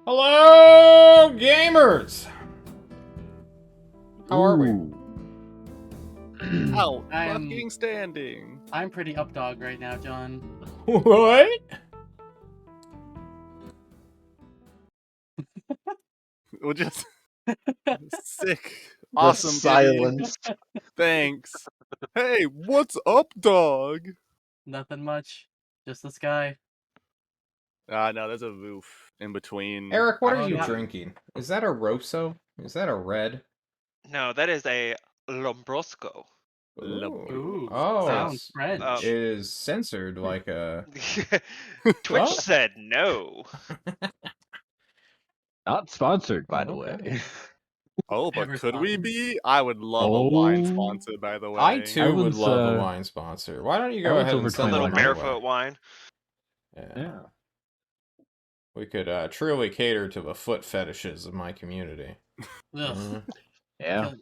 Hello, gamers! How are we? Out I'm- fucking standing. I'm pretty up dog right now, John. What? We'll just sick. The Awesome silence. Diddy. Thanks. Hey, what's up, dog? Nothing much. Just the sky. No, there's a roof in between. Eric, what are Oh, you yeah. drinking? Is that a Rosso? Is that a red? No, that is a Lombrosco. Ooh, Oh, sounds French. it is censored like a... Twitch Oh. said no. Not sponsored, by the Okay. way. Oh, but Ever could we sponsored? be? I would love a wine Oh. sponsor, by the way. I too would Everyone's, love a wine sponsor. Why don't you go everyone's ahead over and send A little one my barefoot way? wine. Yeah. We could truly cater to the foot fetishes of my community. Ugh. Mhm. Yeah.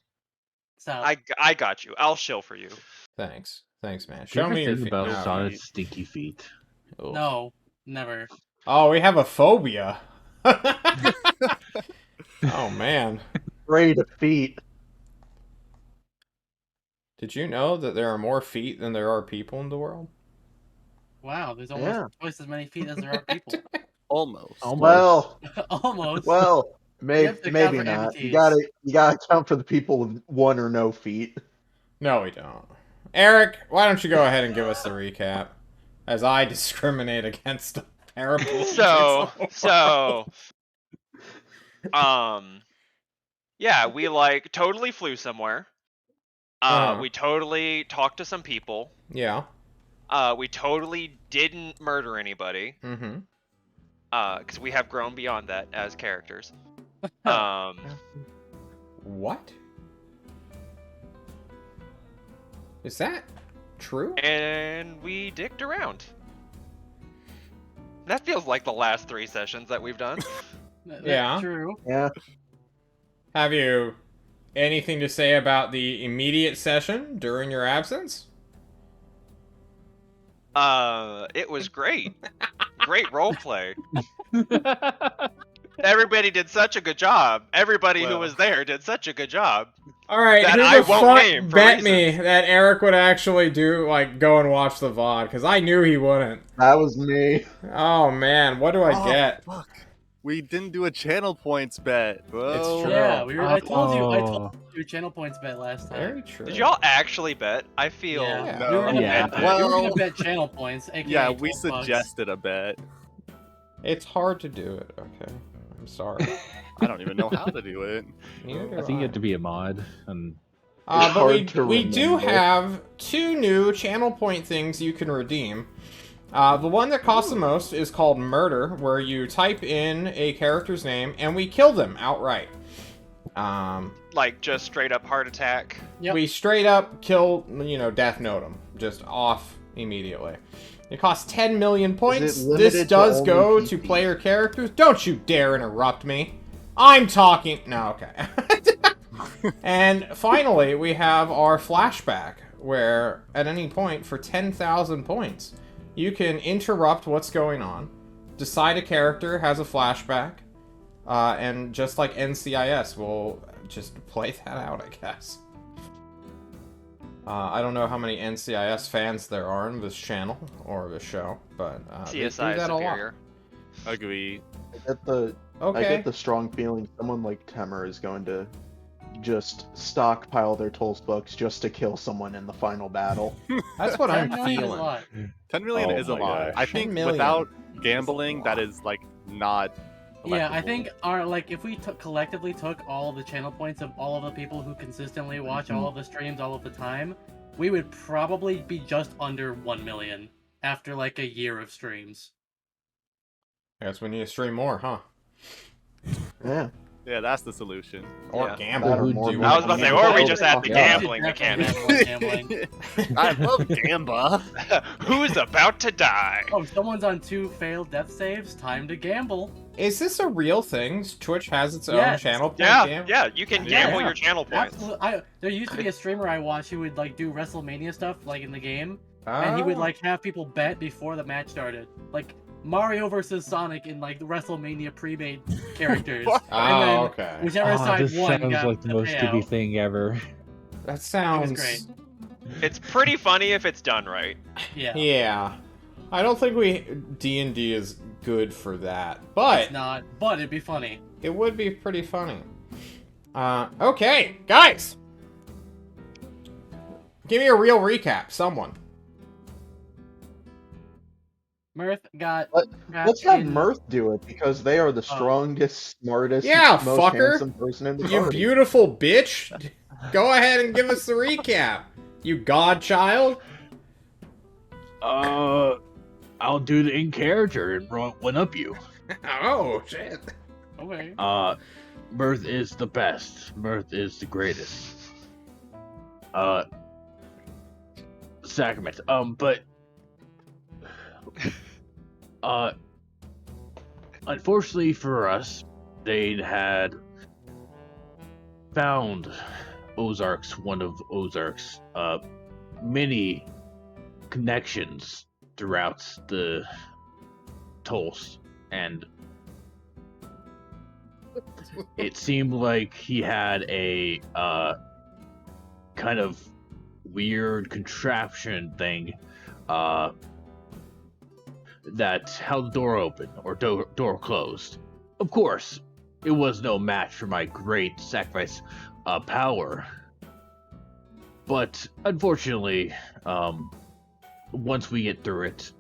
Stop. I got you. I'll shill for you. Thanks, man. Do you Show ever me your think feet. about No. Sonic stinky feet? Oof. No, never. Oh, we have a phobia. Oh man. Afraid of feet. Did you know that there are more feet than there are people in the world? Wow, there's almost Yeah. twice as many feet as there are people. Almost. Well, Almost. well, You maybe have to maybe cover not. You amputees. gotta count for the people with one or no feet. No, we don't. Eric, why don't you go ahead and give us the recap, as I discriminate against the paraplegics. Yeah, we like totally flew somewhere. Uh-huh. We totally talked to some people. Yeah. We totally didn't murder anybody. Mm-hmm. Because we have grown beyond that as characters. What? Is that true? And we dicked around. That feels like the last 3 sessions that we've done. That's Yeah. true. Yeah. Have you anything to say about the immediate session during your absence? It was great. Great roleplay. Everybody did such a good job. Everybody who Well. was there did such a good job. All right, That who I the won't fuck name for bet me reasons. that Eric would actually go and watch the VOD? Because I knew he wouldn't. That was me. Oh man, what do I Oh, get? Fuck. We didn't do a channel points bet, bro. It's true. Yeah, I told you Oh. your channel points bet last time. Very true. Did y'all actually bet? I feel Yeah. No. We were gonna Yeah. bet, we were Well- gonna bet channel points. AKA Yeah, we 12 bucks. suggested a bet. It's hard to do it. Okay, I'm sorry. I don't even know how to do it. Neither do I think you have to be a mod, and But It's hard to we do remember. have 2 new channel point things you can redeem. The one that costs the most is called Murder, where you type in a character's name and we kill them outright. like just straight up heart attack. Yep. We straight up kill, death note them, just off immediately. It costs 10 million points. limited This to does only go PC? to player characters. Don't you dare interrupt me. I'm talking. No, okay. And finally, we have our flashback, where at any point for 10,000 points, you can interrupt what's going on, decide a character has a flashback, and just like NCIS, we'll just play that out, I guess. I don't know how many NCIS fans there are in this channel or this show, but they do CSI that a lot. superior. Agree. I Okay. get the strong feeling someone like Temer is going to just stockpile their tools books just to kill someone in the final battle. That's what I'm 10 million is a feeling. lot. 10 million Oh is a my lot. gosh. I 10 think million without is a gambling, that lot. is like not. Yeah, I collectible. think if we collectively took all of the channel points of all of the people who consistently watch all of the streams all of the time, we would probably be just under 1 million after like a year of streams. I guess we need to stream more, huh? Yeah. Yeah, that's the solution. Or Yeah. gamble. That or Do more what money. I was about to say, you or we can. just add the Yeah. gambling Definitely mechanic. have more gambling. I love gamba. Who's about to die? Oh, someone's on 2 failed death saves. Time to gamble. Is this a real thing? Twitch has its own Yes. channel point Yeah, game? yeah, you can Yeah. gamble your channel points. Absolutely. There used to be a streamer I watched who would like do WrestleMania stuff like in the game, Oh. and he would like have people bet before the match started. Like Mario versus Sonic in like the WrestleMania pre-made characters. What? And then Oh, okay. whichever side this won sounds got like the the most Gibby payout. thing ever. That sounds great. It's pretty funny if it's done right. Yeah. Yeah. I don't think D&D is good for that, It's but not, but it'd be funny. it would be pretty funny. Okay, guys. Give me a real recap, someone. Mirth got. Let's have in- Mirth do it because they are the strongest, smartest, Yeah, most fucker. handsome person in the You party. beautiful bitch. Go ahead and give us the recap. You godchild. I'll do the in character and one up you. Oh, shit. Okay. Mirth is the best. Mirth is the greatest. Sacrament. But unfortunately for us, they'd had found one of Ozark's many connections throughout the Tulsa, and it seemed like he had a kind of weird contraption thing that held the door open or door closed. Of course, it was no match for my great sacrifice power, but unfortunately, once we get through it,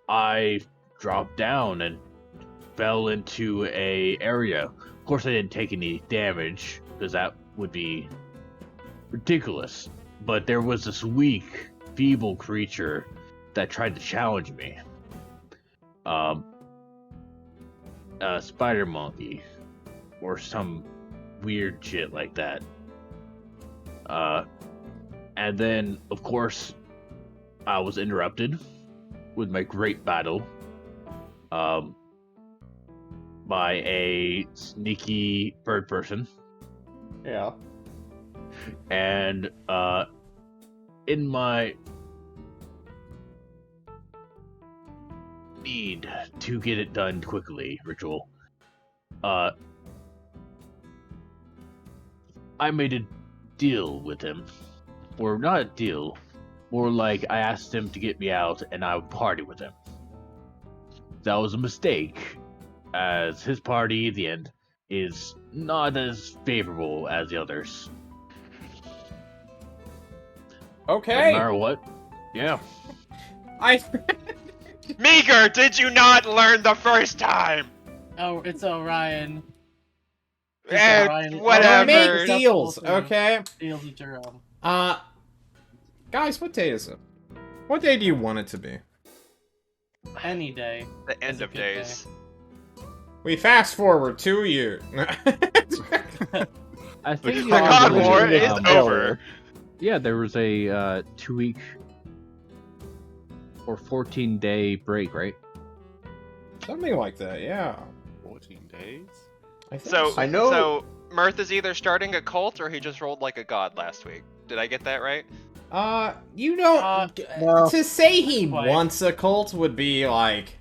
I dropped down and fell into a area. Of course, I didn't take any damage because that would be ridiculous. But there was this weak, feeble creature that tried to challenge me. A spider monkey or some weird shit like that. And then, of course, I was interrupted with my great battle by a sneaky bird person. Yeah. And in my need to get it done quickly, ritual, I made a deal with him. Or not a deal, more like I asked him to get me out and I would party with him. That was a mistake, as his party at the end is not as favorable as the others. No Okay. matter what, yeah. I Meager, did you not learn the first time? Oh, it's Orion. Eh, Orion. whatever. make deals, okay? Deals with Jerome. Guys, what day is it? What day do you want it to be? Any day. The That's end a of good days. We fast forward 2 years. I think The The God there was War a, is over. Yeah, there was a 2-week or 14-day break, right? Something like that, yeah. 14 days? I think So, I know- so Mirth is either starting a cult or he just rolled like a god last week. Did I get that right? You don't. no. To say he Quite. wants a cult would be like.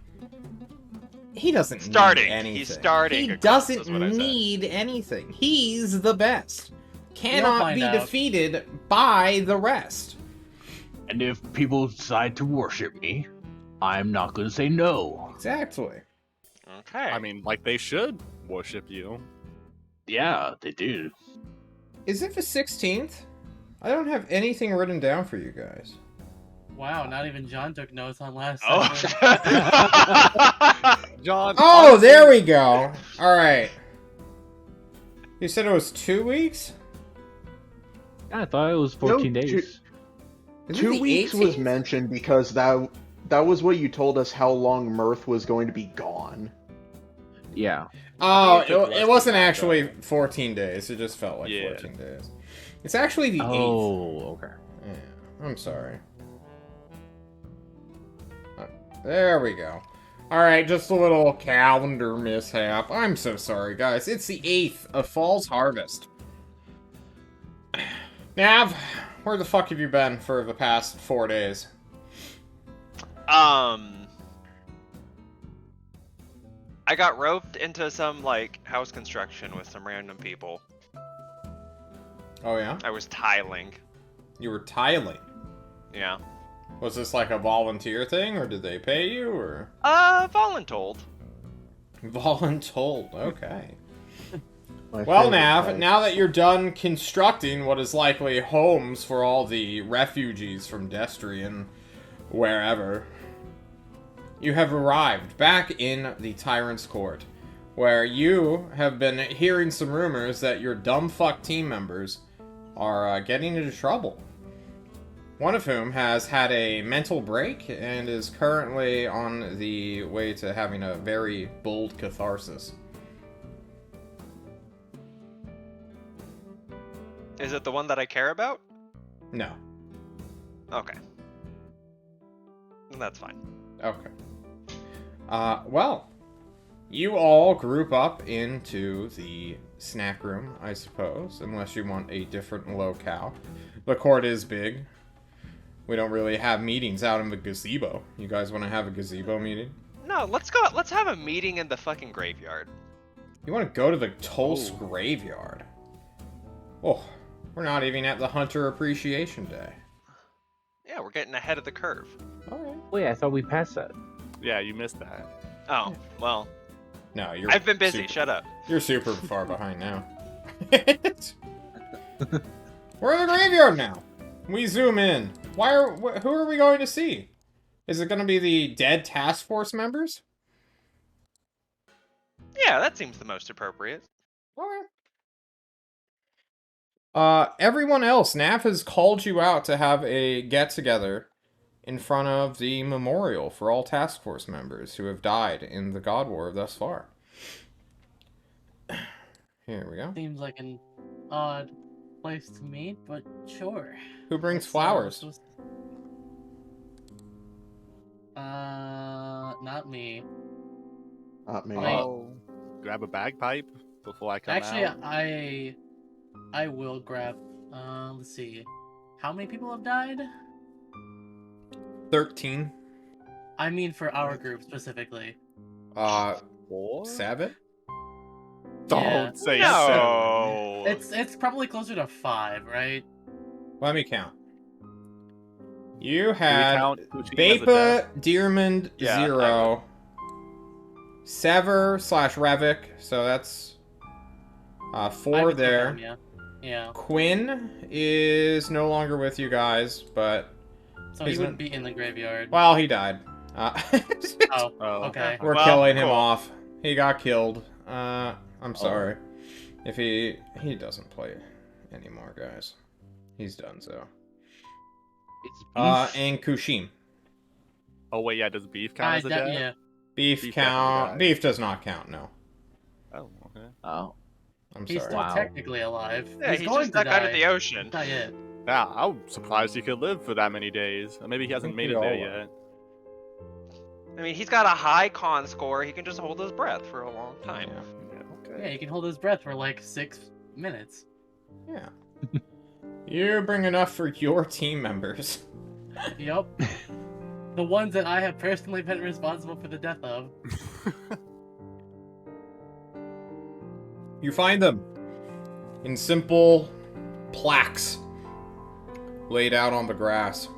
He doesn't Starting. need anything. He's starting He a cult, doesn't is what I said. need anything. He's the best. Cannot find be out. defeated by the rest. And if people decide to worship me, I'm not going to say no. Exactly. Okay. I mean, like, they should worship you. Yeah, they do. Is it the 16th? I don't have anything written down for you guys. Wow, not even John took notes on last Oh. segment. John. Oh, honestly, there we go. All right. You said it was 2 weeks? I thought it was 14 No, days. Is it 2 the weeks was 18th? mentioned because that was what you told us how long Mirth was going to be gone. Yeah. Oh, I think it took less it than wasn't that, actually though. 14 days. It just felt like Yeah. 14 days. It's actually the 8th. Oh, okay. Yeah, I'm sorry. There we go. Alright, just a little calendar mishap. I'm so sorry, guys. It's the 8th of Fall's Harvest. Nav, where the fuck have you been for the past 4 days? I got roped into some like house construction with some random people. Oh yeah? I was tiling. You were tiling. Yeah. Was this like a volunteer thing, or did they pay you, or? Voluntold. Voluntold, okay. My Well, favorite Nav, type. now that you're done constructing what is likely homes for all the refugees from Destry and wherever, you have arrived back in the Tyrant's Court, where you have been hearing some rumors that your dumb fuck team members are getting into trouble. One of whom has had a mental break and is currently on the way to having a very bold catharsis. Is it the one that I care about? No. Okay. That's fine. Okay. Well, you all group up into the snack room, I suppose, unless you want a different locale. The court is big. We don't really have meetings out in the gazebo. You guys want to have a gazebo meeting? No, let's go. Let's have a meeting in the fucking graveyard. You want to go to the Tulse graveyard? Oh, we're not even at the Hunter Appreciation Day. Yeah, we're getting ahead of the curve. Alright. Wait, I thought we passed that. Yeah, you missed that. Oh, well. No, you're. I've been busy. super- Shut up. You're super far behind now. We're in the graveyard now. We zoom in. Who are we going to see? Is it going to be the dead task force members? Yeah, that seems the most appropriate. Alright. Everyone else, NAF has called you out to have a get-together in front of the memorial for all task force members who have died in the God War thus far. Here we go. Seems like an odd place to meet, but sure. Who brings Let's, flowers? Not me. Not me. Wait. Oh, grab a bagpipe before I come Actually, out. I will grab. Let's see. How many people have died? 13. I mean, for our group specifically. 4? 7? Don't Yeah. say No. It's probably closer to 5, right? Let me count. You 7. had count Puccini as a death? Bapa, Dearmond, Yeah, 0. Sever / Revik, so that's 4 I would say there. them, yeah. Yeah. Quinn is no longer with you guys, but So He's he wouldn't not- be in the graveyard. well, he died. Oh, Oh. okay. We're Well, killing him cool. off. He got killed. I'm sorry. If he doesn't play anymore, guys. He's done so. It's beef. And Kushim. Oh wait, yeah, does beef count as a death? Yeah. Beef Beef count. definitely died. Beef does not count. No, Oh, okay. Oh. I'm He's sorry. still Wow. technically alive. Yeah, he's going just to stuck out die. of the ocean. Not yet. Yeah, I'm surprised he could live for that many days. Or maybe he hasn't think made we it there all are. yet. I mean, he's got a high con score. He can just hold his breath for a long time. Yeah. Yeah, okay. Yeah, he can hold his breath for like 6 minutes. Yeah. You bring enough for your team members. Yup. The ones that I have personally been responsible for the death of. You find them in simple plaques laid out on the grass.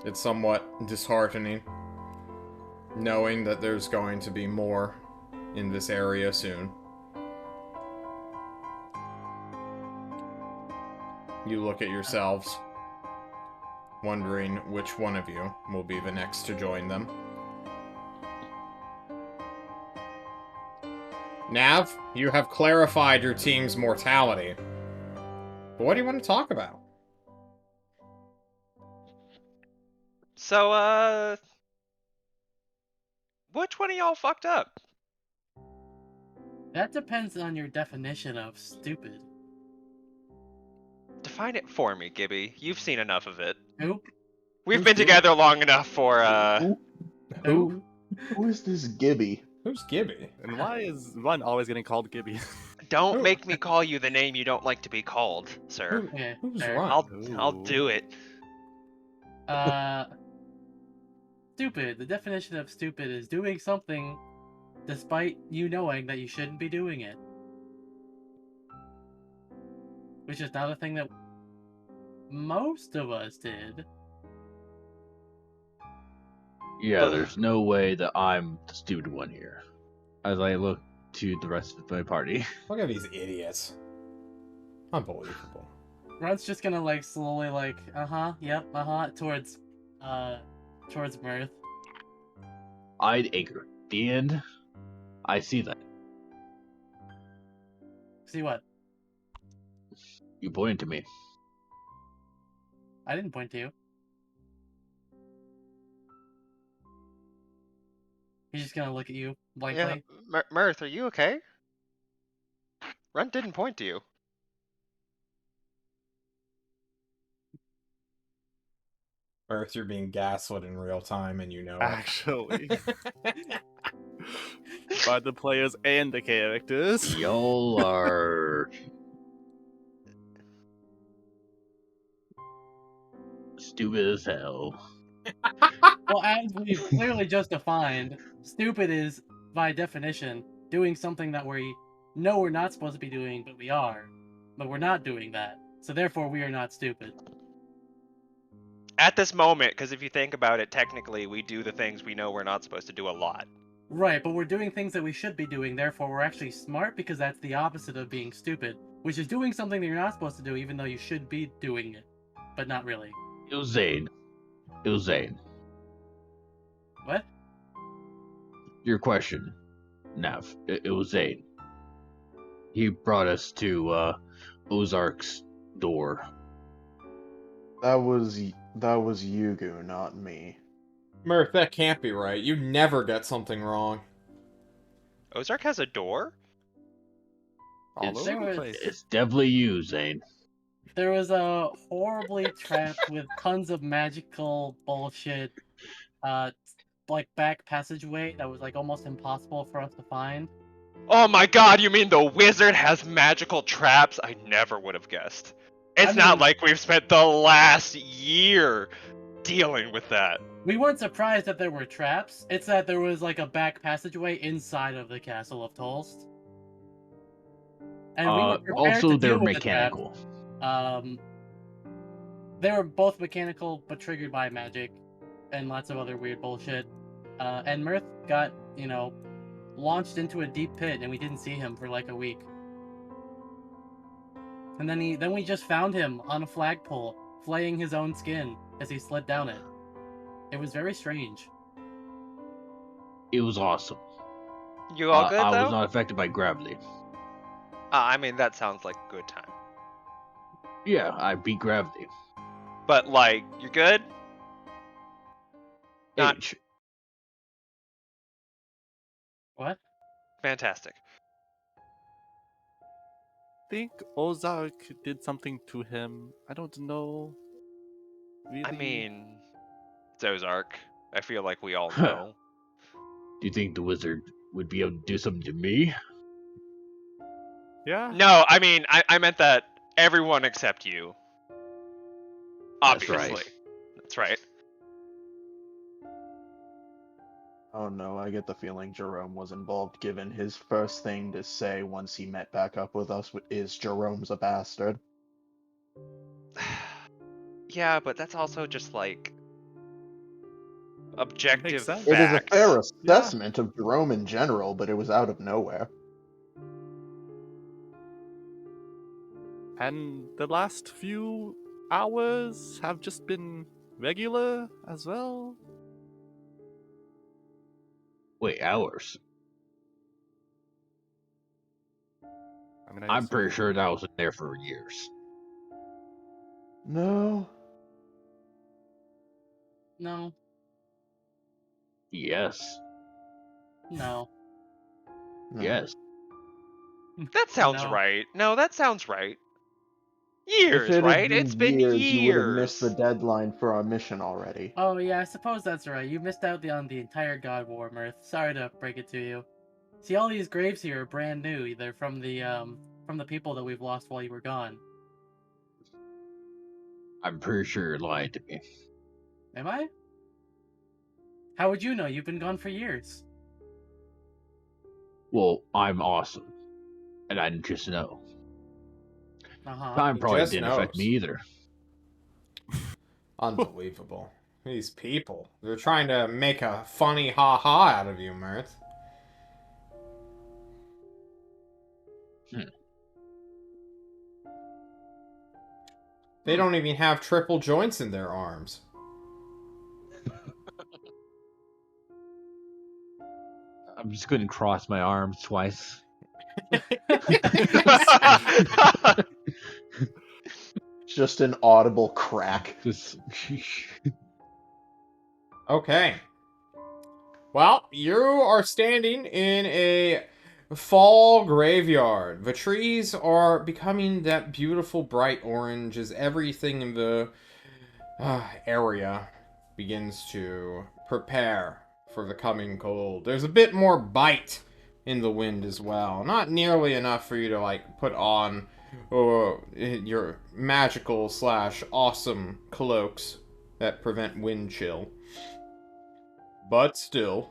It's somewhat disheartening knowing that there's going to be more in this area soon. You look at yourselves, wondering which one of you will be the next to join them. Nav, you have clarified your team's mortality. But what do you want to talk about? So, which one of y'all fucked up? That depends on your definition of stupid. Define it for me, Gibby. You've seen enough of it. Who? We've been together long enough for, Who? Who is this Gibby? Who's Gibby? And why is one always getting called Gibby? Don't Who? make me call you the name you don't like to be called, sir. Okay. Who's fair. Ron? I'll do it. stupid. The definition of stupid is doing something despite you knowing that you shouldn't be doing it. Which is not a thing that most of us did. Yeah, Ugh. there's no way that I'm the stupid one here. As I look to the rest of my party. Look at these idiots. Unbelievable. Runt's just gonna like slowly like, yep, towards Mirth. I'd agree. The end. I see that. See what? You pointed to me. I didn't point to you. He's just gonna look at you blankly. Yeah, Mirth, are you okay? Runt didn't point to you. Earth, you're being gaslit in real time, and you know it. Actually, by the players and the characters. Y'all are stupid as hell. Well, as we've clearly just defined, stupid is, by definition, doing something that we know we're not supposed to be doing, but we are. But we're not doing that. So therefore, we are not stupid. At this moment, because if you think about it, technically we do the things we know we're not supposed to do a lot. Right, but we're doing things that we should be doing, therefore we're actually smart because that's the opposite of being stupid, which is doing something that you're not supposed to do even though you should be doing it, but not really. It was Zane. It was Zane. What? Your question, Nav. It was Zane. He brought us to Ozark's door. That was Yugu, not me. Mirth, that can't be right. You never get something wrong. Ozark has a door? All It's- over the was- place. It's definitely you, Zane. There was a horribly trapped with tons of magical bullshit, like back passageway that was like almost impossible for us to find. Oh my god, you mean the wizard has magical traps? I never would have guessed. It's I not mean- like we've spent the last year dealing with that. We weren't surprised that there were traps, it's that there was like a back passageway inside of the castle of Tolst. And we were prepared Also, to they're deal with the traps. mechanical. They were both mechanical, but triggered by magic, and lots of other weird bullshit. And Mirth got, launched into a deep pit, and we didn't see him for like a week. And then we just found him on a flagpole, flaying his own skin as he slid down it. It was very strange. It was awesome. You all good I though? was not affected by gravity. I mean, that sounds like a good time. Yeah, I beat gravity. But like, you're good? Not- H. What? Fantastic. Think Ozark did something to him. I don't know. Really? I mean, it's Ozark. I feel like we all Huh. know. Do you think the wizard would be able to do something to me? yeah. No, I mean, I meant that everyone except you. That's right. Obviously. That's right. Oh no, I get the feeling Jerome was involved, given his first thing to say once he met back up with us is Jerome's a bastard. Yeah, but that's also just like objective Makes sense. facts. It is a fair assessment of Jerome in general, but it was out of nowhere. And the last few hours have just been regular as well. Wait, hours? I mean, I'm pretty sure that was in there for years. No. No. Yes. No. No. Yes. That sounds No. right. No, that sounds right. If Years, it had right? been It's been years, years. you would have missed the deadline for our mission already. Oh yeah, I suppose that's right. You missed out on the entire God War, Mirth. Sorry to break it to you. See, all these graves here are brand new. They're from the people that we've lost while you were gone. I'm pretty sure you're lying to me. Am I? How would you know? You've been gone for years. Well, I'm awesome, and I didn't just know. Uh-huh. Time He probably just didn't affect me knows. either. Unbelievable. These people. They're trying to make a funny ha-ha out of you, Mirth. They don't even have triple joints in their arms. I'm just going to cross my arms twice. Just an audible crack. Just Okay. Well, you are standing in a fall graveyard. The trees are becoming that beautiful bright orange as everything in the area begins to prepare for the coming cold. There's a bit more bite in the wind as well. Not nearly enough for you to like put on your magical slash awesome cloaks that prevent wind chill. But still,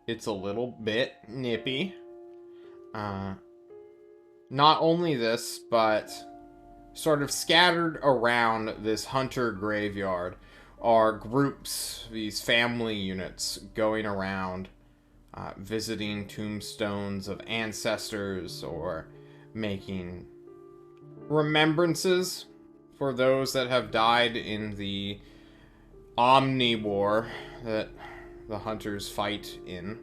it's a little bit nippy. Not only this, but sort of scattered around this hunter graveyard are groups, these family units, going around visiting tombstones of ancestors or making remembrances for those that have died in the Omni War that the hunters fight in.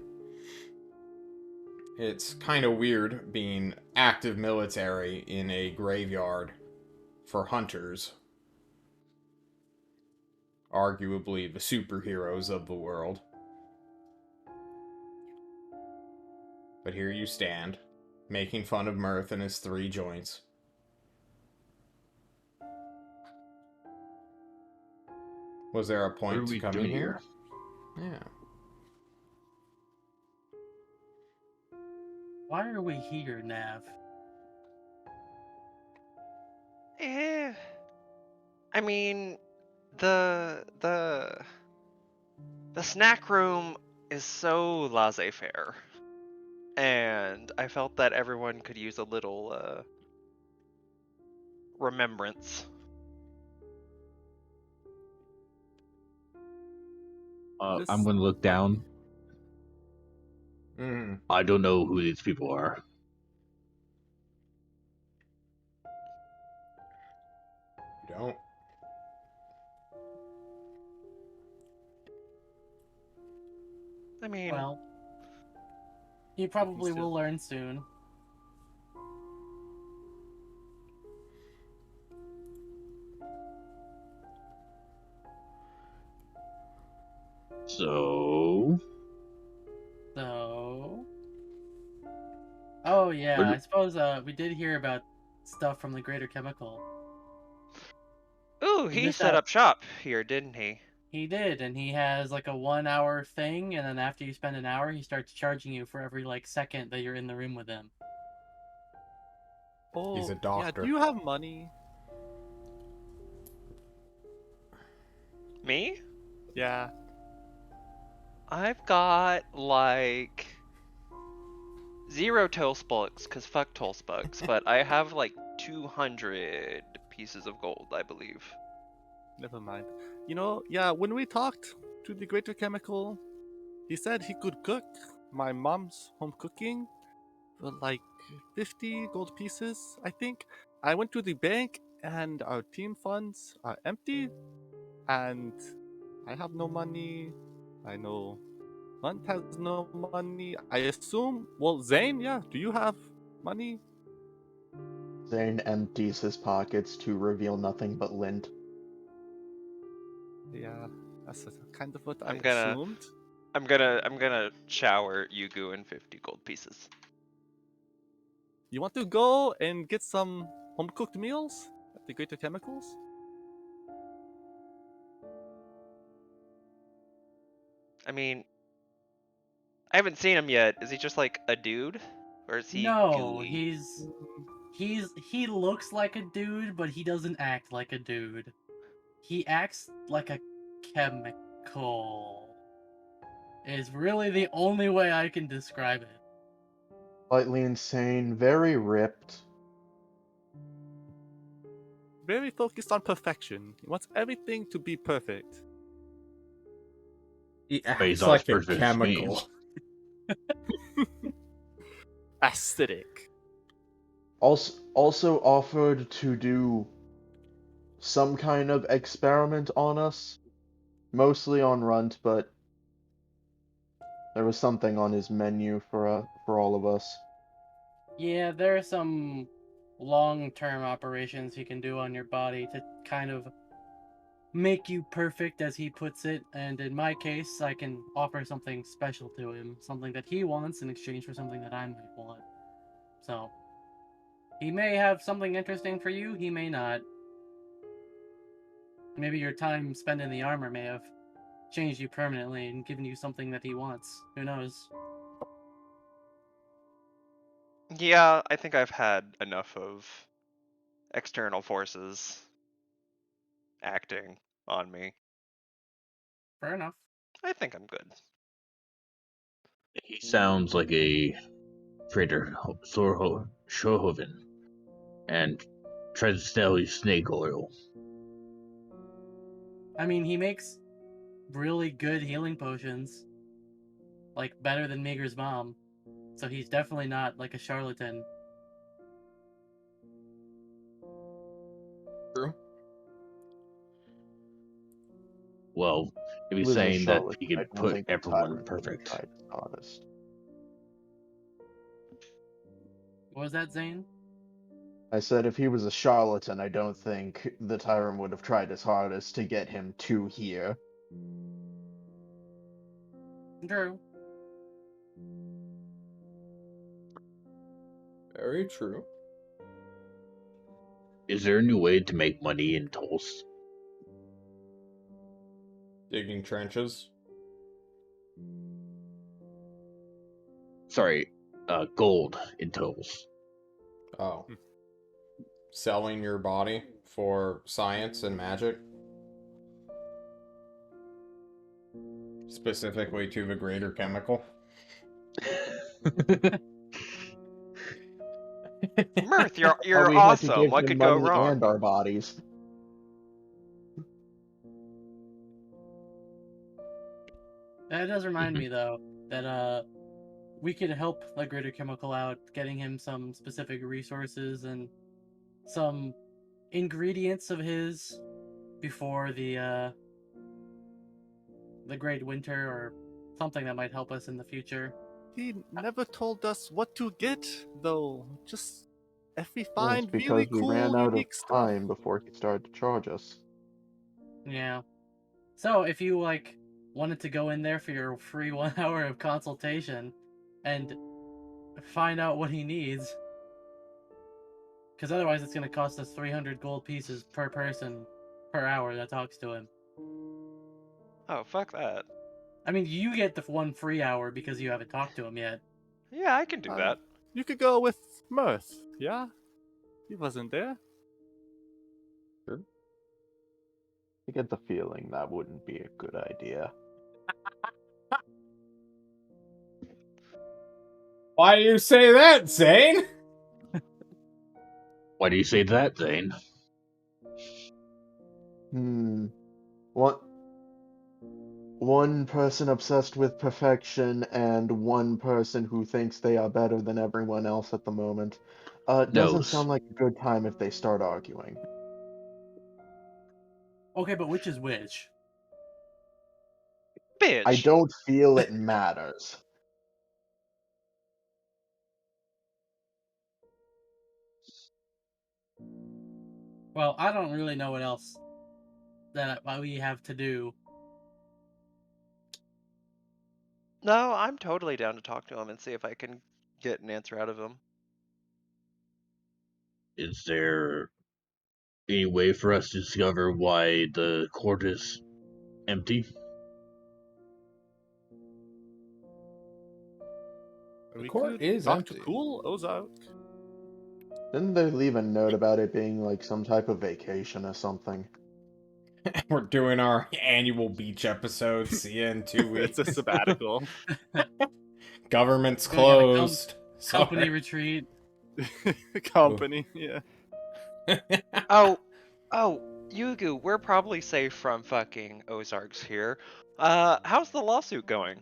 It's kind of weird being active military in a graveyard for hunters. Arguably the superheroes of the world. But here you stand, making fun of Mirth and his 3 joints. Was there a what point are to we coming doing here? here? Yeah. Why are we here, Nav? Eh, I mean, the snack room is so laissez-faire, and I felt that everyone could use a little remembrance. I'm going to look down. Mm. I don't know who these people are. You don't. I mean, Well, you probably will learn soon. So, So... Oh yeah, What- I suppose we did hear about stuff from the Greater Chemical. ooh, He he just set up shop here, didn't he? He did, and he has like a 1 hour thing, and then after you spend an hour, he starts charging you for every like second that you're in the room with him. Oh, He's a yeah, doctor. do you have money? Me? Yeah. I've got like 0 Tollspugs, because fuck Tollspugs, but I have like 200 pieces of gold, I believe. Never mind. You know, yeah, when we talked to the Greater Chemical, he said he could cook my mom's home cooking for like 50 gold pieces, I think. I went to the bank and our team funds are empty, and I have no money. I know Hunt has no money. I assume, well, Zane, yeah, do you have money? Zane empties his pockets to reveal nothing but lint. Yeah, that's kind of what I I'm gonna assumed. I'm gonna shower Yugu in 50 gold pieces. You want to go and get some home cooked meals at the Greater Chemicals? I mean, I haven't seen him yet. Is he just like a dude? Or is he No, gooey? he looks like a dude, but he doesn't act like a dude. He acts like a chemical. is really the only way I can describe it. Slightly insane, very ripped. Very focused on perfection. He wants everything to be perfect. He He's acts not as like a perfect as me. chemical. Acidic. Also offered to do some kind of experiment on us, mostly on Runt, but there was something on his menu for all of us. Yeah, there are some long-term operations he can do on your body to kind of make you perfect, as he puts it, and in my case, I can offer something special to him, something that he wants in exchange for something that I might want. So, he may have something interesting for you, he may not. Maybe your time spent in the armor may have changed you permanently and given you something that he wants. Who knows? Yeah, I think I've had enough of external forces acting on me. Fair enough. I think I'm good. He sounds like a traitor, Shohoven, and tries to sell you snake oil. I mean, he makes really good healing potions. Like, better than Meager's mom. So he's definitely not, like, a charlatan. True. Well, if He he's was a saying that charlatan. he I could don't put think the everyone tyrant would have perfect. tried his hardest. What was that, Zane? I said if he was a charlatan, I don't think the tyrant would have tried his hardest to get him to here. True. Very true. Is there a new way to make money in tolls? Digging trenches. Sorry, gold in tolls. Oh. Selling your body for science and magic. Specifically to the greater chemical. Mirth, Well, you're we had to awesome. give What him could go money wrong? and our bodies. That does remind me, though, that, we could help the Greater Chemical out, getting him some specific resources and some ingredients of his before the Great Winter, or something that might help us in the future. He never told us what to get, though. Just if we It's find because really we cool, ran out of unique stuff. time before he started to charge us. Yeah. So, if you, like, wanted to go in there for your free 1 hour of consultation and find out what he needs, because otherwise it's going to cost us 300 gold pieces per person per hour that talks to him. Oh, fuck that. I mean, you get the 1 free hour because you haven't talked to him yet. Yeah, I can do that. You could go with Mirth, yeah? He wasn't there. I get the feeling that wouldn't be a good idea. Why do you say that, Zane? Why do you say that, Zane? One person obsessed with perfection and one person who thinks they are better than everyone else at the moment. Doesn't Knows. sound like a good time if they start arguing. Okay, but which is which? Bitch! I don't feel it matters. Well, I don't really know what else that we have to do. No, I'm totally down to talk to him and see if I can get an answer out of him. Is there any way for us to discover why the court is empty? We court could is talk empty. to Cool Ozark. Didn't they leave a note about it being like some type of vacation or something? We're doing our annual beach episode. See you in 2 weeks. It's a sabbatical. Government's We're gonna closed. Company Sorry. retreat. Company, yeah. Oh, Yugu, we're probably safe from fucking Ozarks here. How's the lawsuit going?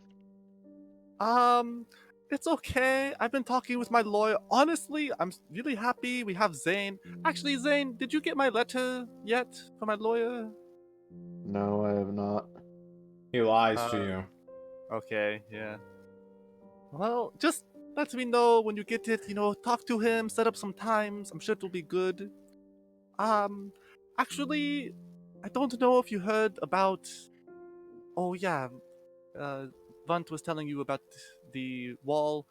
It's okay. I've been talking with my lawyer. Honestly, I'm really happy. We have Zane. Actually, Zane, did you get my letter yet from my lawyer? No, I have not. He lies to you. Okay, yeah. Well, just let me know when you get it. Talk to him, set up some times. I'm sure it'll be good. Actually, I don't know if you heard about. Oh yeah, Vunt was telling you about the wall.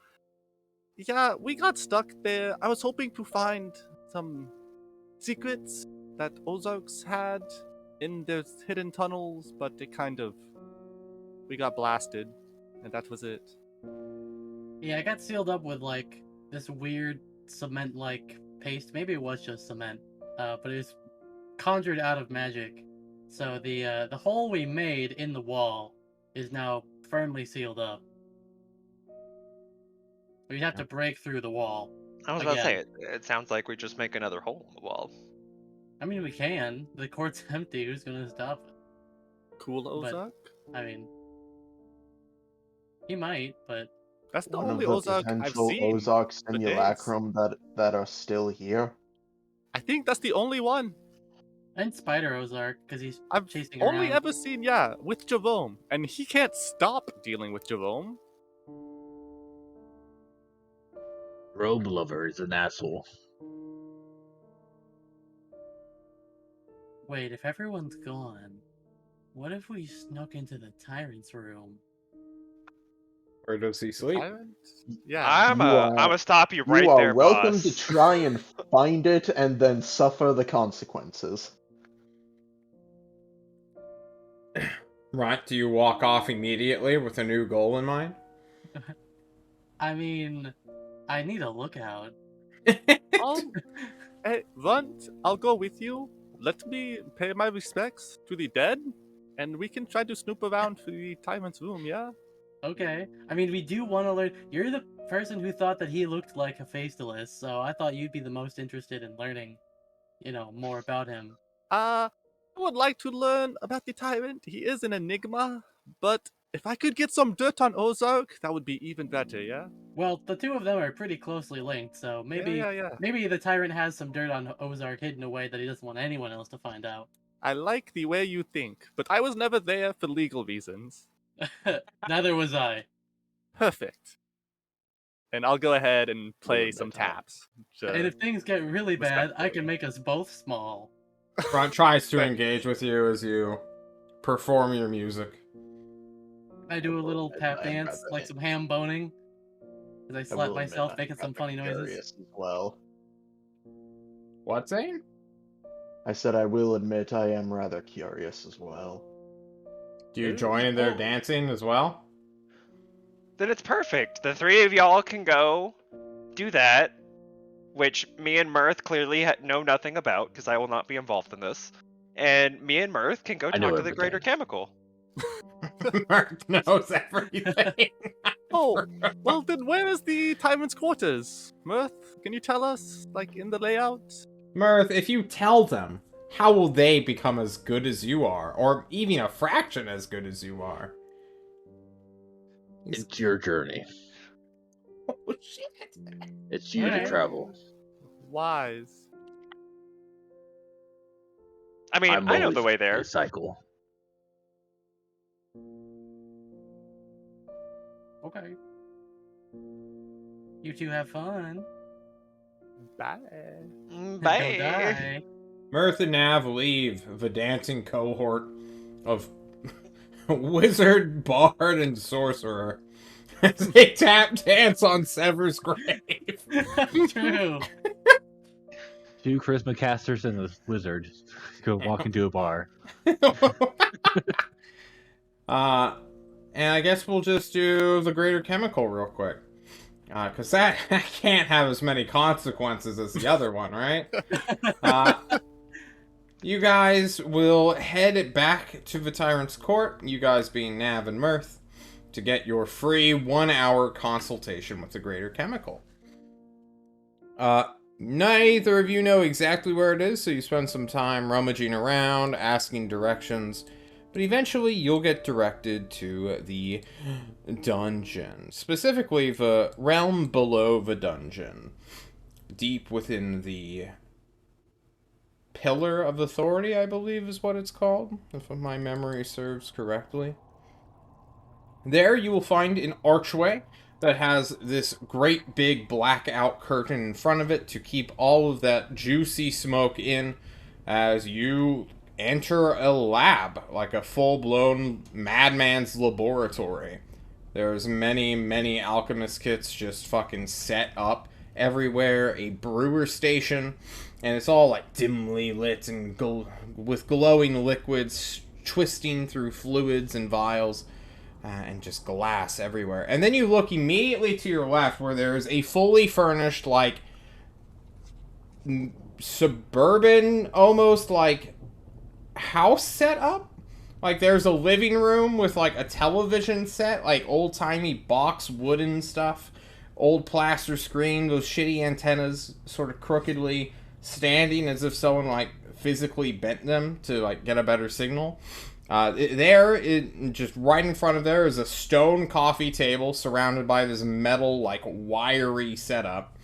Yeah, we got stuck there. I was hoping to find some secrets that Ozarks had in their hidden tunnels, but we got blasted, and that was it. Yeah, I got sealed up with like this weird cement-like paste. Maybe it was just cement, but it was conjured out of magic. So the hole we made in the wall is now firmly sealed up. We'd have to break through the wall. I was about to say, Again. it sounds like we just make another hole in the wall. I mean, we can. The court's empty. Who's gonna stop it? Cool, Ozark? I mean, he might, but That's the One of only the Ozark I've potential seen. Ozark days. simulacrum that are still here. I think that's the only one. and Spider Ozark because he's I've chasing only around. ever seen, with Jerome. And he can't stop dealing with Jerome. Robe Lover is an asshole. Wait, if everyone's gone, what if we snuck into the tyrant's room? Where does he sleep? Tyrant? Yeah. I'm You are- gonna stop you right You are there, welcome boss. to try and find it and then suffer the consequences. Right, do you walk off immediately with a new goal in mind? I mean, I need a lookout. Hey, Runt, I'll go with you. Let me pay my respects to the dead, and we can try to snoop around for the tyrant's room, yeah? Okay. I mean, we do want to learn. You're the person who thought that he looked like a faceless, so I thought you'd be the most interested in learning, more about him. I would like to learn about the tyrant. He is an enigma, but if I could get some dirt on Ozark, that would be even better, yeah? Well, the two of them are pretty closely linked, so maybe Yeah. maybe the tyrant has some dirt on Ozark hidden away that he doesn't want anyone else to find out. I like the way you think, but I was never there for legal reasons. Neither was I. Perfect. And I'll go ahead and play some Good time. taps. And if things get really bad, I respectfully. can make us both small. Front tries to engage with you as you perform your music. I do a little tap I'd dance, rather like hit. some ham boning. As I I slap will admit, myself, I'm making some rather funny noises. curious as well. What, Zane? I said I will admit I am rather curious as well. Do you join in their dancing as well? Then it's perfect. The three of y'all can go do that, which me and Mirth clearly know nothing about because I will not be involved in this. And me and Mirth can go I know talk to the Greater everything. Chemical. Mark knows everything. Oh, well then where is the tyrant's quarters? Mirth, can you tell us, like, in the layout? Mirth, if you tell them, how will they become as good as you are? Or even a fraction as good as you are? It's your journey. Oh, shit. It's you to Alright. travel. Wise. I mean, I'm I know always the way a there. cycle. Okay. You two have fun. Bye. Don't Bye. die. Mirth and Nav leave the dancing cohort of wizard, bard, and sorcerer as they tap dance on Sever's grave. True. Two charisma casters and a wizard go walk into a bar. And I guess we'll just do the Greater Chemical real quick. Because that can't have as many consequences as the other one, right? You guys will head back to the Tyrant's Court, you guys being Nav and Mirth, to get your free 1-hour consultation with the Greater Chemical. Neither of you know exactly where it is, so you spend some time rummaging around, asking directions, but eventually you'll get directed to the dungeon. Specifically, the realm below the dungeon. Deep within the Pillar of Authority, I believe is what it's called, if my memory serves correctly. There you will find an archway that has this great big blackout curtain in front of it to keep all of that juicy smoke in as you enter a lab, like a full-blown madman's laboratory. There's many alchemist kits just fucking set up everywhere, a brewer station, and it's all like dimly lit and with glowing liquids twisting through fluids and vials. And just glass everywhere. And then you look immediately to your left where there's a fully furnished, like, suburban, almost, like, house set up. Like, there's a living room with, like, a television set, like, old-timey box wooden stuff. Old plaster screen, those shitty antennas sort of crookedly standing as if someone, like, physically bent them to, like, get a better signal. Just right in front of there is a stone coffee table surrounded by this metal, like, wiry setup.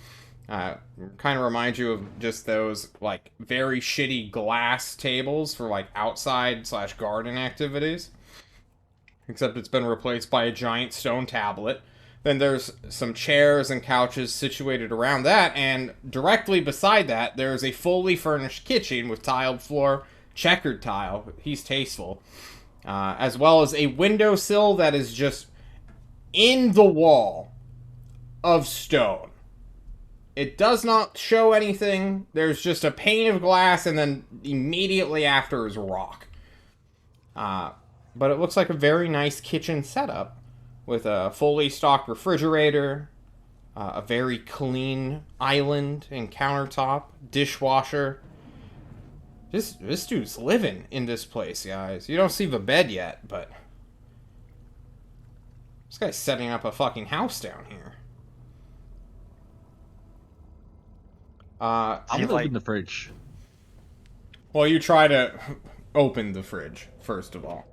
Kind of reminds you of just those, like, very shitty glass tables for, like, outside/garden activities. Except it's been replaced by a giant stone tablet. Then there's some chairs and couches situated around that, and directly beside that, there's a fully furnished kitchen with tiled floor, checkered tile. He's tasteful. As well as a windowsill that is just in the wall of stone. It does not show anything. There's just a pane of glass, and then immediately after is rock. But it looks like a very nice kitchen setup with a fully stocked refrigerator, a very clean island and countertop, dishwasher. This dude's living in this place, guys. You don't see the bed yet, but this guy's setting up a fucking house down here. I'm gonna open the fridge. Well, you try to open the fridge, first of all.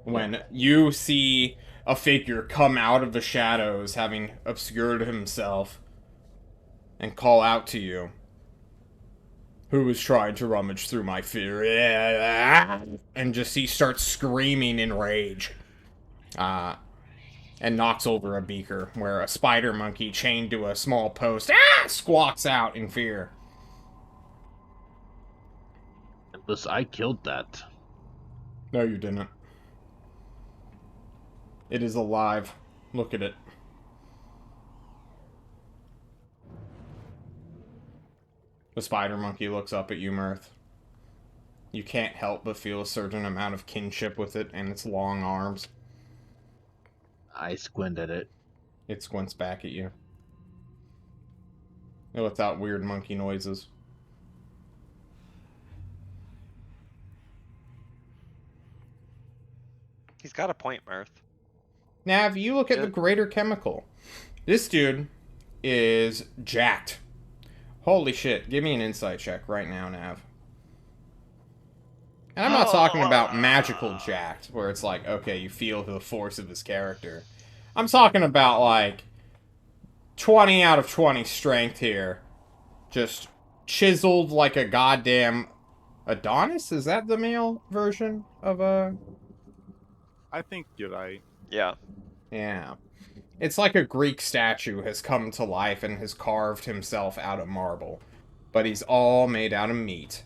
When you see a figure come out of the shadows, having obscured himself, and call out to you. Who was trying to rummage through my fear? And just he starts screaming in rage. And knocks over a beaker where a spider monkey chained to a small post squawks out in fear. Listen, I killed that. No, you didn't. It is alive. Look at it. The spider monkey looks up at you, Mirth. You can't help but feel a certain amount of kinship with it and its long arms. I squint at it. It squints back at you. It lets out weird monkey noises. He's got a point, Mirth. Nav, you look at Yeah. the Greater Chemical. This dude is jacked. Holy shit, give me an insight check right now, Nav. And I'm not talking about magical jacked, where it's like, okay, you feel the force of his character. I'm talking about, like, 20 out of 20 strength here. Just chiseled like a goddamn Adonis? Is that the male version of a... I think you're right. Yeah. Yeah. It's like a Greek statue has come to life and has carved himself out of marble. But he's all made out of meat.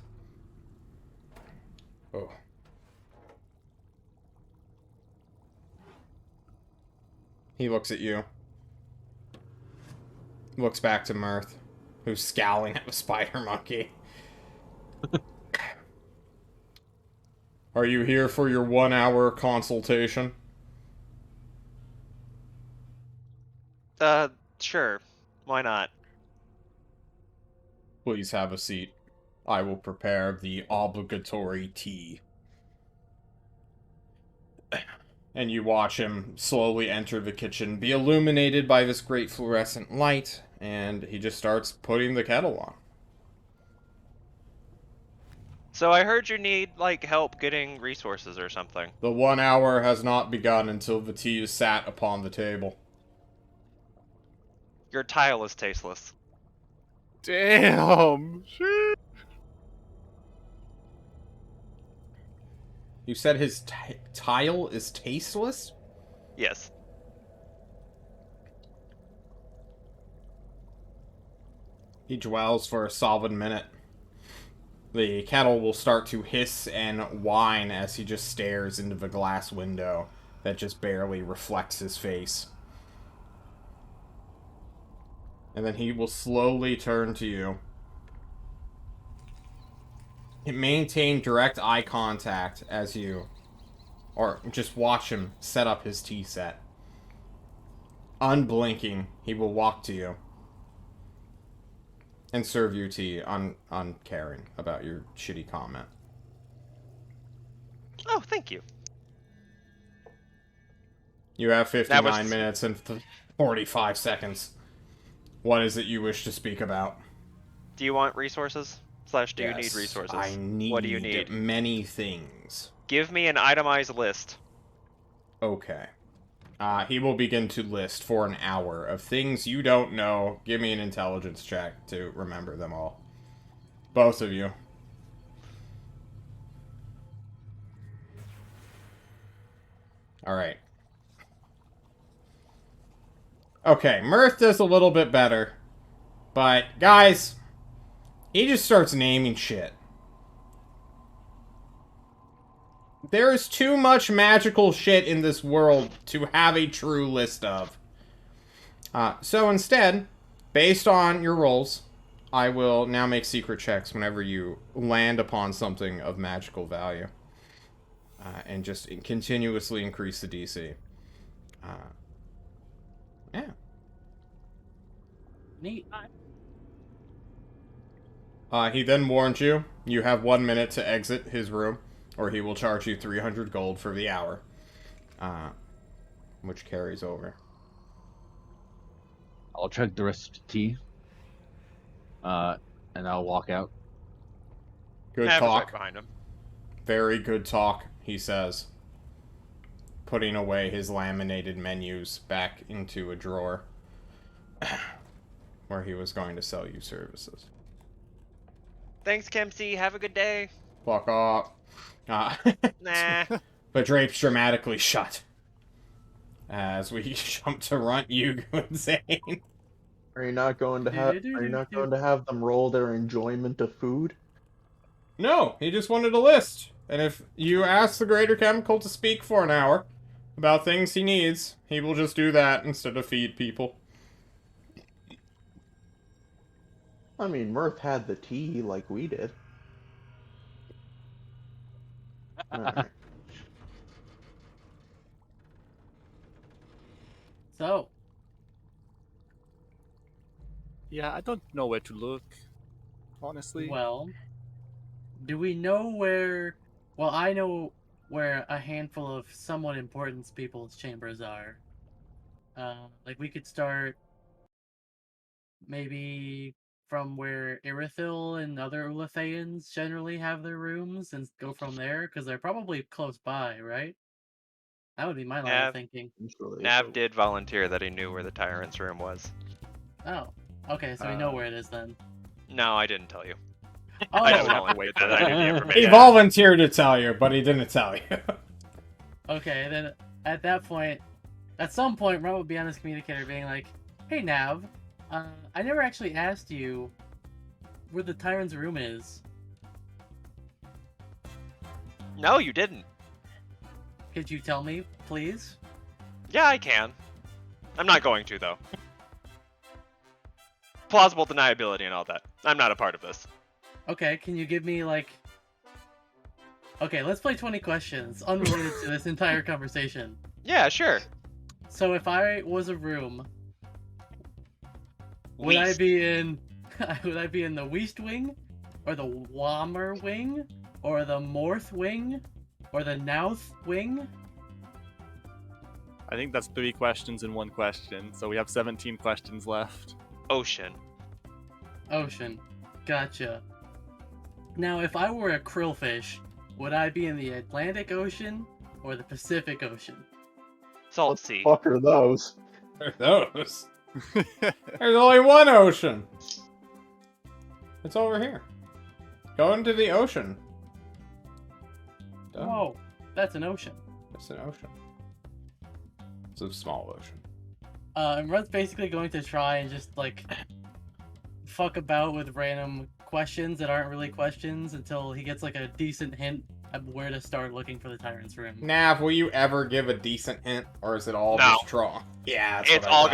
Oh. He looks at you. Looks back to Mirth, who's scowling at the spider monkey. Are you here for your 1-hour consultation? Sure. Why not? Please have a seat. I will prepare the obligatory tea. And you watch him slowly enter the kitchen, be illuminated by this great fluorescent light, and he just starts putting the kettle on. So I heard you need, like, help getting resources or something. The 1 hour has not begun until the tea is sat upon the table. Your tile is tasteless. Damn. Shit. You said his tile is tasteless? Yes. He dwells for a solid minute. The kettle will start to hiss and whine as he just stares into the glass window that just barely reflects his face. And then he will slowly turn to you. Maintain direct eye contact as you... or just watch him set up his tea set. Unblinking, he will walk to you. And serve you tea, uncaring about your shitty comment. Oh, thank you. You have 59 That was- minutes and 45 seconds. What is it you wish to speak about? Do you want resources? / do you need Yes, resources? I need What do you need? many things. Give me an itemized list. Okay. He will begin to list for an hour of things you don't know. Give me an intelligence check to remember them all. Both of you. Alright. Okay, Mirth does a little bit better. But, guys, he just starts naming shit. There is too much magical shit in this world to have a true list of. So instead, based on your rolls, I will now make secret checks whenever you land upon something of magical value. And just continuously increase the DC. Yeah. Neat. He then warns you, you have 1 minute to exit his room, or he will charge you 300 gold for the hour. Which carries over. I'll check the rest of the tea. And I'll walk out. Good Nav is right talk. behind him. Very good talk, he says. Putting away his laminated menus back into a drawer. Where he was going to sell you services. Thanks, Kempsey. Have a good day. Fuck off. Nah. The drapes dramatically shut. As we jump to Runt Yugu and Zane. Are you not going to have them roll their enjoyment of food? No, he just wanted a list. And if you ask the Greater Chemical to speak for an hour about things he needs, he will just do that instead of feed people. I mean, Mirth had the tea like we did. Alright. So, Yeah, I don't know where to look. Honestly. well, do we know where... Well, I know where a handful of somewhat important people's chambers are. Like, we could start maybe from where Irithil and other Ulatheans generally have their rooms and go from there, because they're probably close by, right? That would be my line of Nav. thinking. Nav did volunteer that he knew where the tyrant's room was. Oh, okay, so we know where it is then. No, I didn't tell you. Oh, I just have to volunteered wait that for I knew the He information. volunteered to tell you, but he didn't tell you. okay, then at that point, at some point, Ron would be on his communicator being like, "Hey Nav, I never actually asked you where the Tyrant's room is. No, you didn't. Could you tell me, please?" Yeah, I can. I'm not going to, though. Plausible deniability and all that. I'm not a part of this. Okay, can you give me, like... Okay, let's play 20 questions, unrelated to this entire conversation. Yeah, sure. So if I was a room, would I Least. be in... would I be in the West Wing? or the Wammer Wing, or the Morth Wing, or the Nouth Wing? I think that's 3 questions in 1 question, so we have 17 questions left. Ocean. Ocean. Gotcha. Now, if I were a krillfish, would I be in the Atlantic Ocean or the Pacific Ocean? Salt What the sea. fuck are those? What are those? There's only one ocean. It's over here. Go into the ocean. Done. Whoa, that's an ocean. It's an ocean. It's a small ocean. And Run's basically going to try and just, like, fuck about with random questions that aren't really questions until he gets, like, a decent hint of where to start looking for the Tyrant's Room. Nav, will you ever give a decent hint, or is it all No. just troll? Yeah, that's It's what I all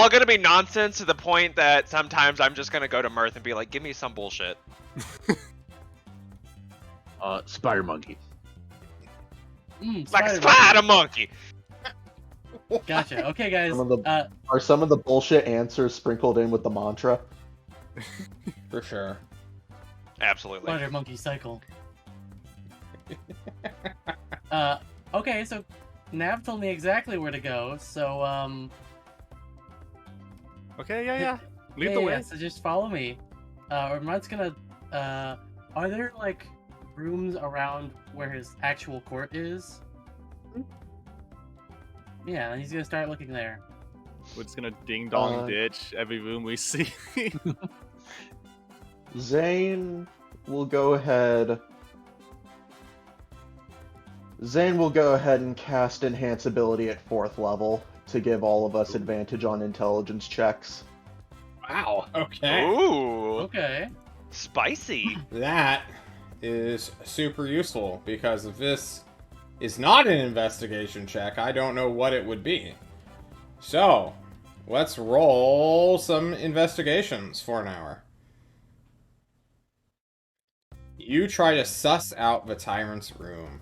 thought. gonna be nonsense to the point that sometimes I'm just gonna go to Mirth and be like, give me some bullshit. Spider monkey. Like a Spider-Man. spider monkey. Gotcha. Okay, guys. Some of the- Are some of the bullshit answers sprinkled in with the mantra? For sure. Absolutely. Spider Monkey Cycle. Okay, so Nav told me exactly where to go, so, Okay, yeah. Lead yeah, the yeah, way. so just follow me. Run's gonna, are there, like, rooms around where his actual court is? Yeah, and he's gonna start looking there. We're just gonna ding dong Uh, ditch every room we see. Zane will go ahead. Zane will go ahead and cast Enhance Ability at 4th level to give all of us advantage on intelligence checks. Wow. Okay. Ooh, Okay. spicy. That is super useful because if this is not an investigation check, I don't know what it would be. So, let's roll some investigations for an hour. You try to suss out the tyrant's room.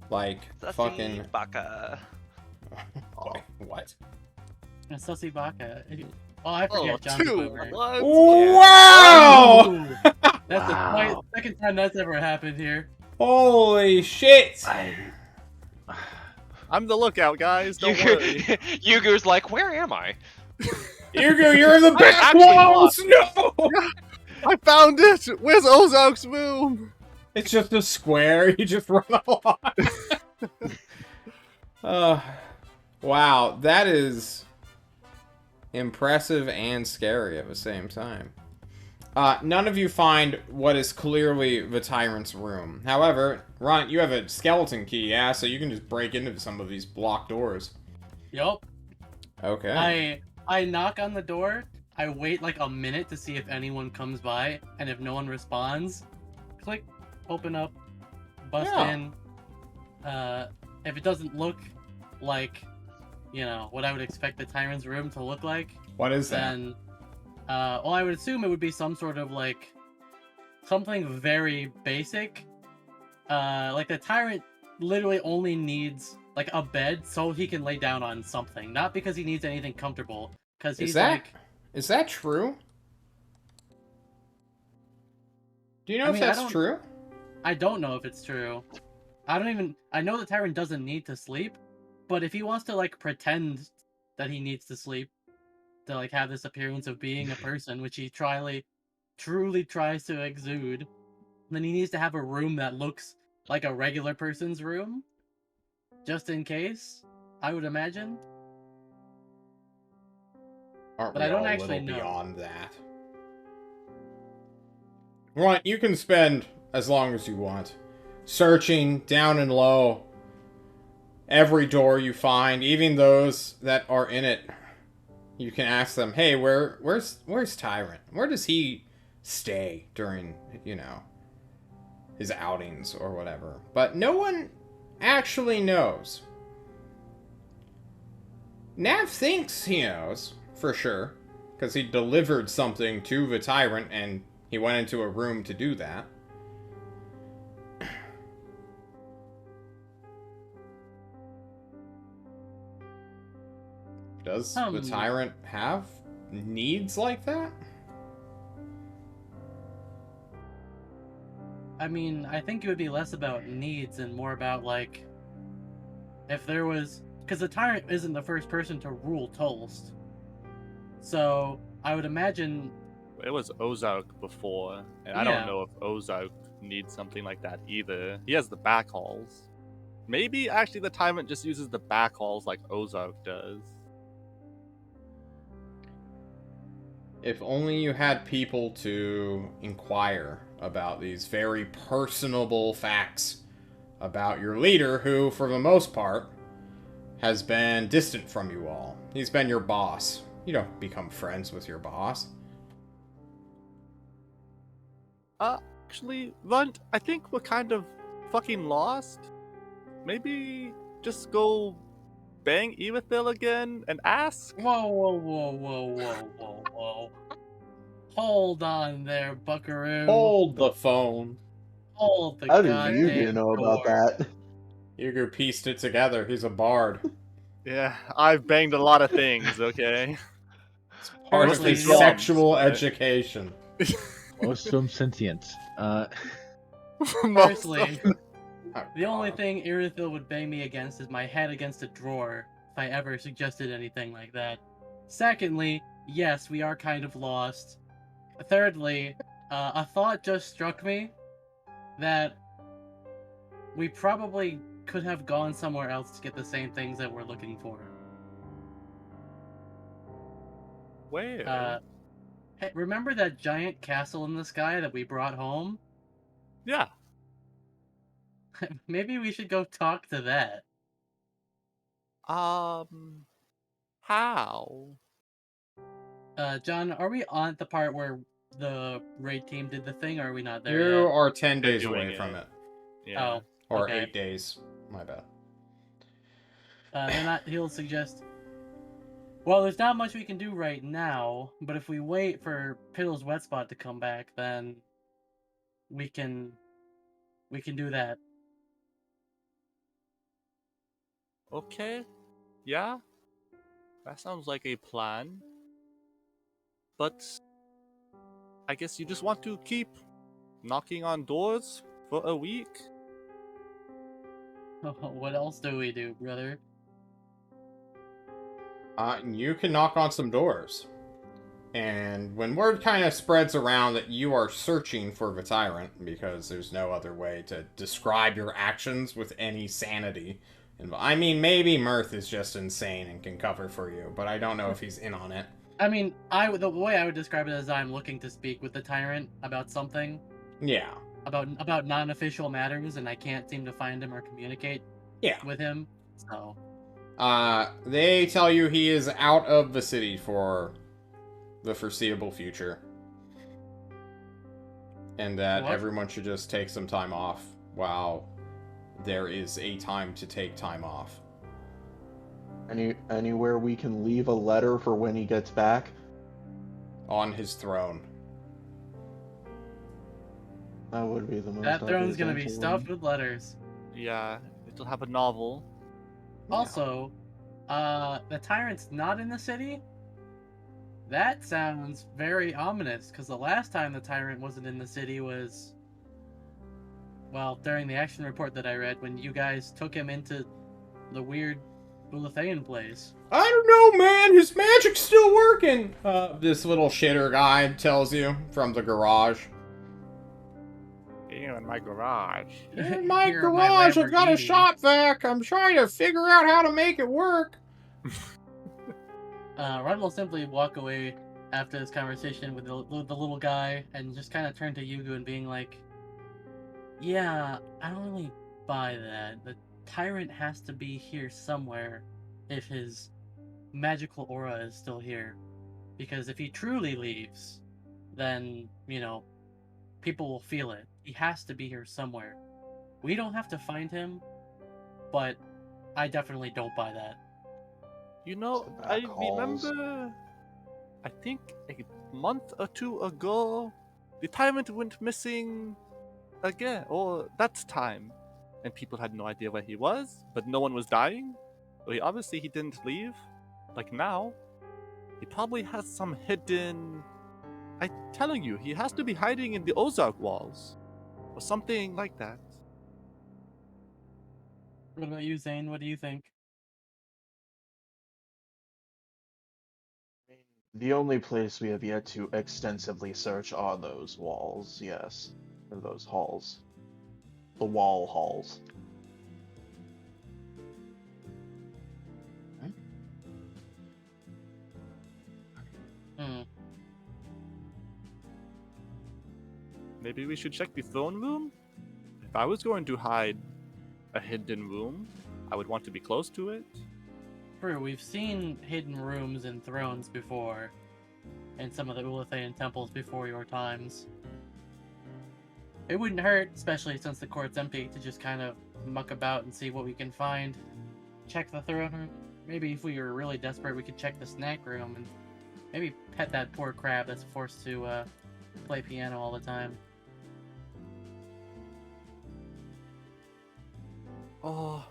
Like, Sussy fucking... baka. Wait, what? And Sussy Baka. Oh, I forget John 2. Boomer. What? Wow! Ooh, that's Wow. the second time that's ever happened here. Holy shit! I'm the lookout, guys. Don't worry. Yugu's like, where am I? Yugo, you're in the back actually walls! No! I found it! Where's Ozark's room? It's just a square, you just run along. Wow, that is impressive and scary at the same time. None of you find what is clearly the Tyrant's room. However, Ron, you have a skeleton key, yeah? So you can just break into some of these blocked doors. Yup. Okay. I knock on the door, I wait like a minute to see if anyone comes by, and if no one responds, click, open up, bust Yeah. in. If it doesn't look like, you know, what I would expect the Tyrant's room to look like, What is that? then, well, I would assume it would be some sort of, like, something very basic. Like, the Tyrant literally only needs, like, a bed so he can lay down on something. Not because he needs anything comfortable, because he's, Is that true? Do you know I if mean, I that's don't- true? I don't know if it's true. I know the Tyrant doesn't need to sleep, but if he wants to, like, pretend that he needs to sleep, to, like, have this appearance of being a person, which he truly tries to exude, then he needs to have a room that looks like a regular person's room, just in case, I would imagine. Aren't But we I don't all a actually little know. beyond that? Right, you can spend as long as you want, searching down and low every door you find, even those that are in it. You can ask them, "Hey, where's Tyrant? Where does he stay during, you know, his outings or whatever?" But no one actually knows. Nav thinks he knows, for sure, because he delivered something to the Tyrant and he went into a room to do that. Does the Tyrant have needs like that? I mean, I think it would be less about needs and more about, like, if there was... Because the tyrant isn't the first person to rule Tolst. So, I would imagine... It was Ozark before, and I Yeah. don't know if Ozark needs something like that either. He has the back halls. Maybe actually the tyrant just uses the back halls like Ozark does. If only you had people to inquire about these very personable facts about your leader, who, for the most part, has been distant from you all. He's been your boss. You don't become friends with your boss. Actually, Runt, I think we're kind of fucking lost. Maybe just go bang Erythil again and ask? Whoa, whoa, whoa, whoa, whoa, whoa, whoa. Hold on there, buckaroo. Hold the phone. Hold the How do goddamn you know about door. that? Yugu pieced it together. He's a bard. Yeah, I've banged a lot of things, okay? It's part of Mostly his drums, sexual but- education. Most of them sentient. Firstly, Oh, the only God. thing Irithyll would bang me against is my head against a drawer, if I ever suggested anything like that. Secondly, yes, we are kind of lost. Thirdly, a thought just struck me that we probably could have gone somewhere else to get the same things that we're looking for. Where? Hey, remember that giant castle in the sky that we brought home? Yeah. Maybe we should go talk to that. How? John, are we on the part where the raid team did the thing, or are we not there You yet? are 10 They're days doing away from it. it. Yeah. Oh, Or okay. 8 days. My bad. Then he'll suggest... Well, there's not much we can do right now, but if we wait for Piddle's wet spot to come back, then we can do that. Okay. Yeah. That sounds like a plan. But I guess you just want to keep knocking on doors for a week? What else do we do, brother? You can knock on some doors. And when word kind of spreads around that you are searching for the tyrant, because there's no other way to describe your actions with any sanity. And I mean, maybe Mirth is just insane and can cover for you, but I don't know if he's in on it. I mean, the way I would describe it is I'm looking to speak with the tyrant about something, Yeah. about non-official matters, and I can't seem to find him or communicate Yeah. with him. So, They tell you he is out of the city for the foreseeable future. And that What? everyone should just take some time off while there is a time to take time off. Anywhere we can leave a letter for when he gets back? On his throne. That would be the most that throne's gonna be obvious stuffed one. with letters. Yeah, it'll have a novel. Also, the tyrant's not in the city? That sounds very ominous, because the last time the tyrant wasn't in the city was... Well, during the action report that I read, when you guys took him into the weird Ulathayan place. I don't know, man. His magic's still working. This little shitter guy tells you from the garage. Here in my garage. In my Here in my garage, I've got a Lamborghini. shop vac. I'm trying to figure out how to make it work. Ron will simply walk away after this conversation with the little guy and just kind of turn to Yugu and being like, yeah, I don't really buy that. The tyrant has to be here somewhere if his magical aura is still here. Because if he truly leaves, then, people will feel it. He has to be here somewhere. We don't have to find him, but I definitely don't buy that. You know, So I back halls. remember, I think a month or two ago, the tyrant went missing again, or that time. And people had no idea where he was, but no one was dying. So obviously he didn't leave, like now. He probably has some hidden... I'm telling you, he has to be hiding in the Ozark walls. or something like that. What about you, Zane? What do you think? The only place we have yet to extensively search are those walls, yes. Or those halls. The wall halls. Hmm. Maybe we should check the throne room? If I was going to hide a hidden room, I would want to be close to it. True, we've seen hidden rooms and thrones before, in some of the Ulathayan temples before your times. It wouldn't hurt, especially since the court's empty, to just kind of muck about and see what we can find. Check the throne room. Maybe if we were really desperate, we could check the snack room and maybe pet that poor crab that's forced to play piano all the time. Oh,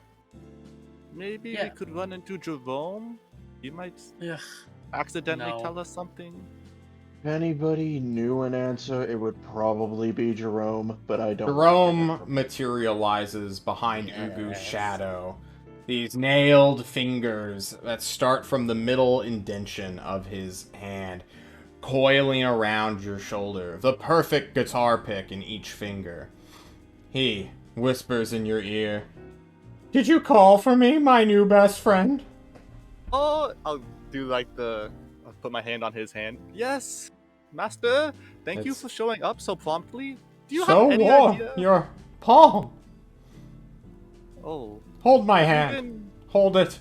maybe Yeah. we could run into Jerome? He might Ugh. accidentally No. tell us something. If anybody knew an answer, it would probably be Jerome, but I don't. Jerome materializes behind Ugu's shadow. These nailed fingers that start from the middle indention of his hand, coiling around your shoulder, the perfect guitar pick in each finger. He whispers in your ear, "Did you call for me, my new best friend?" Oh, I'll do like I'll put my hand on his hand. Yes, Master. Thank you It's- for showing up so promptly. Do you So have any what? idea? Your palm. Oh, Hold my hand. even Hold it.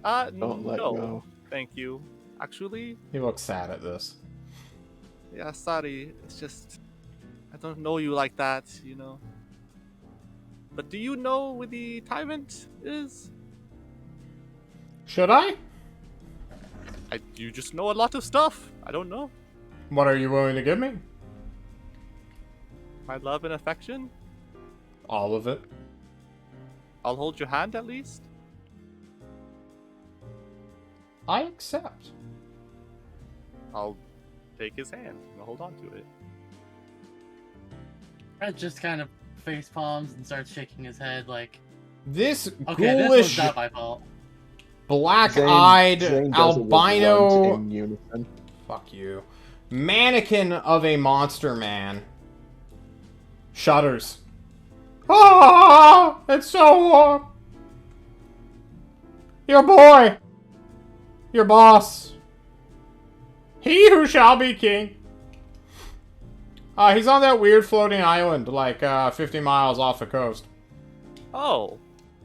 Don't let no, go. thank you. Actually, He looks sad at this. yeah, sorry. It's just I don't know you like that, you know. But do you know where the tyrant is? Should I? You just know a lot of stuff. I don't know. What are you willing to give me? My love and affection. All of it. I'll hold your hand at least. I accept. I'll take his hand and I'll hold on to it. Red just kind of face palms and starts shaking his head like, This okay, this ghoulish, was not my fault. black-eyed, Zane does it with grunt albino... in unison. Fuck you. Mannequin of a monster man. Shudders. Ah! It's so warm! Your boy! Your boss! He who shall be king! He's on that weird floating island, like, 50 miles off the coast. Oh,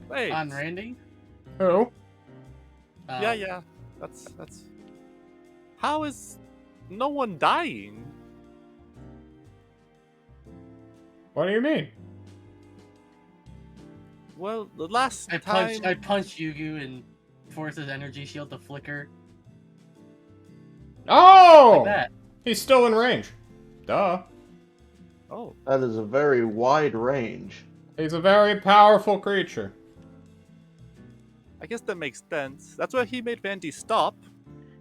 wait. On Randy? Who? Yeah. That's. How is no one dying? What do you mean? Well, the last I time. punch Yugu and force his energy shield to flicker. Oh! Like that. He's still in range. Duh. Oh, That is a very wide range. He's a very powerful creature. I guess that makes sense. That's why he made Vandy stop.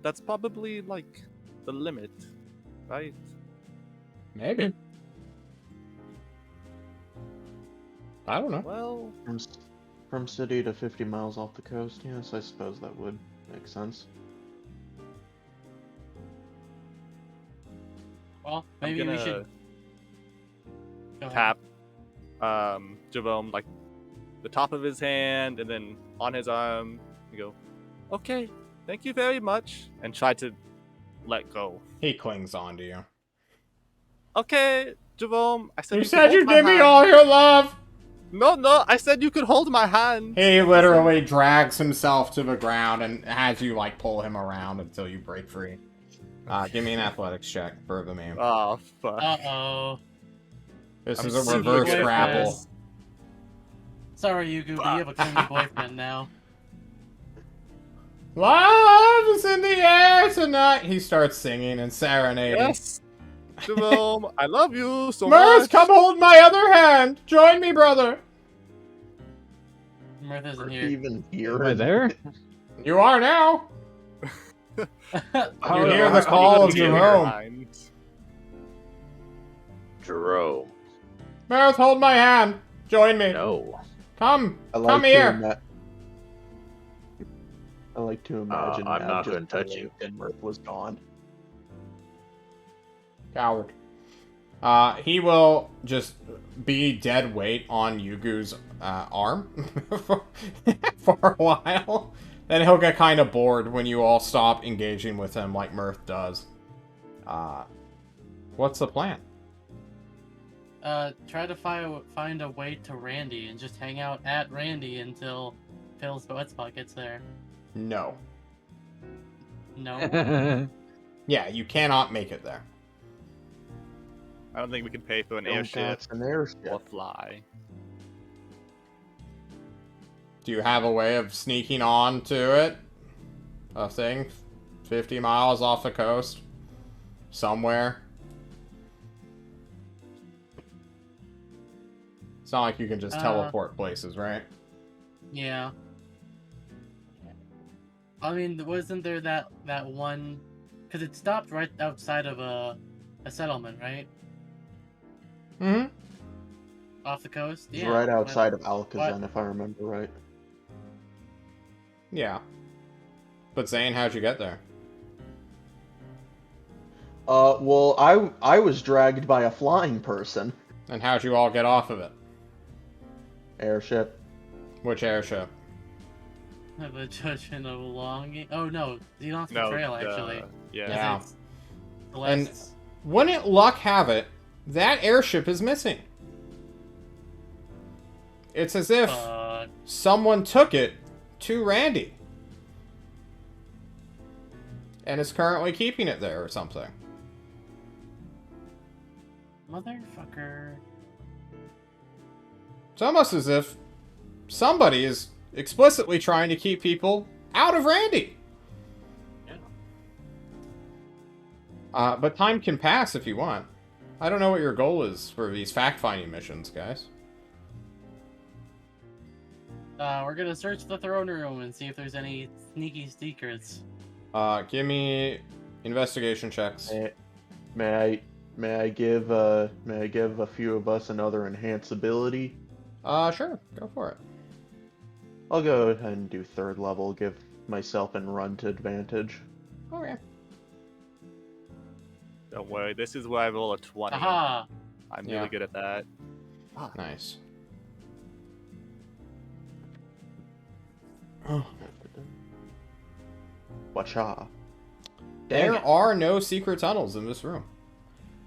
That's probably like the limit, right? Maybe. I don't know. Well, From city to 50 miles off the coast, yes, I suppose that would make sense. Well, I'm maybe we gonna should go ahead. tap Jerome like the top of his hand and then on his arm and go, okay, thank you very much, and try to let go. He clings on to you. Okay, Jerome, I said You could said hold you'd my give me hand. all your love! No, I said you could hold my hand. He literally drags himself to the ground and has you, like, pull him around until you break free. Give me an athletics check for the man. Oh, fuck. Uh-oh. This I'm is a super reverse good at grapple. this. Sorry, Yugu, but you have a clingy boyfriend now. Love is in the air tonight! He starts singing and serenading. Yes, Jerome, I love you so Murs, much. come hold my other hand! Join me, brother! Mirth isn't Or here. even here. Am I there? You are now! How- You hear how- the how call do of you get Jerome. here? Jerome. Mirth, hold my hand. Join me. No. Come. I like Come to here. I like to imagine I'm Nav not just gonna touch you. and Mirth was gone. Coward. He will just be dead weight on Yugu's arm for a while. Then he'll get kind of bored when you all stop engaging with him like Mirth does. What's the plan? Try to find a way to Randy and just hang out at Randy until Phil's wet spot gets there. No. No? Yeah, you cannot make it there. I don't think we can pay for an Don't airship got an airship. or fly. Do you have a way of sneaking on to it? A thing? 50 miles off the coast? Somewhere? It's not like you can just teleport places, right? Yeah. I mean, wasn't there that one... Because it stopped right outside of a settlement, right? Mm-hmm. Off the coast? It's Yeah. right outside of What? Alcazan, if I remember right. Yeah. But Zane, how'd you get there? Well, I was dragged by a flying person. And how'd you all get off of it? Airship. Which airship? Have a judgment of longing. Oh no, you don't have to No, trail actually. yeah. Yeah. It's the And- last- Wouldn't luck have it, that airship is missing. It's as if someone took it to Randy. And is currently keeping it there or something. motherfucker. It's almost as if somebody is explicitly trying to keep people out of Randy. But time can pass if you want. I don't know what your goal is for these fact-finding missions, guys. We're gonna search the throne room and see if there's any sneaky secrets. Give me investigation checks. May I give a few of us another enhance ability? Sure. Go for it. I'll go ahead and do third level, give myself and run to advantage. Okay. Don't worry, this is where I roll a 20. Aha! I'm Yeah. really good at that. Nice. Wacha. There are no secret tunnels in this room.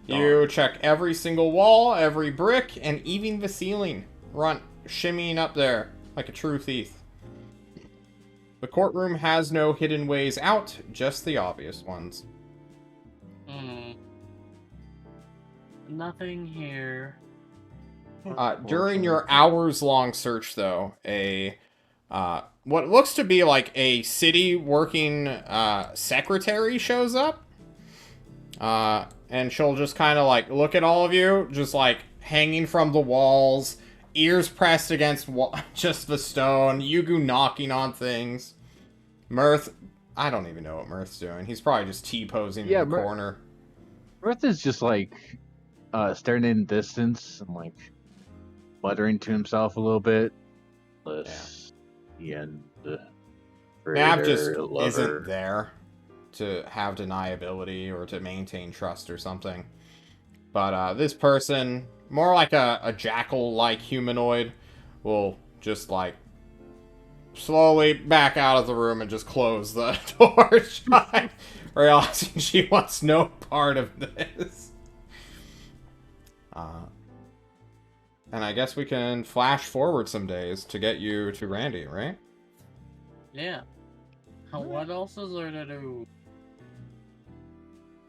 You check every single wall, every brick, and even the ceiling. Run, shimmying up there like a true thief. The courtroom has no hidden ways out, just the obvious ones. Hmm. Nothing here. During your hours-long search, though, what looks to be like a city working secretary shows up. And she'll just kind of like look at all of you, just like hanging from the walls, ears pressed against just the stone, Yugu knocking on things. Mirth, I don't even know what Mirth's doing. He's probably just T-posing in the corner. Mirth is just like staring in the distance and like muttering to himself a little bit. Nav just isn't there to have deniability or to maintain trust or something. But this person, more like a jackal-like humanoid, will just like slowly back out of the room and just close the door shut, realizing she wants no part of this. And I guess we can flash forward some days to get you to Randy, right? Yeah. What else is there to do?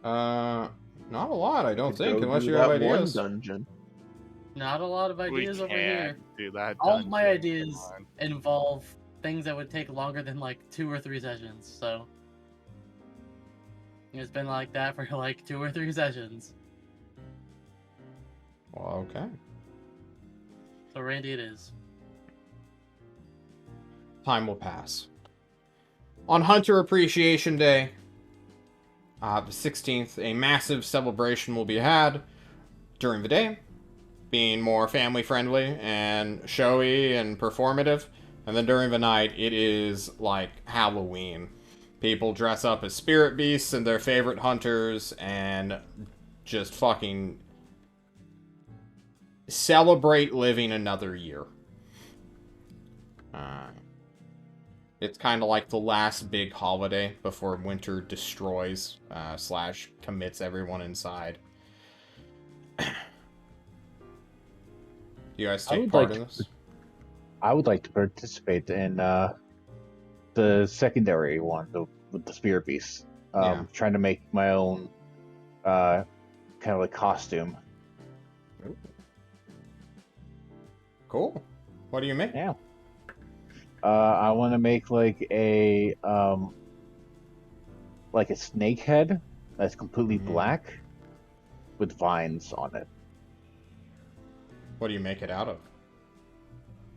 Not a lot, I don't think, Go unless do you have that one ideas. dungeon. Not a lot of ideas We over can't here. do that. All of my dungeon. ideas Come on. involve things that would take longer than like 2 or 3 sessions, so it's been like that for like 2 or 3 sessions. Well, okay. So Randy it is. Time will pass. On Hunter Appreciation Day, the 16th, a massive celebration will be had. during the day, being more family friendly and showy and performative. And then during the night, it is like Halloween. People dress up as spirit beasts and their favorite hunters and just fucking celebrate living another year. It's kind of like the last big holiday before winter destroys / commits everyone inside. You guys take part in this? I would like to participate in the secondary one, with the spear beast. Yeah. Trying to make my own kind of like costume. Cool. What do you make? Yeah. I want to make like a snake head that's completely black with vines on it. What do you make it out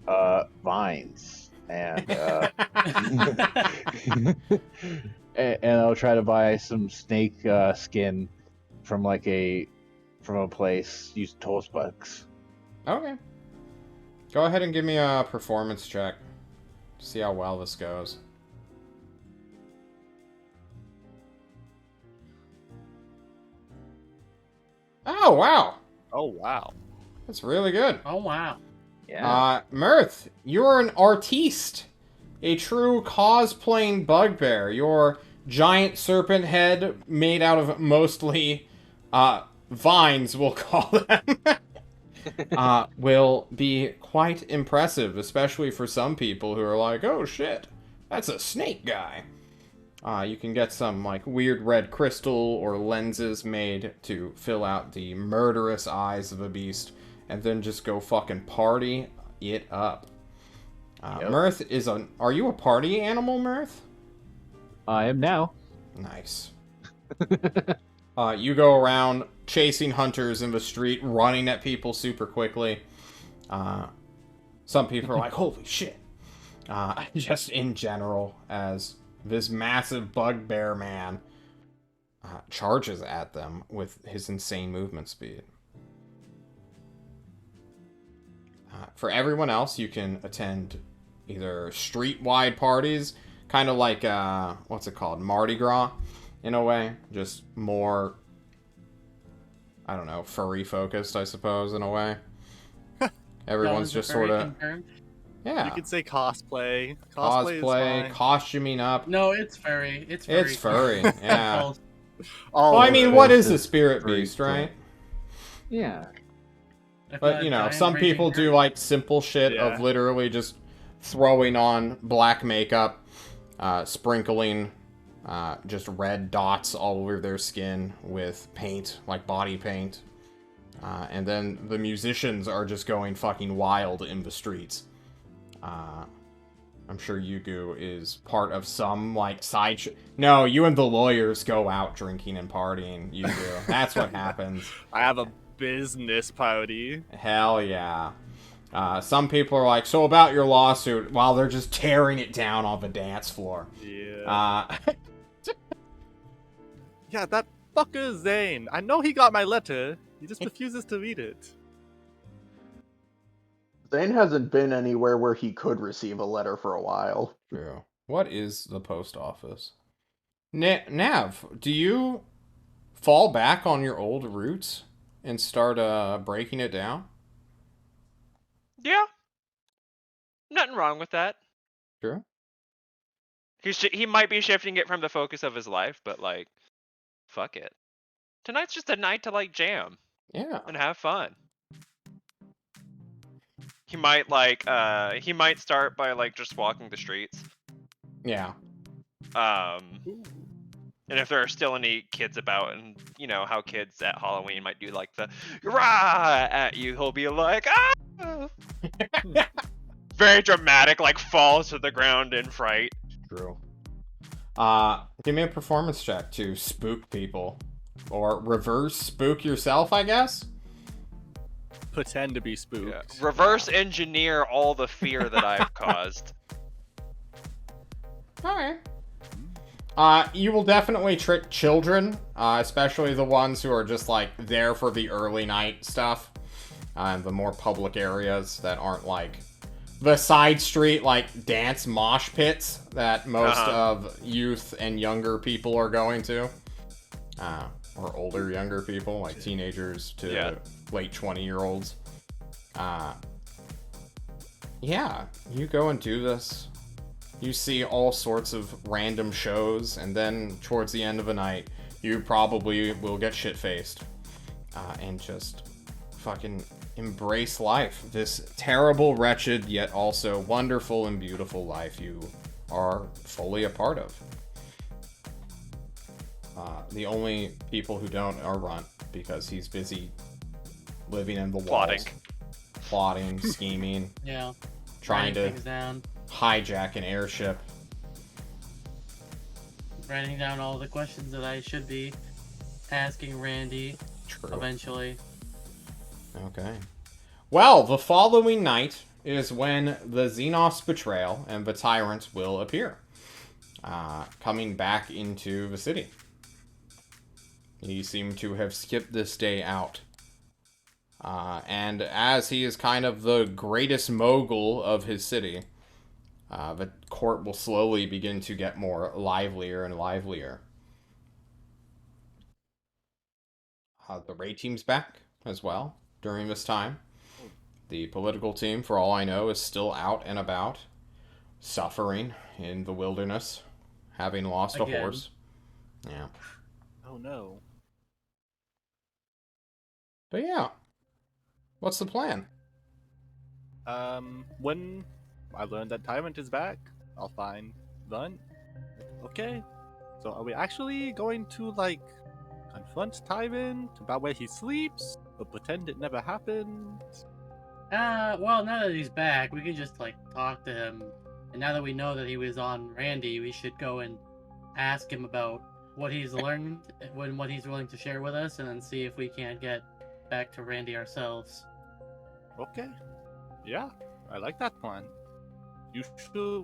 of? Vines. And and I'll try to buy some snake skin from a place, use toast bugs. Okay. Go ahead and give me a performance check. See how well this goes. Oh, wow. Oh wow. That's really good. Oh wow. Yeah. Mirth, you're an artiste. A true cosplaying bugbear. Your giant serpent head made out of mostly vines, we'll call them, will be quite impressive, especially for some people who are like, oh shit, that's a snake guy. You can get some like weird red crystal or lenses made to fill out the murderous eyes of a beast, and then just go fucking party it up. Yep. Mirth is are you a party animal, Mirth? I am now. Nice. You go around chasing hunters in the street, running at people super quickly. Some people are like, holy shit. Just in general, as this massive bugbear man charges at them with his insane movement speed. For everyone else, you can attend either street-wide parties, kind of like, what's it called, Mardi Gras, in a way. Just more, I don't know, furry-focused, I suppose, in a way. Everyone's just sort of... Yeah. You could say cosplay. Cosplay is fine. Costuming up. No, it's furry. It's furry. It's furry, yeah. All Well, I of mean, it. what is a spirit Furry beast, stuff. right? Yeah. But, you know, some people do, like, simple shit of Yeah. literally just throwing on black makeup, sprinkling just red dots all over their skin with paint, like body paint. And then the musicians are just going fucking wild in the streets. I'm sure Yugu is part of some, like, side No, you and the lawyers go out drinking and partying, Yugu. That's what happens. I have a business party. Hell yeah. Some people are like, so about your lawsuit, while they're just tearing it down on the dance floor. Yeah. Yeah, that fucker Zane. I know he got my letter. He just refuses to read it. Zane hasn't been anywhere where he could receive a letter for a while. True. What is the post office? Nav, do you fall back on your old roots and start breaking it down? Yeah. Nothing wrong with that. True. He might be shifting it from the focus of his life, but like, fuck it. Tonight's just a night to like jam Yeah. and have fun. He might start by like just walking the streets. Yeah. And if there are still any kids about, and you know how kids at Halloween might do like the rah at you, he'll be like, ah! Very dramatic, like falls to the ground in fright. True. Give me a performance check to spook people. Or reverse spook yourself, I guess? Pretend to be spooked. Yeah. Reverse engineer all the fear that I've caused. Alright. You will definitely trick children, especially the ones who are just, like, there for the early night stuff. And the more public areas that aren't, like, the side street, like, dance mosh pits that most of youth and younger people are going to. Or older, younger people, like teenagers to late 20-year-olds. Yeah, you go and do this. You see all sorts of random shows, and then towards the end of the night, you probably will get shit-faced. And just fucking embrace life. This terrible, wretched, yet also wonderful and beautiful life you are fully a part of. The only people who don't are Runt, because he's busy living in the walls. Plotting, scheming. Yeah. Trying to Writing things down. Hijack an airship. Writing down all the questions that I should be asking Randy. True. Eventually. Okay. Well, the following night is when the Xenos betrayal and the Tyrant will appear. Coming back into the city. He seemed to have skipped this day out. And as he is kind of the greatest mogul of his city, the court will slowly begin to get more livelier and livelier. The raid team's back as well during this time. The political team, for all I know, is still out and about, suffering in the wilderness, having lost a horse. Yeah. Oh no. But yeah. What's the plan? When I learn that Tyrant is back, I'll find Run. Okay. So are we actually going to, like, confront Tyrant about where he sleeps? Or pretend it never happened? Well, now that he's back, we can just, like, talk to him. And now that we know that he was on Randy, we should go and ask him about what he's learned, what he's willing to share with us, and then see if we can't get back to Randy ourselves. Okay. Yeah, I like that plan.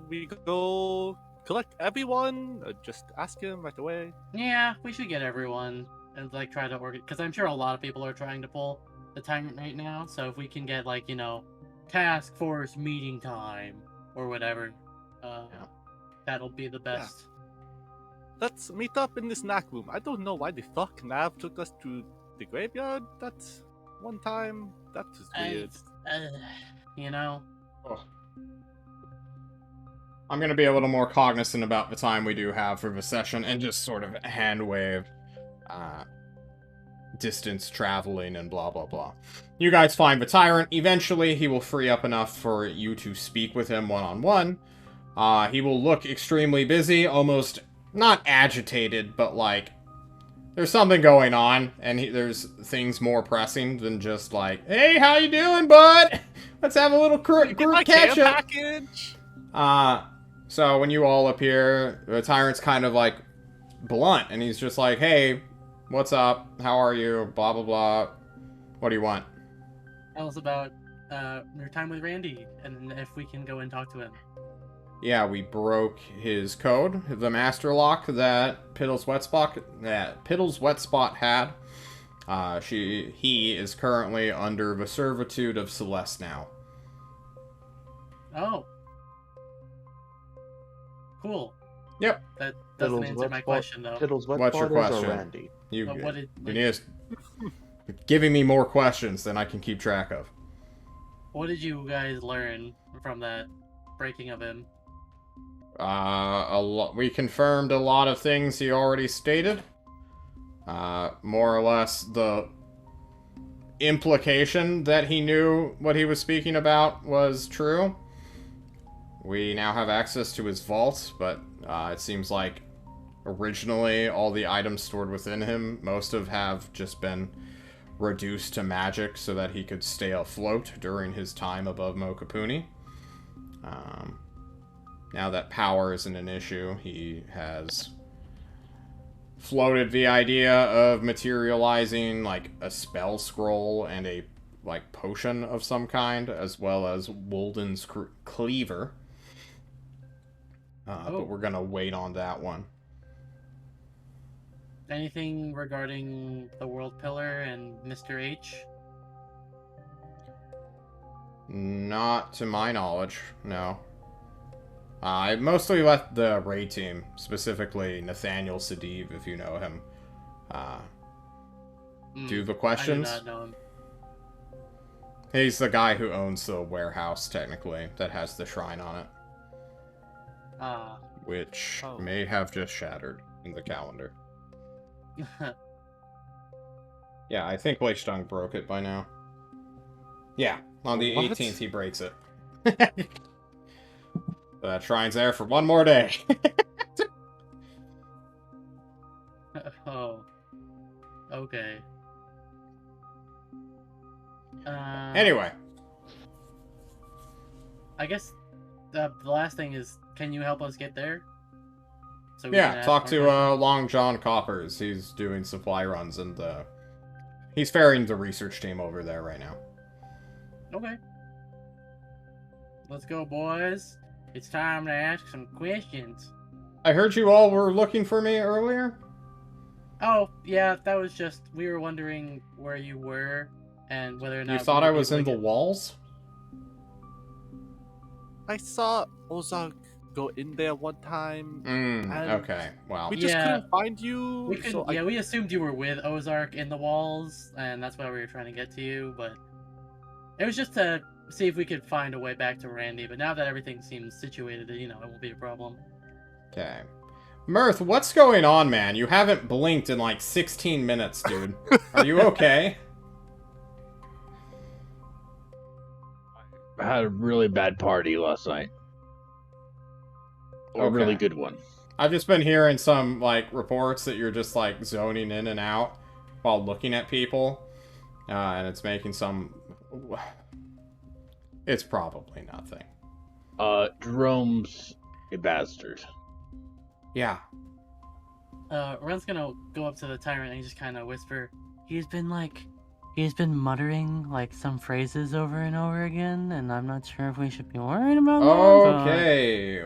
We go collect everyone? Or just ask him right away? Yeah, we should get everyone and, like, try to organize, because I'm sure a lot of people are trying to pull the Tyrant right now, so if we can get, like, you know, task force meeting time or whatever, that'll be the best. Let's meet up in the snack room. I don't know why the fuck Nav took us to the graveyard. That's one time. That was weird. You know. Oh. I'm gonna be a little more cognizant about the time we do have for the session and just sort of hand wave, distance traveling and blah blah blah. You guys find the Tyrant. Eventually, he will free up enough for you to speak with him one-on-one. He will look extremely busy, almost not agitated, but like there's something going on, and there's things more pressing than just like, "Hey, how you doing, bud? Let's have a little group catch up." Package. So when you all appear, the Tyrant's kind of like blunt, and he's just like, "Hey, what's up? How are you? Blah blah blah. What do you want?" Tell us about your time with Randy, and if we can go and talk to him. Yeah, we broke his code, the master lock that Piddle's Wetspot had. He is currently under the servitude of Celeste now. Oh. Cool. Yep. That doesn't Piddle's answer my question, though. Piddle's What's your Wetspot is question? or Randy? You What did, need to giving me more questions than I can keep track of. what did you guys learn from that breaking of him? We confirmed a lot of things he already stated. More or less the implication that he knew what he was speaking about was true. We now have access to his vault, but it seems like originally all the items stored within him, most of have just been reduced to magic so that he could stay afloat during his time above Mokapuni. Now that power isn't an issue, he has floated the idea of materializing like a spell scroll and a like potion of some kind, as well as Wolden's cleaver. But we're gonna wait on that one. anything regarding the World Pillar and Mr. H? Not to my knowledge, no. I mostly let the raid team, specifically Nathaniel Sadiv, if you know him, do the questions. I do not know him. He's the guy who owns the warehouse, technically, that has the shrine on it. Which may have just shattered in the calendar. Yeah, I think Leishtung broke it by now. Yeah, on the 18th he breaks it. That shrine's there for one more day. Oh. Okay. Anyway. I guess the last thing is, can you help us get there? So we Yeah, can ask talk more to questions? Long John Coppers. He's doing supply runs and he's ferrying the research team over there right now. Okay. Let's go, boys. It's time to ask some questions. I heard you all were looking for me earlier? Oh, yeah, that was just, we were wondering where you were and whether or not You thought we I would be was able in to the get- walls? I saw Ozark go in there one time. And Okay, well. we just Yeah. couldn't find you. We couldn't, so yeah, we assumed you were with Ozark in the walls, and that's why we were trying to get to you, but it was just to see if we could find a way back to Randy, but now that everything seems situated, it won't be a problem. Okay. Mirth, what's going on, man? You haven't blinked in like 16 minutes, dude. Are you okay? I had a really bad party last night. Or a really Okay. good one. I've just been hearing some, like, reports that you're just, like, zoning in and out while looking at people. And it's making some... It's probably nothing. Jerome's a bastard. Yeah. Ren's gonna go up to the tyrant and just kind of whisper, he's been muttering, like, some phrases over and over again, and I'm not sure if we should be worried about that, Okay.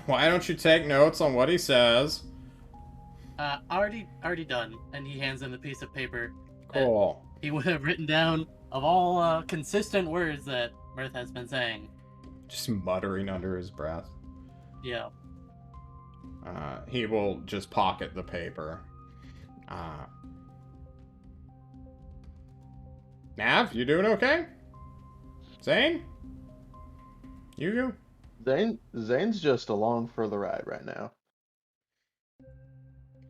Why don't you take notes on what he says? already done, and he hands him the piece of paper Cool. he would have written down of all consistent words that Mirth has been saying. Just muttering under his breath. Yeah. He will just pocket the paper. Nav, you doing okay? Zane? You? Zane's just along for the ride right now.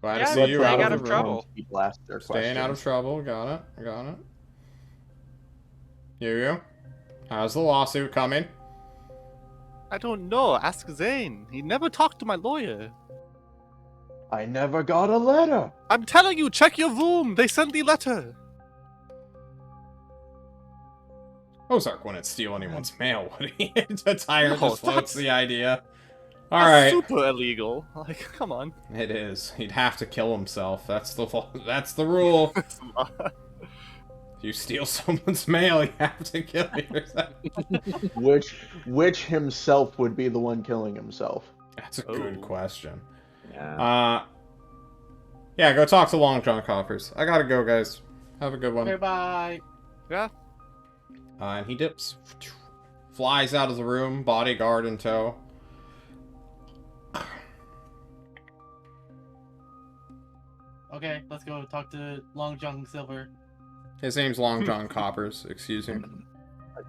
Glad Yeah, to see you staying out out of of the room. trouble. People ask their Staying out of questions. trouble. Got it. You? How's the lawsuit coming? I don't know. Ask Zane. He never talked to my lawyer. I never got a letter. I'm telling you, check your room. They sent the letter. Ozark wouldn't steal anyone's mail, would he? The tyrant No, just floats that's- the idea. That's Alright. super illegal. Like, come on. It is. He'd have to kill himself. That's the rule. If you steal someone's mail, you have to kill yourself. Which himself would be the one killing himself? That's a good question. Yeah. Yeah, go talk to Long John Coffers. I gotta go, guys. Have a good one. Okay, bye. Yeah. And he dips. Flies out of the room, bodyguard in tow. Okay, let's go talk to Long John Silver. His name's Long John Coppers, excuse me.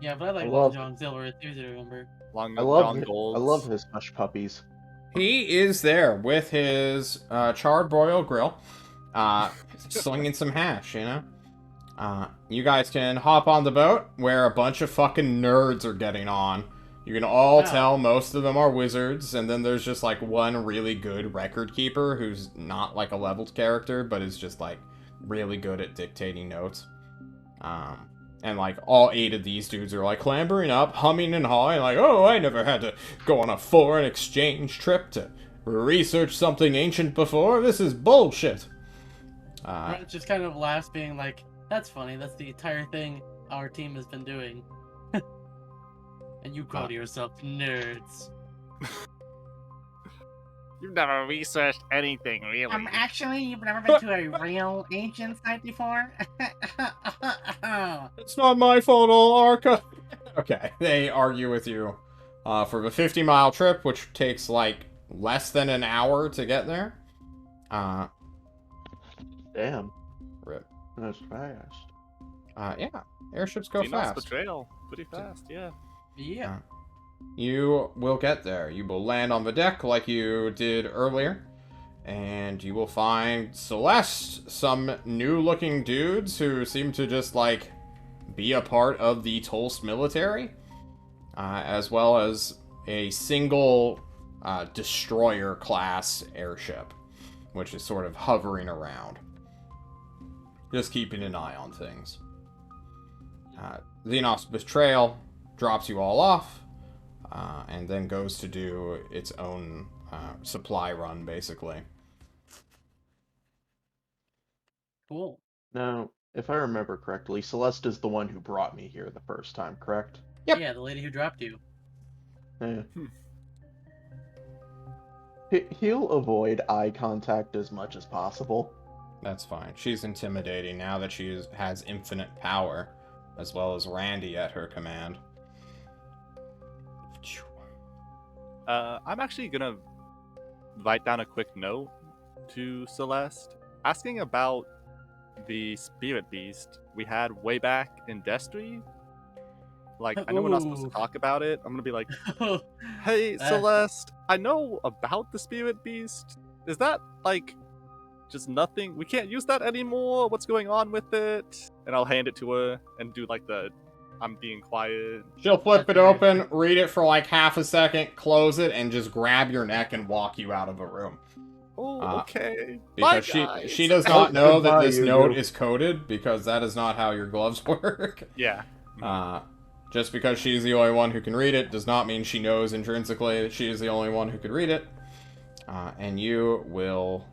Yeah, but I like I Long love- John Silver. It's easy to remember. Long I love John Golds. I love his hush puppies. He is there with his charred broil grill, slinging some hash, you know? You guys can hop on the boat where a bunch of fucking nerds are getting on. You can all Wow. tell most of them are wizards, and then there's just like one really good record keeper who's not like a leveled character, but is just like really good at dictating notes. And like all 8 of these dudes are like clambering up, humming and hawing, like, oh, I never had to go on a foreign exchange trip to research something ancient before. This is bullshit. Brent just kind of laughs, being like, that's funny. That's the entire thing our team has been doing. And you call yourself nerds. You've never researched anything, really. Actually, you've never been to a real ancient site before? It's not my fault, all Arca. Okay, they argue with you for the 50-mile trip, which takes like less than an hour to get there. Damn, Rip. that's fast. Yeah, airships go Xenos fast. Betrayal. Pretty fast, yeah. Yeah. You will get there. You will land on the deck like you did earlier. And you will find Celeste, some new-looking dudes who seem to just, like, be a part of the Tulst military. As well as a single destroyer-class airship, which is sort of hovering around. Just keeping an eye on things. Xenos Betrayal drops you all off, and then goes to do its own supply run, basically. Cool. Now, if I remember correctly, Celeste is the one who brought me here the first time, correct? Yep. Yeah, the lady who dropped you. Yeah. He'll avoid eye contact as much as possible. That's fine. She's intimidating now that she has infinite power, as well as Randy at her command. I'm actually gonna write down a quick note to Celeste asking about the spirit beast we had way back in Destry. Like, I know we're not supposed to Ooh. talk about it. I'm gonna be like, hey, Celeste, I know about the spirit beast. Is that, like, just nothing? We can't use that anymore? What's going on with it? And I'll hand it to her and do, like, the I'm being quiet. She'll flip it open, read it for like half a second, close it, and just grab your neck and walk you out of a room. Oh, okay. Because Bye, she guys. does not know that Goodbye, this Yugo. note is coded, because that is not how your gloves work. Yeah. Just because she's the only one who can read it does not mean she knows intrinsically that she is the only one who could read it. And you will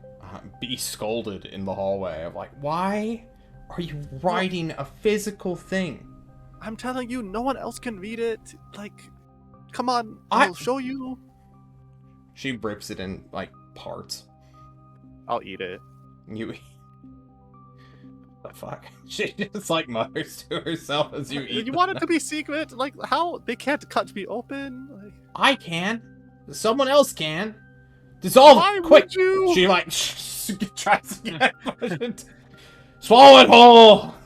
be scolded in the hallway of like, why are you writing a physical thing? I'm telling you, no one else can read it. Like, come on, I'll show you. She rips it in, like, parts. I'll eat it. You... The fuck? She just, like, mutters to herself as you eat You want it to be secret? Like, how? They can't cut me open? Like, I can. Someone else can. Dissolve why it, quick! would you? She, like, tries to get it. Swallow it whole!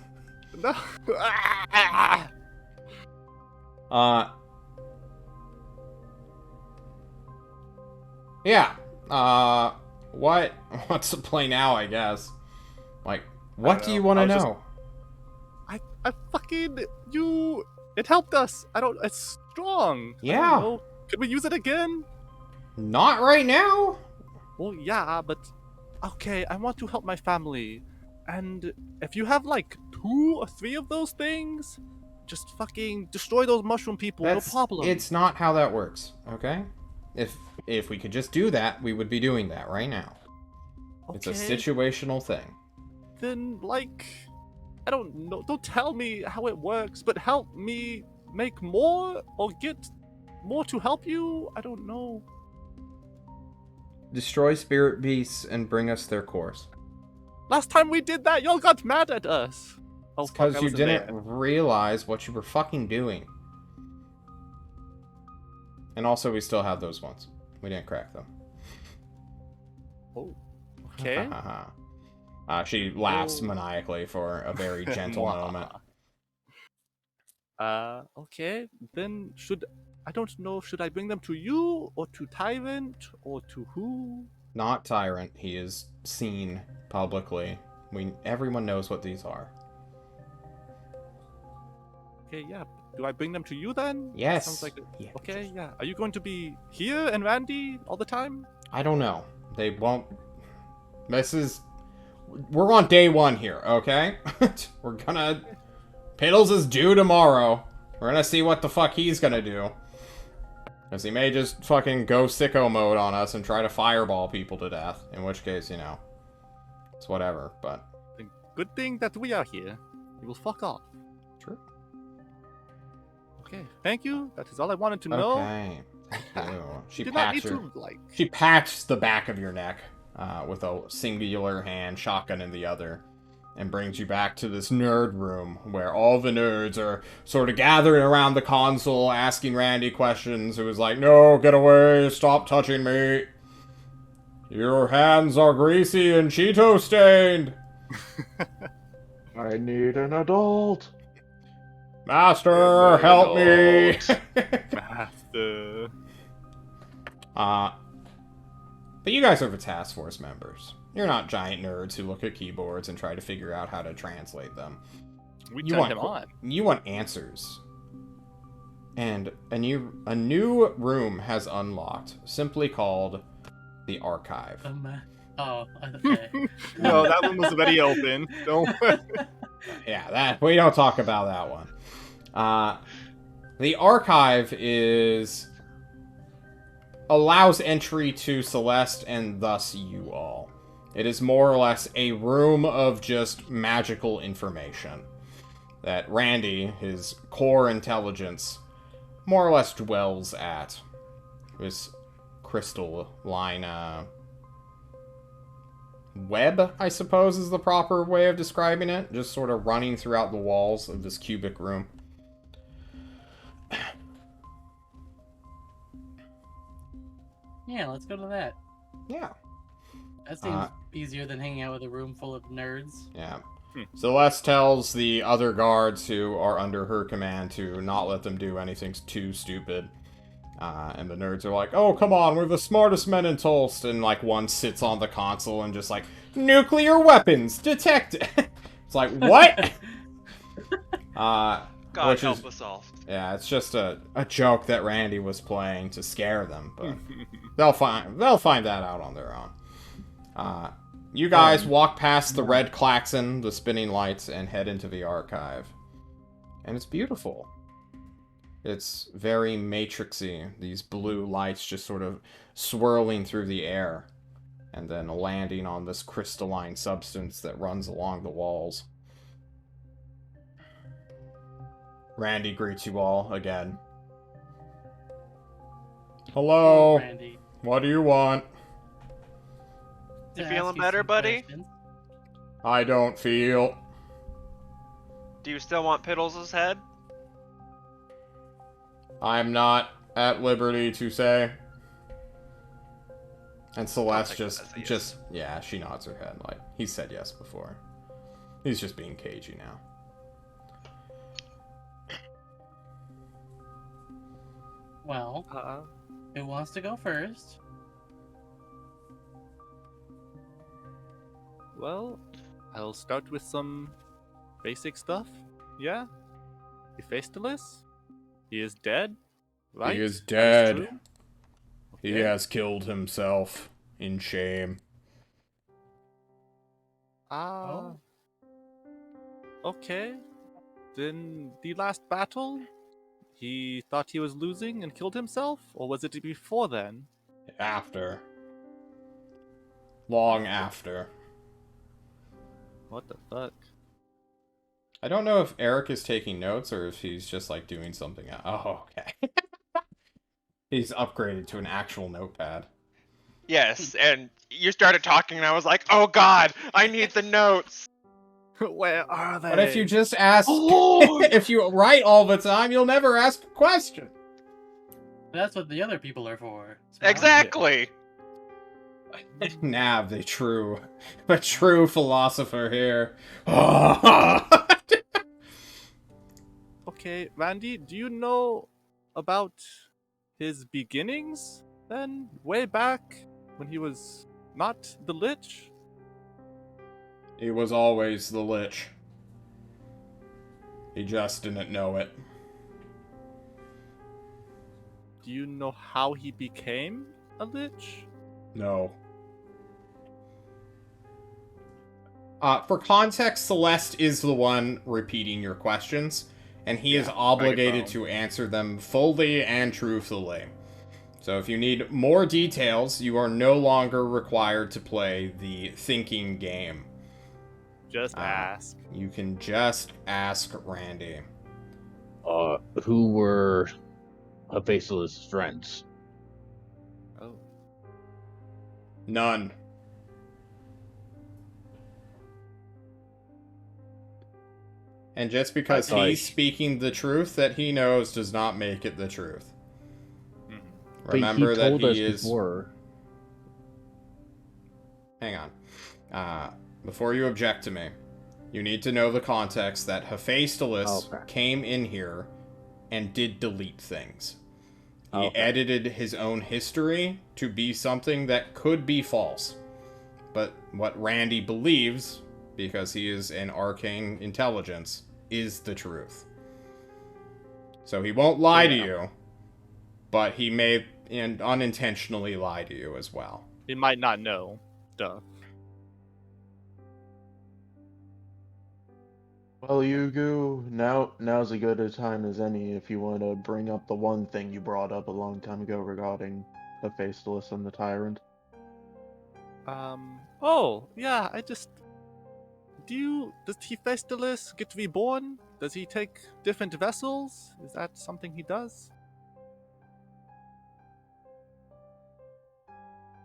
No. Yeah. What's the play now, I guess? Like, what do you want to know? I fucking, it helped us. It's strong. Yeah. I don't know. Could we use it again? Not right now. Well, yeah, but, okay, I want to help my family. And if you have, like, 2 or 3 of those things, just fucking destroy those mushroom people, no problem. It's not how that works, okay? If we could just do that, we would be doing that right now. Okay. It's a situational thing. Then, like, I don't know. Don't tell me how it works, but help me make more or get more to help you. I don't know. Destroy spirit beasts and bring us their cores. Last time we did that, y'all got mad at us. Oh, fuck, I Because you wasn't didn't there. realize what you were fucking doing. And also, we still have those ones. We didn't crack them. Oh, okay. She laughs Oh. maniacally for a very gentle moment. Okay. Then I don't know, should I bring them to you, or to Tyrant, or to who? Not Tyrant. He is seen publicly. Everyone knows what these are. Okay, yeah. Do I bring them to you then? Yes. Sounds like Yeah. okay, yeah. Are you going to be here and Randy all the time? I don't know. They won't... We're on day 1 here, okay? We're gonna... Piddles is due tomorrow. We're gonna see what the fuck he's gonna do. Because he may just fucking go sicko mode on us and try to fireball people to death. In which case, you know, it's whatever, but... Good thing that we are here. You will fuck off. True. Okay, thank you. That is all I wanted to know. Okay. Ew. She Do not need pats to like. She pats the back of your neck with a singular hand, shotgun in the other, and brings you back to this nerd room where all the nerds are sort of gathering around the console, asking Randy questions. Who was like, "No, get away! Stop touching me! Your hands are greasy and Cheeto stained. I need an adult. Master, help me!" Master. But you guys are the task force members. You're not giant nerds who look at keyboards and try to figure out how to translate them. We You turned want him on. You want answers. And a new room has unlocked, simply called the Archive. Oh, okay. No, that one was already open. Don't worry. Yeah, that we don't talk about that one. The Archive allows entry to Celeste and thus you all. It is more or less a room of just magical information that Randy, his core intelligence, more or less dwells at. This crystalline web, I suppose, is the proper way of describing it. Just sort of running throughout the walls of this cubic room. Yeah, let's go to that. Yeah. That seems easier than hanging out with a room full of nerds. Yeah. Celeste tells the other guards who are under her command to not let them do anything too stupid. And the nerds are like, "Oh, come on, we're the smartest men in Tulst." And, like, one sits on the console and just, like, "Nuclear weapons detected." It's like, what? God help us all. Yeah, it's just a joke that Randy was playing to scare them, but they'll find that out on their own. You guys walk past the red klaxon, the spinning lights, and head into the Archive. And it's beautiful. It's very matrixy, these blue lights just sort of swirling through the air, and then landing on this crystalline substance that runs along the walls. Randy greets you all again. "Hello, Randy. what do you want?" You To feeling ask better, some buddy? questions. "I don't feel." Do you still want Piddles' head? "I'm not at liberty to say." And Celeste take that as a yes. just, yeah, she nods her head like, he said yes before. He's just being cagey now. Well, who wants to go first? Well, I'll start with some basic stuff. Yeah? Hephaestus? He is dead, right? He is That dead. true? He Okay. has killed himself in shame. Ah. Okay. Then the last battle, he thought he was losing and killed himself? Or was it before then? After. Long after. What the fuck? I don't know if Eric is taking notes or if he's just like doing something else. Oh, okay. He's upgraded to an actual notepad. Yes, and you started talking and I was like, oh god, I need the notes! Where are they? But if you just ask, if you write all the time, you'll never ask a question. That's what the other people are for. So- Exactly! Nav, the true philosopher here. Okay, Randy, do you know about his beginnings then? Way back when he was not the Lich? He was always the Lich. He just didn't know it. Do you know how he became a Lich? No. For context, Celeste is the one repeating your questions, and he is obligated to answer them fully and truthfully. So if you need more details, you are no longer required to play the thinking game. Just ask. You can just ask Randy. Who were Hephaestus' friends? Oh. None. And just because thought he's he- speaking the truth that he knows does not make it the truth. Mhm. But Remember he that told us he is. before. Hang on. Before you object to me, you need to know the context that Hephaestus Okay. came in here and did delete things. He Okay. edited his own history to be something that could be false. But what Randy believes, because he is an arcane intelligence, is the truth. So he won't lie to Yeah. you, but he may unintentionally lie to you as well. He might not know stuff. Well, Yugu, now's as good a time as any if you want to bring up the one thing you brought up a long time ago regarding Hephaestus and the Tyrant. Oh, yeah, does Hephaestus get reborn? Does he take different vessels? Is that something he does?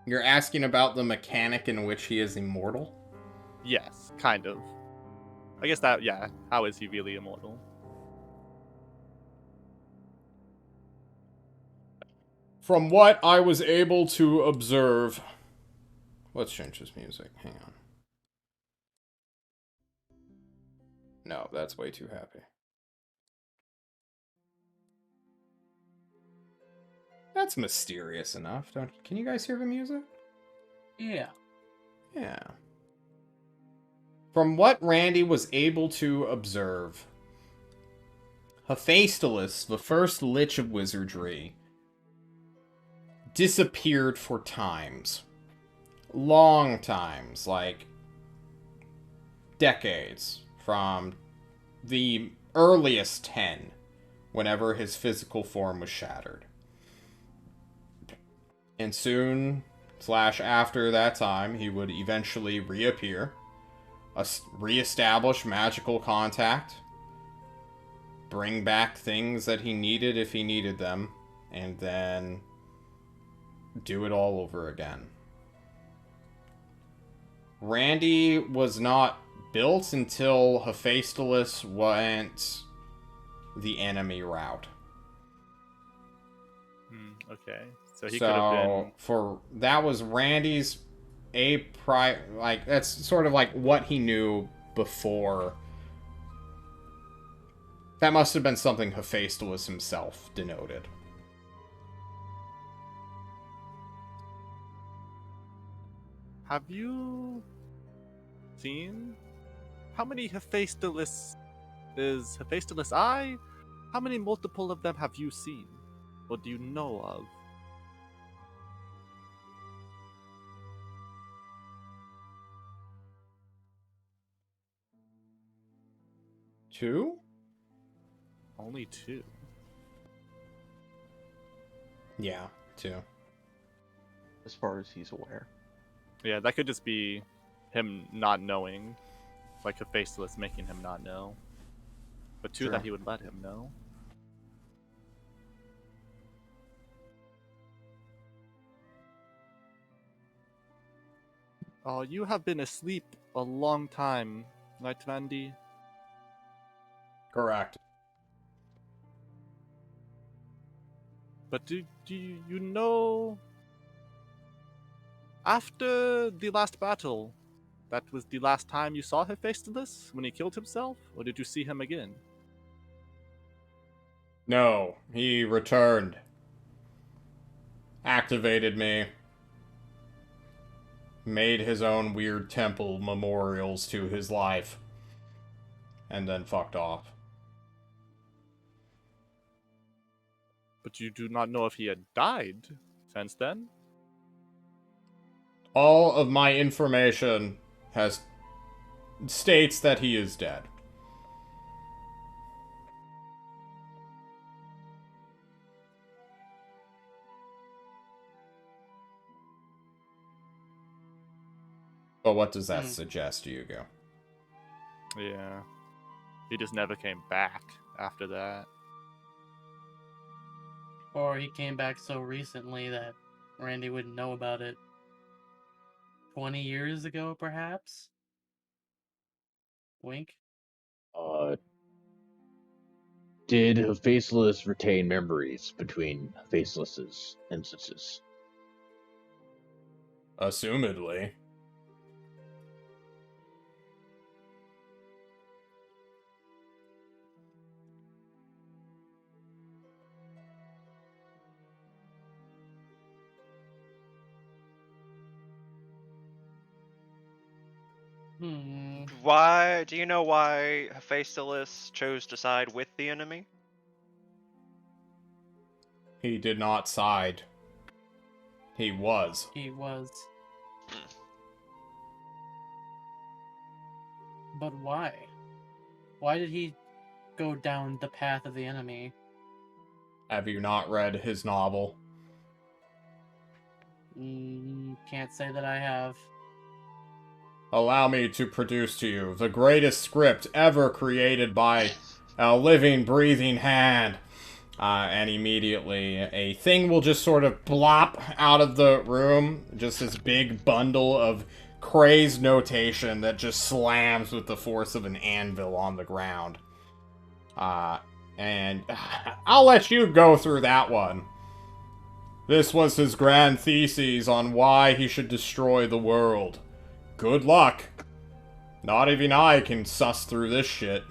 You're asking about the mechanic in which he is immortal? Yes, kind of. I guess that, yeah, how is he really immortal? From what I was able to observe... Let's change this music. Hang on. No, that's way too happy. That's mysterious enough. Can you guys hear the music? Yeah. Yeah. From what Randy was able to observe, Hephaestus, the first Lich of Wizardry, disappeared for times. Long times, like decades, from the earliest 10, whenever his physical form was shattered. And soon, / after that time, he would eventually reappear, reestablish magical contact, bring back things that he needed if he needed them, and then do it all over again. Randy was not built until Hephaestus went the enemy route. Okay. So he could have been... That was Randy's that's sort of like what he knew before. That must have been something Hephaestus himself denoted. Have you seen how many Hephaestus is Hephaestus I? How many multiple of them have you seen? Or do you know of? Two? Only 2. Yeah, 2. As far as he's aware. Yeah, that could just be him not knowing. Like Hephaestus making him not know. But 2 Sure. that he would let him know. Oh, you have been asleep a long time, right, Randy? Correct. But do you know... After the last battle, that was the last time you saw Hephaestus when he killed himself? Or did you see him again? No, he returned. Activated me. Made his own weird temple memorials to his life. And then fucked off. But you do not know if he had died since then? All of my information states that he is dead. But what does that suggest, Hugo? Yeah. He just never came back after that. Or he came back so recently that Randy would know about it 20 years ago, perhaps? Wink. Did Faceless retain memories between Faceless's instances? Assumedly. Why? Do you know why Hephaestus chose to side with the enemy? He did not side. He was. He was. But why? Why did he go down the path of the enemy? Have you not read his novel? Can't say that I have. Allow me to produce to you the greatest script ever created by a living, breathing hand. And immediately a thing will just sort of blop out of the room. Just this big bundle of crazed notation that just slams with the force of an anvil on the ground. And I'll let you go through that one. This was his grand thesis on why he should destroy the world. Good luck. Not even I can suss through this shit.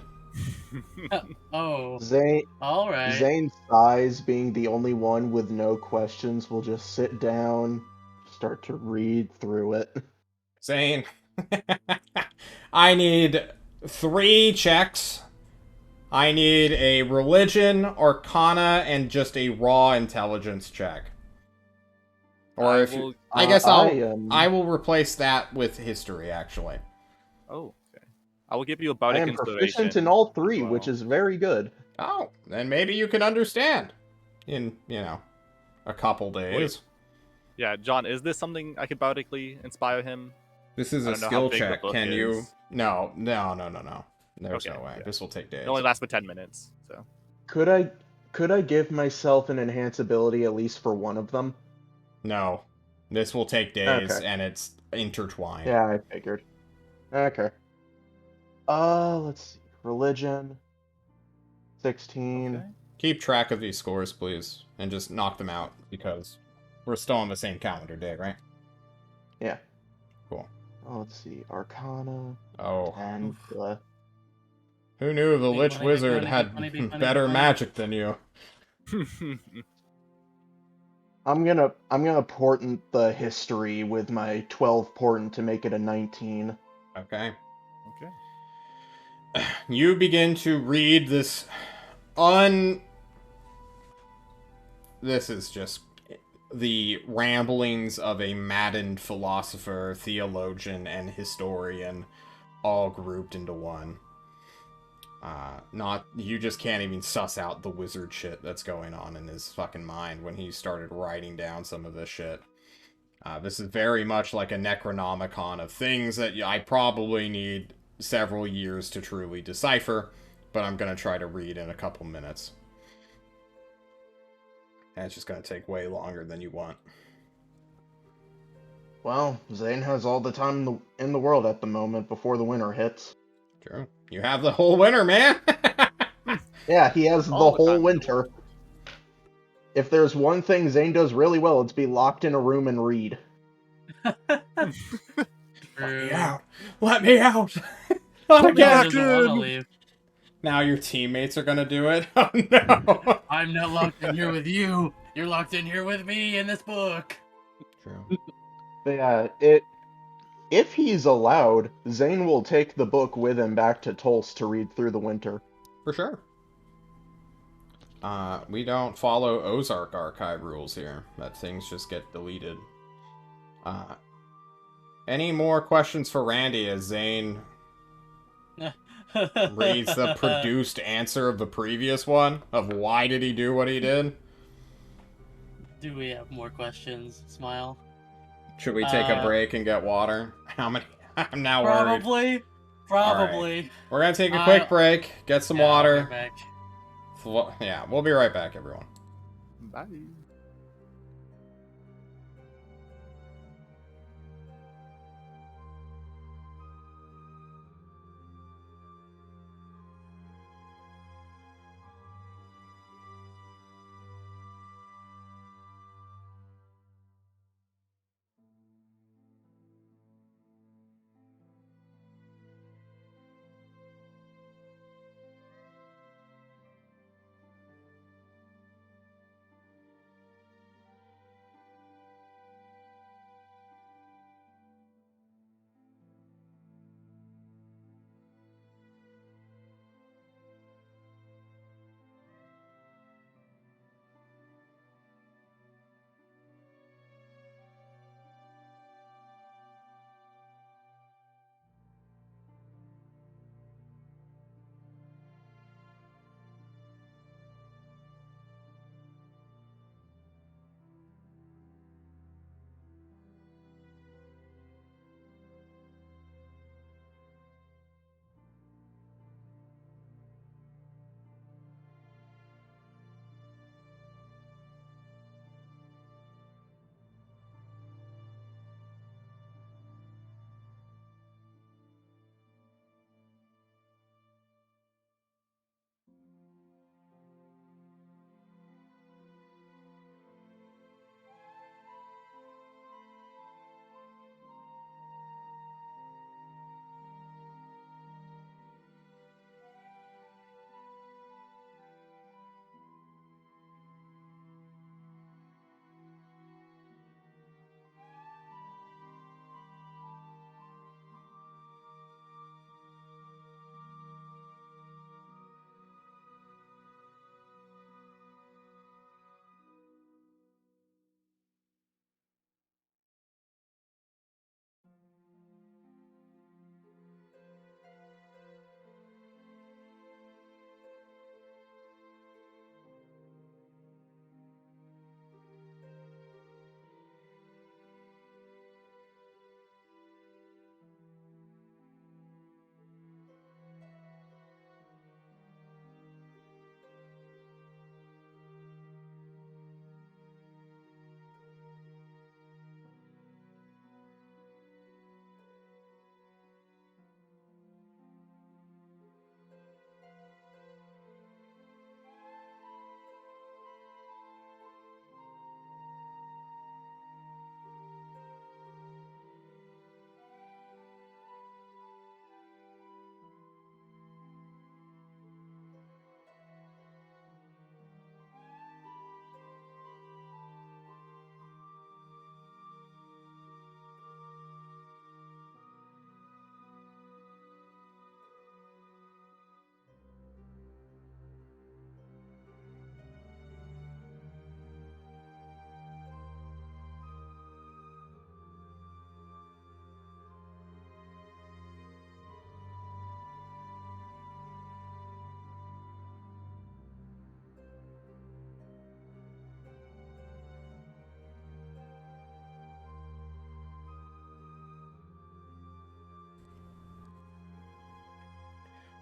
Oh, Zane, alright. Zane sighs, being the only one with no questions, will just sit down, start to read through it. Zane, I need 3 checks. I need a religion, arcana, and just a raw intelligence check. Or if you, I guess I will replace that with history, actually. Oh, okay. I will give you a I bardic am inspiration. proficient in all 3, as well. which is very good. Oh, then maybe you can understand in, a couple days. Yeah, John, is this something I could bardically inspire him? This is I a don't know how skill big the check. book Can you? is. No. There's Okay, no way. yeah. This will take days. It only lasts for 10 minutes, so. Could I give myself an enhance ability at least for one of them? No. This will take days, Okay. and it's intertwined. Yeah, I figured. Okay. Let's see. Religion. 16. Okay. Keep track of these scores, please, and just knock them out, because we're still on the same calendar day, right? Yeah. Cool. Oh, let's see. Arcana. Oh. 10. Who knew the Big Lich money, big Wizard money, had big money, big money, better big money. magic than you? I'm gonna portent the history with my 12 portent to make it a 19. Okay. Okay. You begin to read this This is just the ramblings of a maddened philosopher, theologian, and historian all grouped into one. You just can't even suss out the wizard shit that's going on in his fucking mind when he started writing down some of this shit. This is very much like a Necronomicon of things that I probably need several years to truly decipher, but I'm gonna try to read in a couple minutes. And it's just gonna take way longer than you want. Well, Zane has all the time in the world at the moment before the winter hits. True. You have the whole winter, man! Yeah, he has the All the whole time in the winter. world. If there's one thing Zane does really well, it's be locked in a room and read. Let True. me out! Let me out! Not No, again! doesn't want to leave. Now your teammates are gonna do it? Oh no! I'm not locked in here with you. You're locked in here with me in this book. True. But yeah, if he's allowed, Zane will take the book with him back to Tulse to read through the winter. For sure. We don't follow Ozark archive rules here. That things just get deleted. Any more questions for Randy as Zane reads the produced answer of the previous one? Of why did he do what he did? Do we have more questions? Smile. Should we take a break and get water? How many? I'm now worried. Probably. We're gonna take a quick break, get some Yeah, I'll be water. right back. Yeah, we'll be right back, everyone. Bye.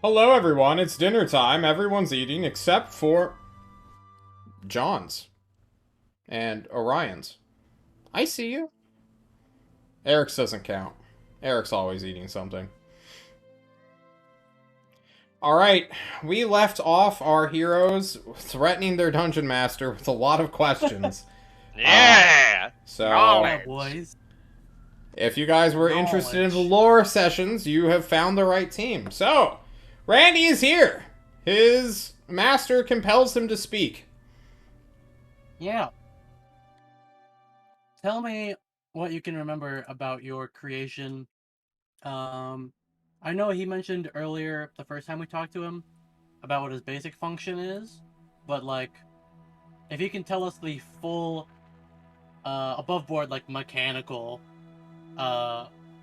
Hello, everyone. It's dinner time. Everyone's eating except for John's and Orion's. I see you. Eric's doesn't count. Eric's always eating something. Alright, we left off our heroes threatening their dungeon master with a lot of questions. Yeah! So, Yeah, boys. if you guys were interested in the lore sessions, you have found the right team. So, Randy is here. His master compels him to speak. Yeah. Tell me what you can remember about your creation. I know he mentioned earlier, the first time we talked to him, about what his basic function is, but, like, if you can tell us the full, above board, like, mechanical,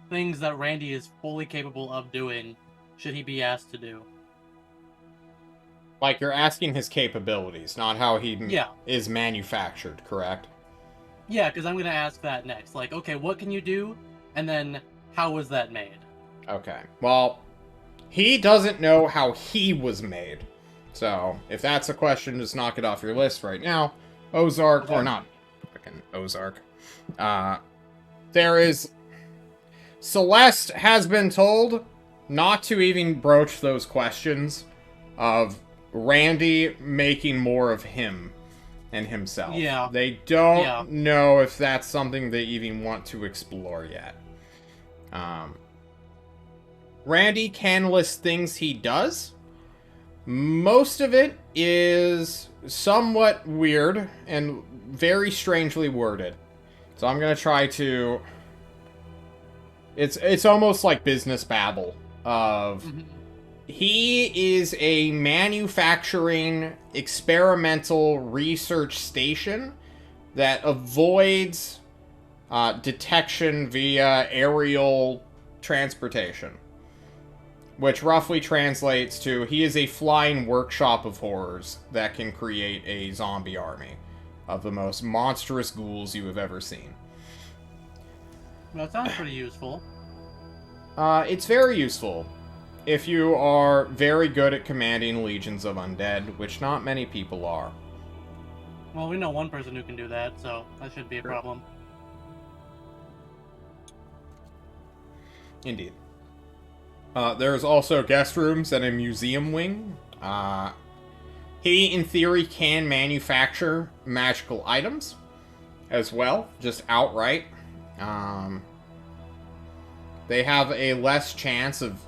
things that Randy is fully capable of doing, should he be asked to do. Like, you're asking his capabilities, not how he Yeah. is manufactured, correct? Yeah, because I'm going to ask that next. Like, okay, what can you do? And then, how was that made? Okay. Well, he doesn't know how he was made. So, if that's a question, just knock it off your list right now. Ozark, or not, freaking Ozark. There is... Celeste has been told not to even broach those questions of Randy making more of him and himself. Yeah. They don't know if that's something they even want to explore yet. Randy can list things he does. Most of it is somewhat weird and very strangely worded. So I'm going to try to... It's almost like business babble of... He is a manufacturing experimental research station that avoids detection via aerial transportation. Which roughly translates to, he is a flying workshop of horrors that can create a zombie army of the most monstrous ghouls you have ever seen. Well, that sounds pretty useful. It's very useful if you are very good at commanding legions of undead, which not many people are. Well, we know one person who can do that, so that shouldn't be a problem. Indeed. There's also guest rooms and a museum wing. He, in theory, can manufacture magical items as well, just outright. They have a less chance of...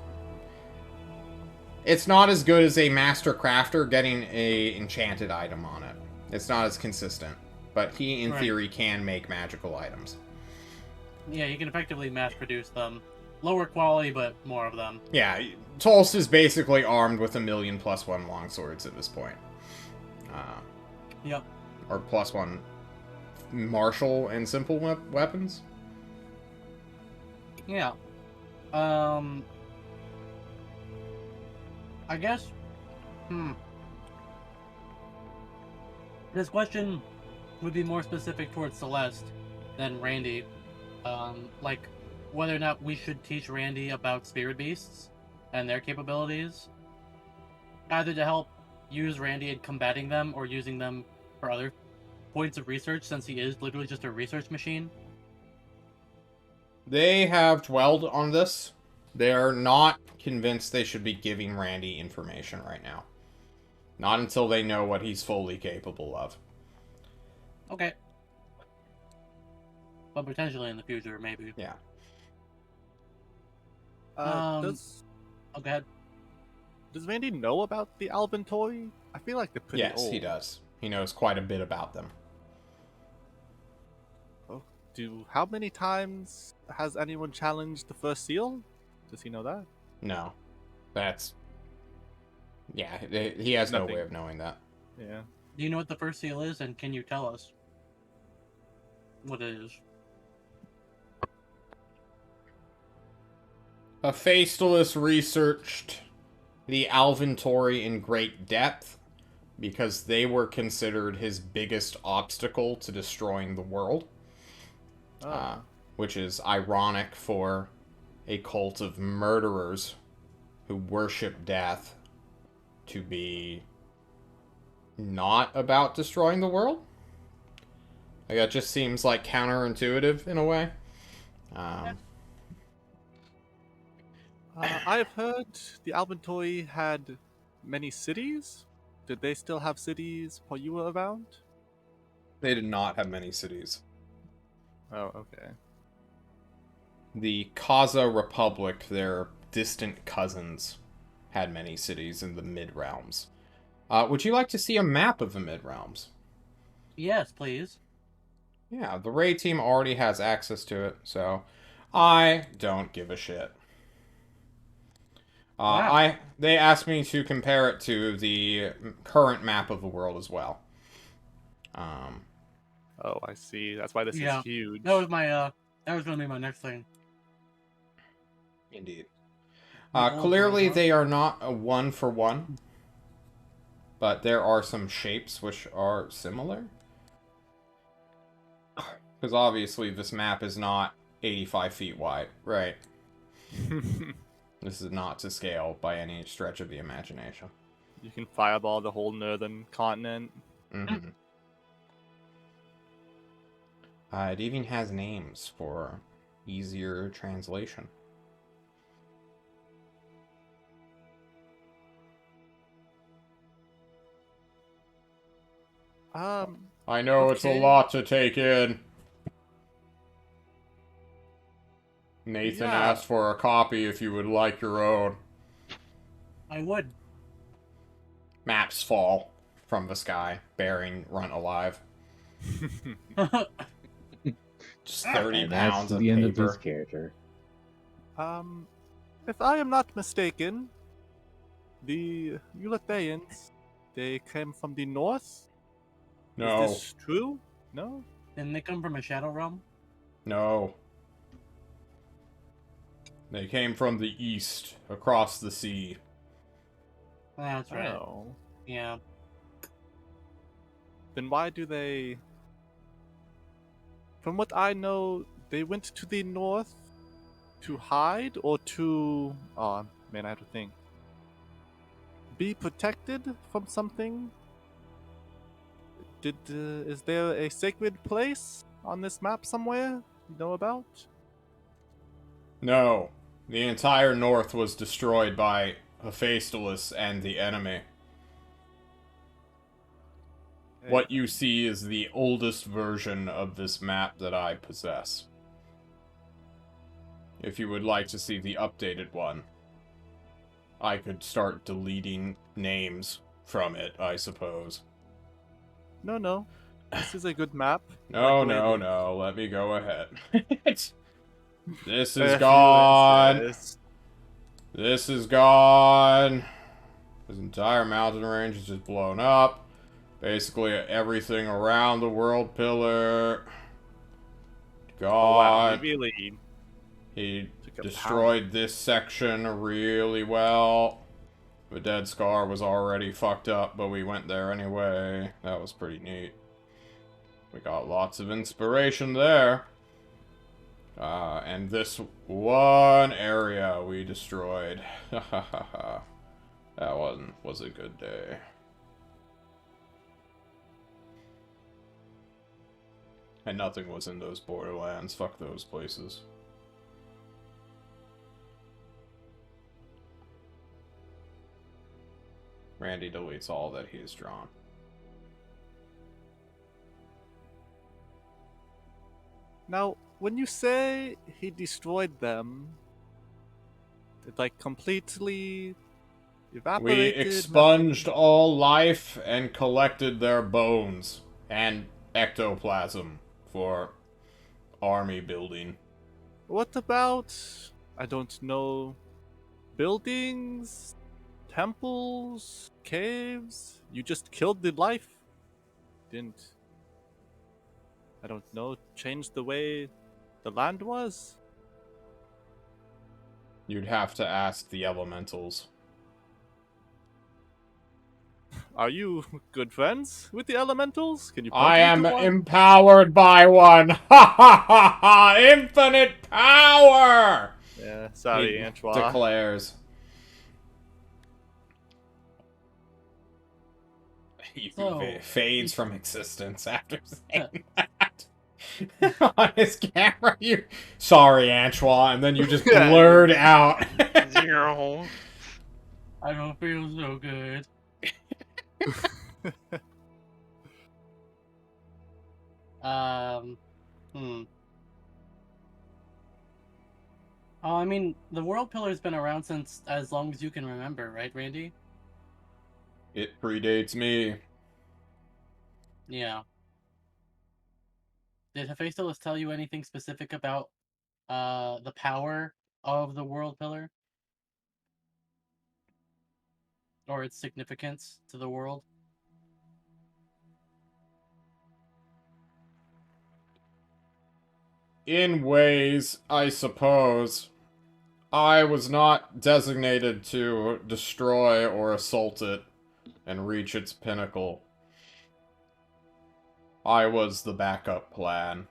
It's not as good as a master crafter getting a enchanted item on it. It's not as consistent. But he, in theory, can make magical items. Yeah, you can effectively mass produce them. Lower quality, but more of them. Yeah, Tulst is basically armed with 1,000,000 +1 longswords at this point. Yep. Or +1 martial and simple weapons. Yeah. I guess... This question would be more specific towards Celeste than Randy. Like, whether or not we should teach Randy about spirit beasts and their capabilities. Either to help use Randy in combating them or using them for other points of research, since he is literally just a research machine. They have dwelled on this. They're not convinced they should be giving Randy information right now. Not until they know what he's fully capable of. Okay. But potentially in the future, maybe. Yeah. Oh, go ahead. Does Randy know about the Alban toy? I feel like they're pretty old. Yes, he does. He knows quite a bit about them. Oh, how many times has anyone challenged the first seal? Does he know that? No. That's... Yeah, he has Nothing. no way of knowing that. Yeah. Do you know what the first seal is, and can you tell us what it is? Hephaestus researched the Alventori in great depth because they were considered his biggest obstacle to destroying the world. Which is ironic for a cult of murderers who worship death to be not about destroying the world. Like, that just seems like counterintuitive in a way. I've heard the Albantoy had many cities. Did they still have cities while you were around? They did not have many cities. Oh, okay. The Kaza Republic, their distant cousins, had many cities in the Mid-Realms. Would you like to see a map of the Mid-Realms? Yes, please. Yeah, the raid team already has access to it, so I don't give a shit. Wow. They asked me to compare it to the current map of the world as well. Oh, I see. That's why this is huge. That was gonna be my next thing. Indeed. The old Clearly, world, huh? they are not a one-for-one, but there are some shapes which are similar. Because obviously, this map is not 85 feet wide, right? This is not to scale by any stretch of the imagination. You can fireball the whole northern continent. Mm-hmm. It even has names for easier translation. I know it's a Okay. lot to take in. Nathan Yeah. asked for a copy if you would like your own. I would. Maps fall from the sky, bearing Runt alive. Just 30 And that's pounds of the end of paper. this character. If I am not mistaken, the Eulethians, they came from the north? No, Is this true? No? Didn't they come from a shadow realm? no. They came from the east, across the sea. That's right. Oh. Yeah. Then why do they... From what I know, they went to the north to hide or to... Oh, man, I have to think. Be protected from something? Is there a sacred place on this map somewhere you know about? No. The entire north was destroyed by Hephaestus and the enemy. What you see is the oldest version of this map that I possess. If you would like to see the updated one, I could start deleting names from it, I suppose. No. This is a good map. No, Like the way no, it is. no. Let me go ahead. This is Yes, gone. yes. This is gone. This entire mountain range is just blown up. Basically, everything around the world pillar. Gone. Oh, wow, he really He took a destroyed this section really well. The Dead Scar was already fucked up, but we went there anyway. That was pretty neat. We got lots of inspiration there. And this one area we destroyed. That one was a good day. And nothing was in those borderlands. Fuck those places. Randy deletes all that he has drawn. Now, when you say he destroyed them, it like completely We evaporated. expunged all life and collected their bones and ectoplasm for army building. What about, I don't know, buildings, temples, caves? You just killed the life? Didn't, I don't know, change the way the land was? You'd have to ask the elementals. Are you good friends with the elementals? Can you point I me am to one? empowered by one! Ha ha ha ha! Infinite power! Yeah, sorry, He Antoine. declares. So- fades from existence after saying that. On his camera, you. Sorry, Antoine, and then you just Yeah. blurred out. Zero. I don't feel so good. Hmm. Oh, I mean, the World Pillar's been around since as long as you can remember, right, Randy? It predates me. Yeah. Did Hephaestus tell you anything specific about the power of the World Pillar? Or its significance to the world? In ways, I suppose. I was not designated to destroy or assault it and reach its pinnacle. I was the backup plan.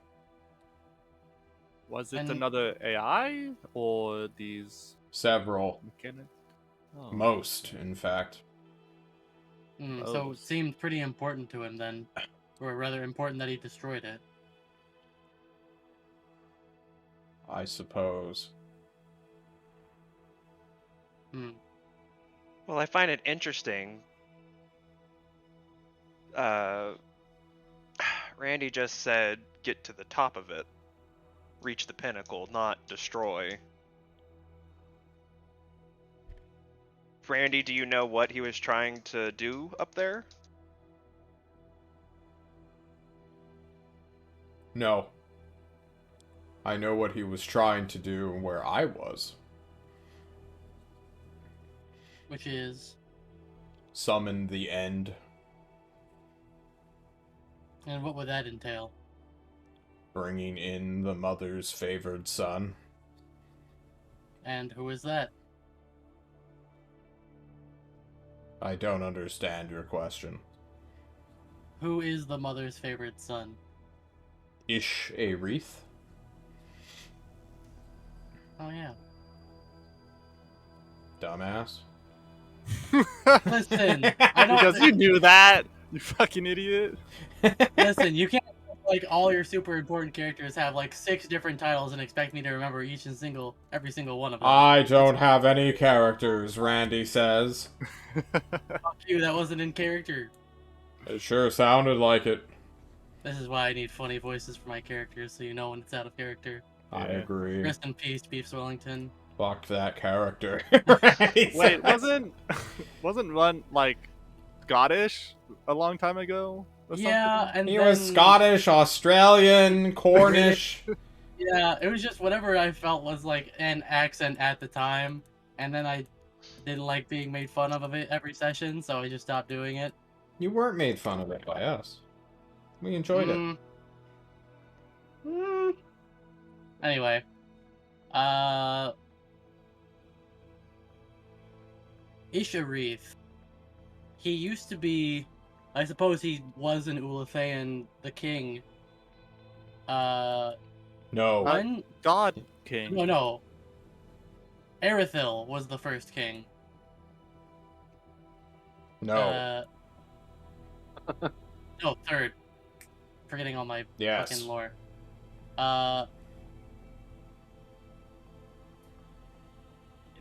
Was it And- another AI or these Several. mechanics? Oh. Most, in fact. So it seemed pretty important to him then. Or rather important that he destroyed it. I suppose. Hmm. Well, I find it interesting. Randy just said get to the top of it. Reach the pinnacle, not destroy. Randy, do you know what he was trying to do up there? No. I know what he was trying to do where I was. Which is... Summon the end. And what would that entail? Bringing in the mother's favored son. And who is that? I don't understand your question. Who is the mother's favorite son? Ish a wreath? Oh yeah. Dumbass. Listen, I don't Because you knew that, you fucking idiot. listen, you can't like all your super important characters have like 6 different titles and expect me to remember every single one of them. I don't have any characters, Randy says. Fuck you, that wasn't in character. It sure sounded like it. This is why I need funny voices for my characters so you know when it's out of character. I Yeah. agree. Rest in peace, Beef Swellington. Fuck that character. Wait, wasn't one like Scottish a long time ago? Or Yeah, and He then, was Scottish, Australian, Cornish. Yeah, it was just whatever I felt was like an accent at the time, and then I didn't like being made fun of it every session, so I just stopped doing it. You weren't made fun of it by us. We enjoyed it. Anyway, Isharith. He used to be, I suppose he was an Ulathayan, the king. No. When? God King. No. Erithil was the first king. No. No, third. Forgetting all my Yes. fucking lore.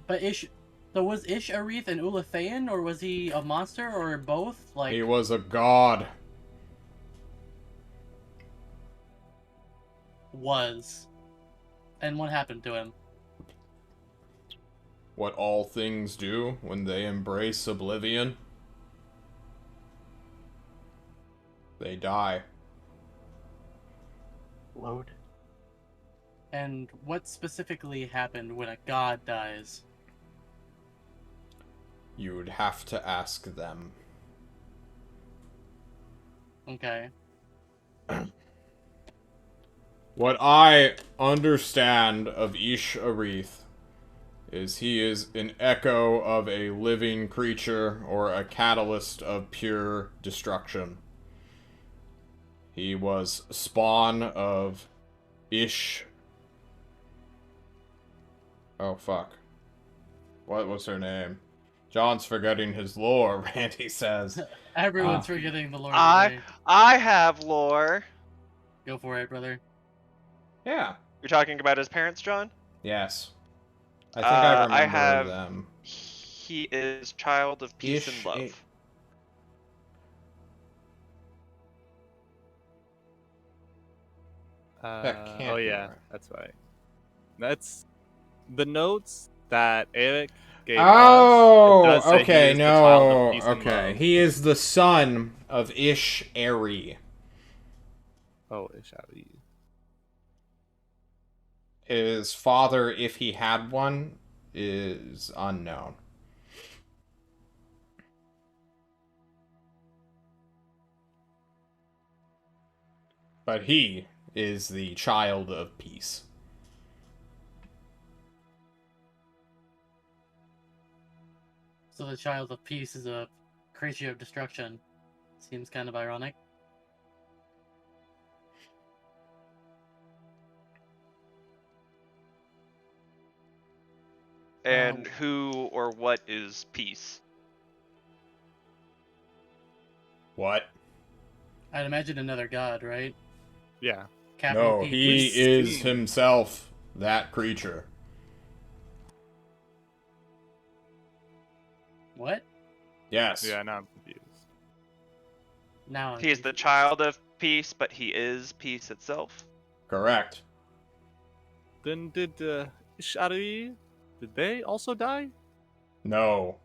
But so was Isharith an Ulathayan, or was he a monster, or both? Like, He was a god. was. And what happened to him? What all things do when they embrace oblivion. They die. Load. And what specifically happened when a god dies? You would have to ask them. Okay. What I understand of Ish Arith is he is an echo of a living creature or a catalyst of pure destruction. He was spawn of Ish. Oh fuck. What was her name? John's forgetting his lore, Randy says. Everyone's forgetting the lore I today. I have lore. Go for it, brother. Yeah. You're talking about his parents, John? Yes. I think I remember I have. them. He is child of peace and love. That can't Oh be yeah, right. that's right. That's the notes that Eric gave us. It Oh, does say he okay, is the child no, of peace and okay. love. He is the son of Ish-Eri. Oh, Ishari. His father, if he had one, is unknown. But he is the child of peace. So the child of peace is a creature of destruction. Seems kind of ironic. And who or what is peace? What? I'd imagine another god, right? Yeah. Capital No, P. he Which is scene? himself that creature. What? Yes. Yeah, now I'm confused. Now I'm He is the confused. child of peace, but he is peace itself. Correct. Then did Ishari? Did they also die? No.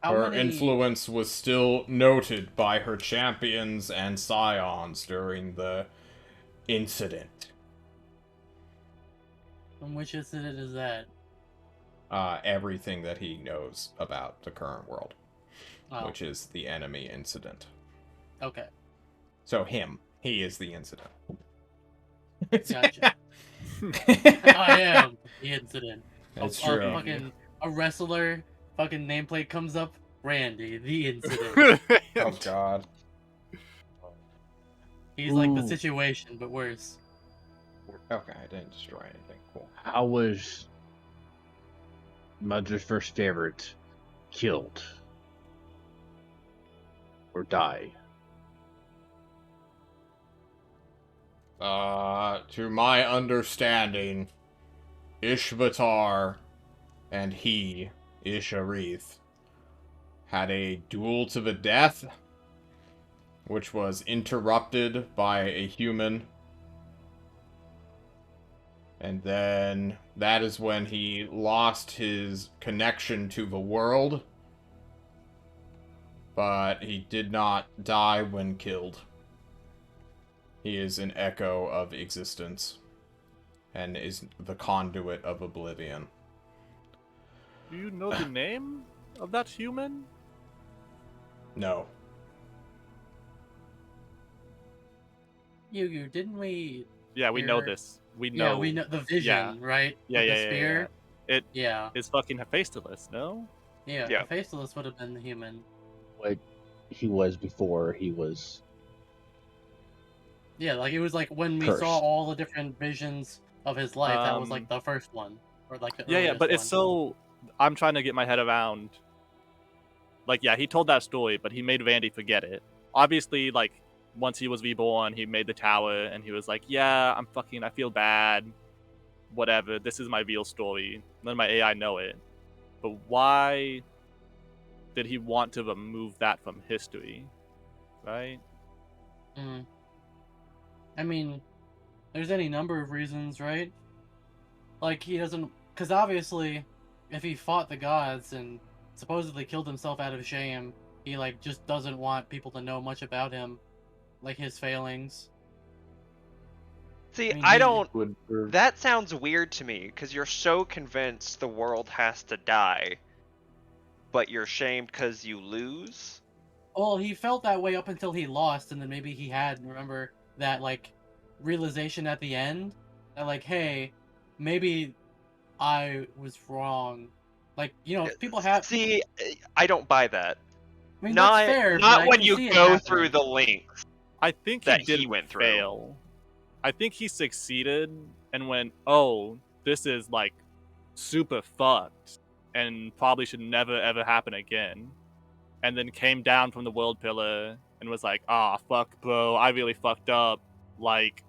How Her many... influence was still noted by her champions and scions during the incident. And which incident is that? Everything that he knows about the current world, Oh, which is the enemy incident. okay. So he is the incident. Gotcha. I am the incident. That's a true. fucking a wrestler fucking nameplate comes up. Randy, the incident. Oh god. He's like the Ooh. situation, but worse. Okay, I didn't destroy anything. Cool. How was Mother's first favorite killed or die? To my understanding, Ishvatar and he, Isharith, had a duel to the death, which was interrupted by a human. And then that is when he lost his connection to the world. But he did not die when killed. He is an echo of existence and is the conduit of oblivion. Do you know the name of that human? No. Yugu, didn't we? Yeah, we know Here- this. We know. Yeah, we know the vision, right? Yeah, With yeah, the yeah, spear. It Yeah, is fucking faceless, no? yeah. Yeah. The faceless would have been the human. What he was before he was Yeah, like it was like when we Cursed. saw all the different visions of his life. That was like Um, the first one, or like the Yeah, earliest but it's one. so. I'm trying to get my head around. Like, yeah, he told that story, but he made Vandy forget it. Obviously, like, once he was reborn, he made the tower, and he was like, yeah, I feel bad. Whatever, this is my real story. None of my AI know it. But why did he want to remove that from history? Right? Mm. I mean, there's any number of reasons, right? Like he doesn't, because obviously, if he fought the gods and supposedly killed himself out of shame, he like just doesn't want people to know much about him, like his failings. See, I mean, I he- don't. Would That sounds weird to me because you're so convinced the world has to die, but you're shamed because you lose. Well, he felt that way up until he lost, and then maybe he had, remember, that, like, realization at the end? That, like, hey, maybe I was wrong. Like, you know, people have... See, I don't buy that. I mean, Not that's fair, but not I when can you see it go through happening. the lengths. I think he That he didn't went through. fail. I think he succeeded and went, oh, this is like super fucked and probably should never ever happen again. And then came down from the world pillar and was like, fuck, bro, I really fucked up. Like,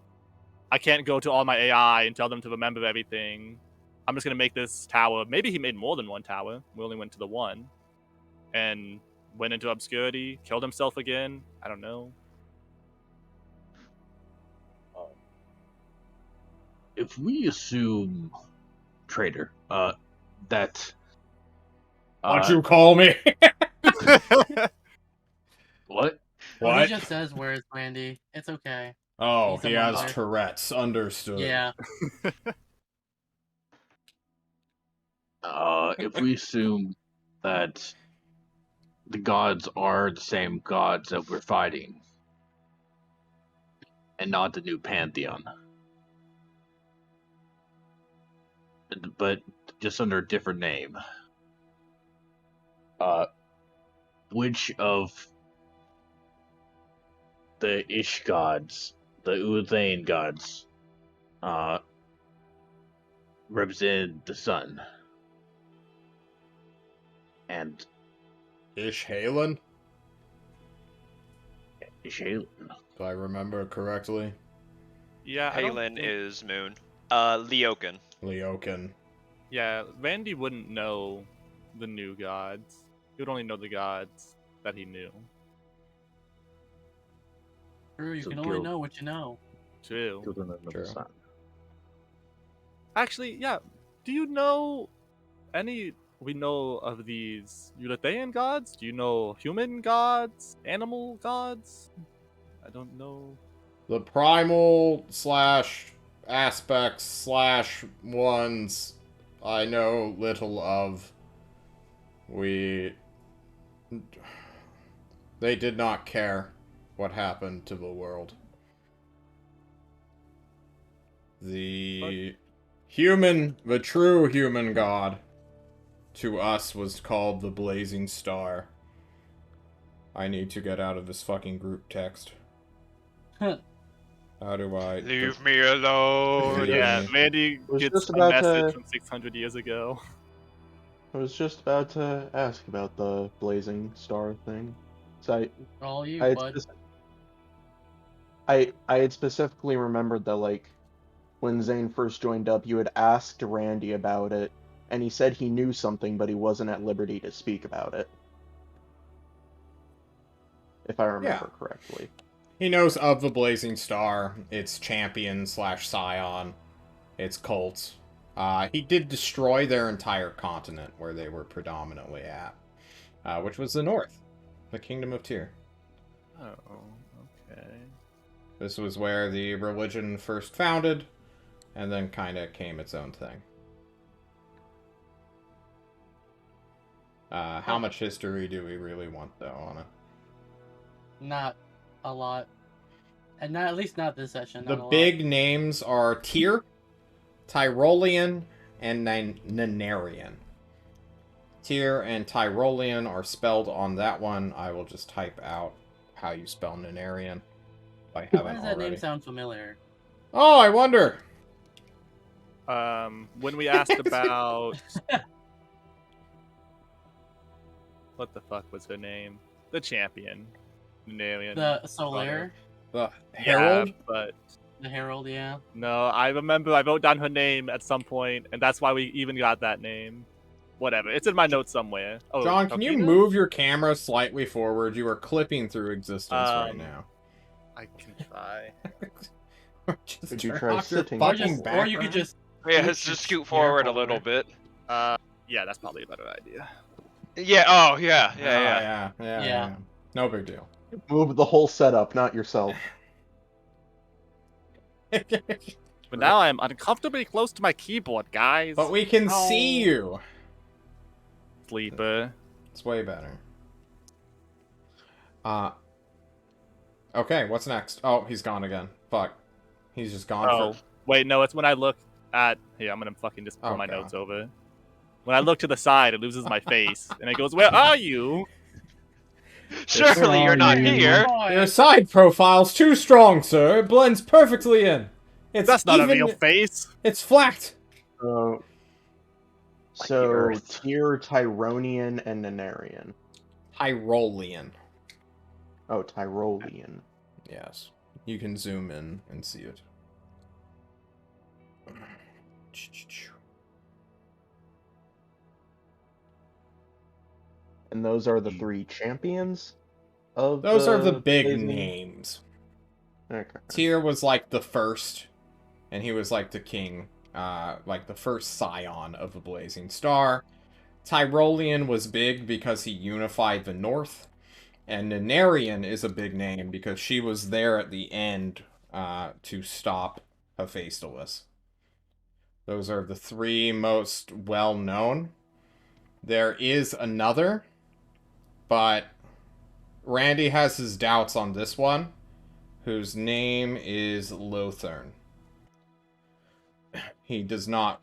I can't go to all my AI and tell them to remember everything. I'm just gonna make this tower. Maybe he made more than one tower. We only went to the one. And went into obscurity, killed himself again. I don't know. If we assume, traitor, that What'd you call me? what? He just says words, Randy. It's okay. Oh, He's a he has mother. Tourette's. Understood. Yeah. If we assume that the gods are the same gods that we're fighting, and not the new pantheon, but just under a different name, which of the Ish gods, the Uthane gods, represent the sun? And Ishhalen, Ishalen. if I remember correctly. Yeah, I don't Halen think- is Moon. Leokin. Leokin. Yeah, Randy wouldn't know the new gods. He would only know the gods that he knew. True, you So can only guild. know what you know. True. Children of True. the sun. Actually, yeah. Do you know any? We know of these Eurythean gods. Do you know human gods, animal gods? I don't know. The primal / aspects / ones I know little of. They did not care what happened to the world. The true human god to us was called the Blazing Star. I need to get out of this fucking group text. How do I... Leave me alone. Yeah, Randy was gets just a about message to- from 600 years ago. I was just about to ask about the blazing star thing. So All you, I had, bud. I had specifically remembered that, like, when Zane first joined up, you had asked Randy about it, and he said he knew something, but he wasn't at liberty to speak about it. If I remember correctly. He knows of the Blazing Star, its champion / scion, its cult. He did destroy their entire continent where they were predominantly at, which was the north, the Kingdom of Tyr. Oh, okay. This was where the religion first founded, and then kind of came its own thing. How much history do we really want, though, on it? Not a lot. And not, at least not this session. The not a big names are Tyr, Tyrolean, and Nanarian. Tyr and Tyrolean are spelled on that one. I will just type out how you spell Nanarian. If I lot. Why haven't does that already. name sound familiar? Oh, I wonder. When we asked about what the fuck was her name? The champion, Nanarian. The Solaire? The Herald? Yeah, but The Herald, yeah. no, I remember I wrote down her name at some point, and that's why we even got that name. Whatever, it's in my notes somewhere. Oh, John, can you Alkina? move your camera slightly forward? You are clipping through existence right now. I can try. Just Could you turn try off your sitting? Or, fucking just, or you background. could just... Yeah, You let's should just scoot steer forward a little bit. Yeah, that's probably a better idea. Yeah, oh, yeah. Yeah. No big deal. Move the whole setup, not yourself. But now I'm uncomfortably close to my keyboard, guys. But we can see you. Sleeper. It's way better. Okay, what's next? Oh, he's gone again. Fuck. He's just gone Oh, wait, no, it's when I look at... Here, I'm gonna fucking just pull Oh, my God. notes over. When I look to the side, it loses my face, and it goes, "Where are you?" Surely you're not here. Your side profile's too strong, sir. It blends perfectly in. It's That's not even, a real face. It's flat. So Earth. Tyr, Tyronian, and Nenarian. Tyrolean. Oh, Tyrolean. Yes. You can zoom in and see it. And those are the 3 champions of Those are the big Blazing- names. Okay. Tyr was like the first, and he was like the king, like the first scion of the Blazing Star. Tyrolean was big because he unified the North, and Nenarian is a big name because she was there at the end to stop Hephaestus. Those are the 3 most well-known. There is another, but Randy has his doubts on this one, whose name is Lothern. He does not...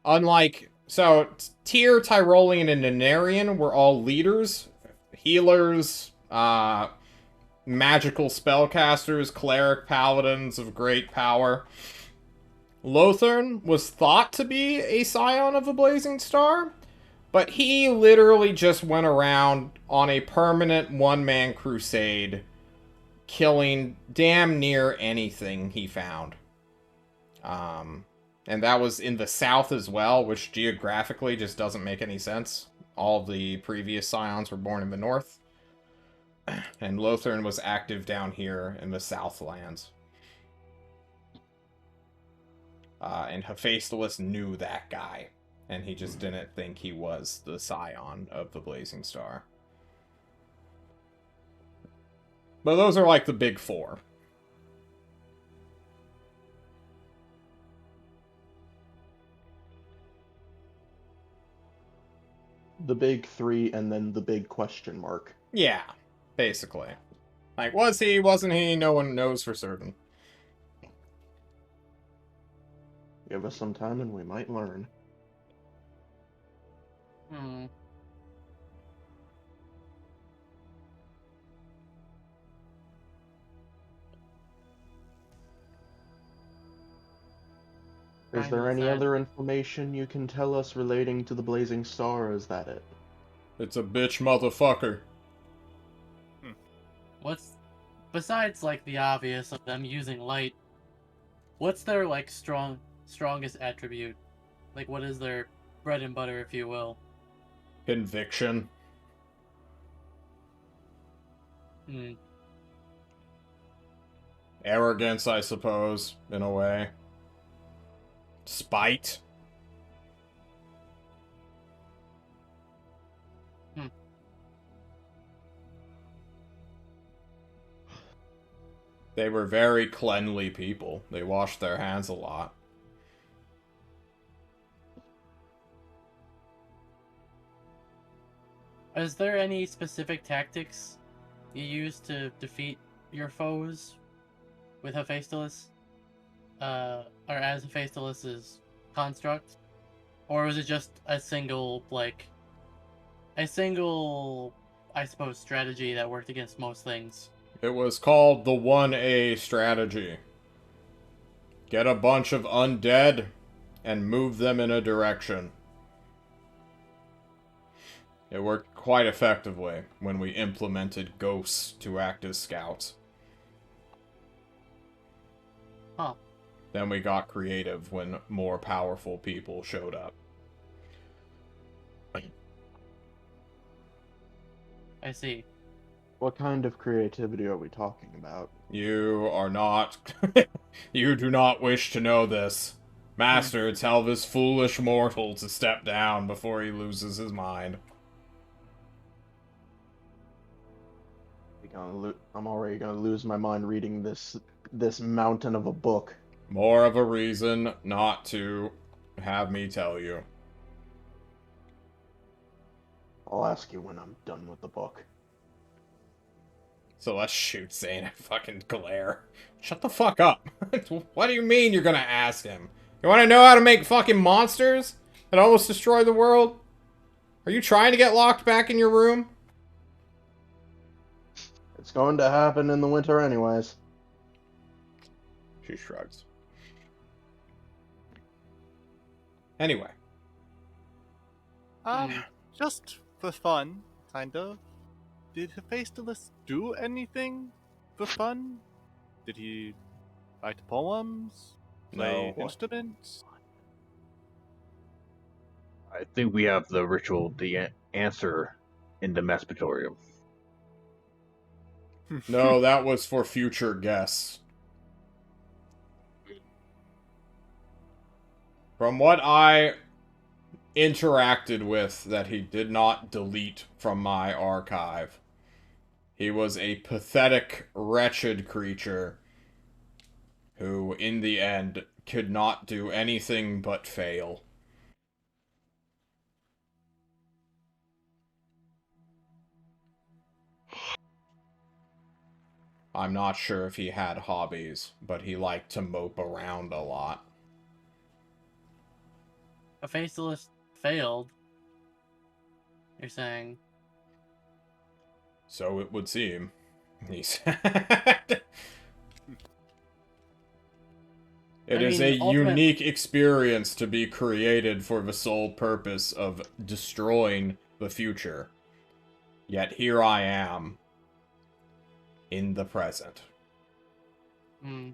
Unlike... So, Tyr, Tyrolean, and Nenarian were all leaders, healers, magical spellcasters, cleric paladins of great power. Lothern was thought to be a scion of the Blazing Star, but he literally just went around on a permanent one-man crusade, killing damn near anything he found. And that was in the south as well, which geographically just doesn't make any sense. All the previous scions were born in the north. And Lothern was active down here in the Southlands. And Hephaestus knew that guy. And he just didn't think he was the scion of the Blazing Star. But those are like the big 4. The big 3 and then the big question mark. Yeah, basically. Like, was he, wasn't he? No one knows for certain. Give us some time and we might learn. Hmm. Is Trying to there any decide. other information you can tell us relating to the Blazing Star, or is that it? It's a bitch motherfucker. What's besides like the obvious of them using light? What's their like strongest attribute? Like what is their bread and butter, if you will? Conviction. Hmm. Arrogance, I suppose, in a way. Spite. They were very cleanly people. They washed their hands a lot. Is there any specific tactics you use to defeat your foes with Hephaestus? Or as Hephaestus's construct? Or is it just a single, I suppose, strategy that worked against most things? It was called the 1A strategy. Get a bunch of undead and move them in a direction. It worked quite effectively when we implemented ghosts to act as scouts. Huh. Then we got creative when more powerful people showed up. I see. What kind of creativity are we talking about? You are not... You do not wish to know this. Master, tell this foolish mortal to step down before he loses his mind. I'm already gonna lose my mind reading this mountain of a book. More of a reason not to have me tell you. I'll ask you when I'm done with the book. So let's shoot Zane and fucking glare. Shut the fuck up. What do you mean you're gonna ask him? You wanna know how to make fucking monsters that almost destroy the world? Are you trying to get locked back in your room? It's going to happen in the winter anyways. She shrugs. Anyway. Hmm. Just for fun, kind of. Did Hephaestus do anything for fun? Did he write poems? Play No. instruments? I think we have the ritual, answer in the Mespatorium. No, that was for future guests. From what I interacted with that he did not delete from my archive, he was a pathetic, wretched creature who, in the end, could not do anything but fail. I'm not sure if he had hobbies, but he liked to mope around a lot. A faceless failed. You're saying? So it would seem. He said. It is a unique experience to be created for the sole purpose of destroying the future. Yet here I am, in the present. Hmm.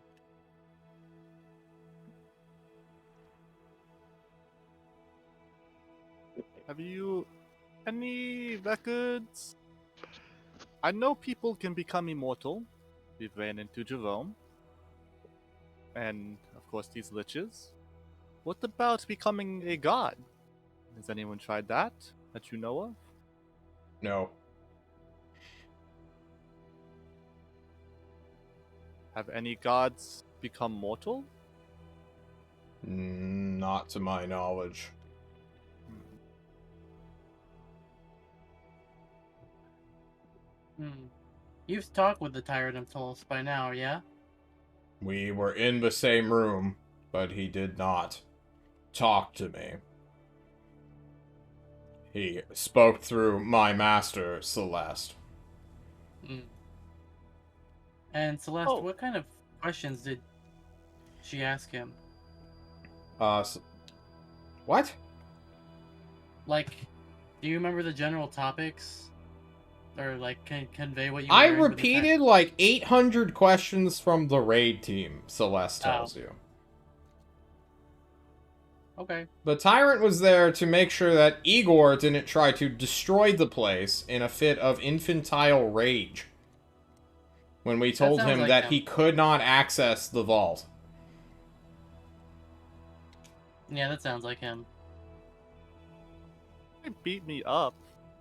Have you any records? I know people can become immortal. We've ran into Jerome. And, of course, these liches. What about becoming a god? Has anyone tried that you know of? No. Have any gods become mortal? Not to my knowledge. Hmm. You've talked with the Tyrant of Tullus by now, yeah? We were in the same room, but he did not talk to me. He spoke through my master, Celeste. Hmm. And Celeste, Oh. what kind of questions did she ask him? What? Like, do you remember the general topics? Or, like, can convey what you I learned with the repeated like 800 questions from the raid team, Celeste tells you. Okay. The Tyrant was there to make sure that Igor didn't try to destroy the place in a fit of infantile rage. When we told sounds him like that him. he could not access the vault. Yeah, that sounds like him. He beat me up,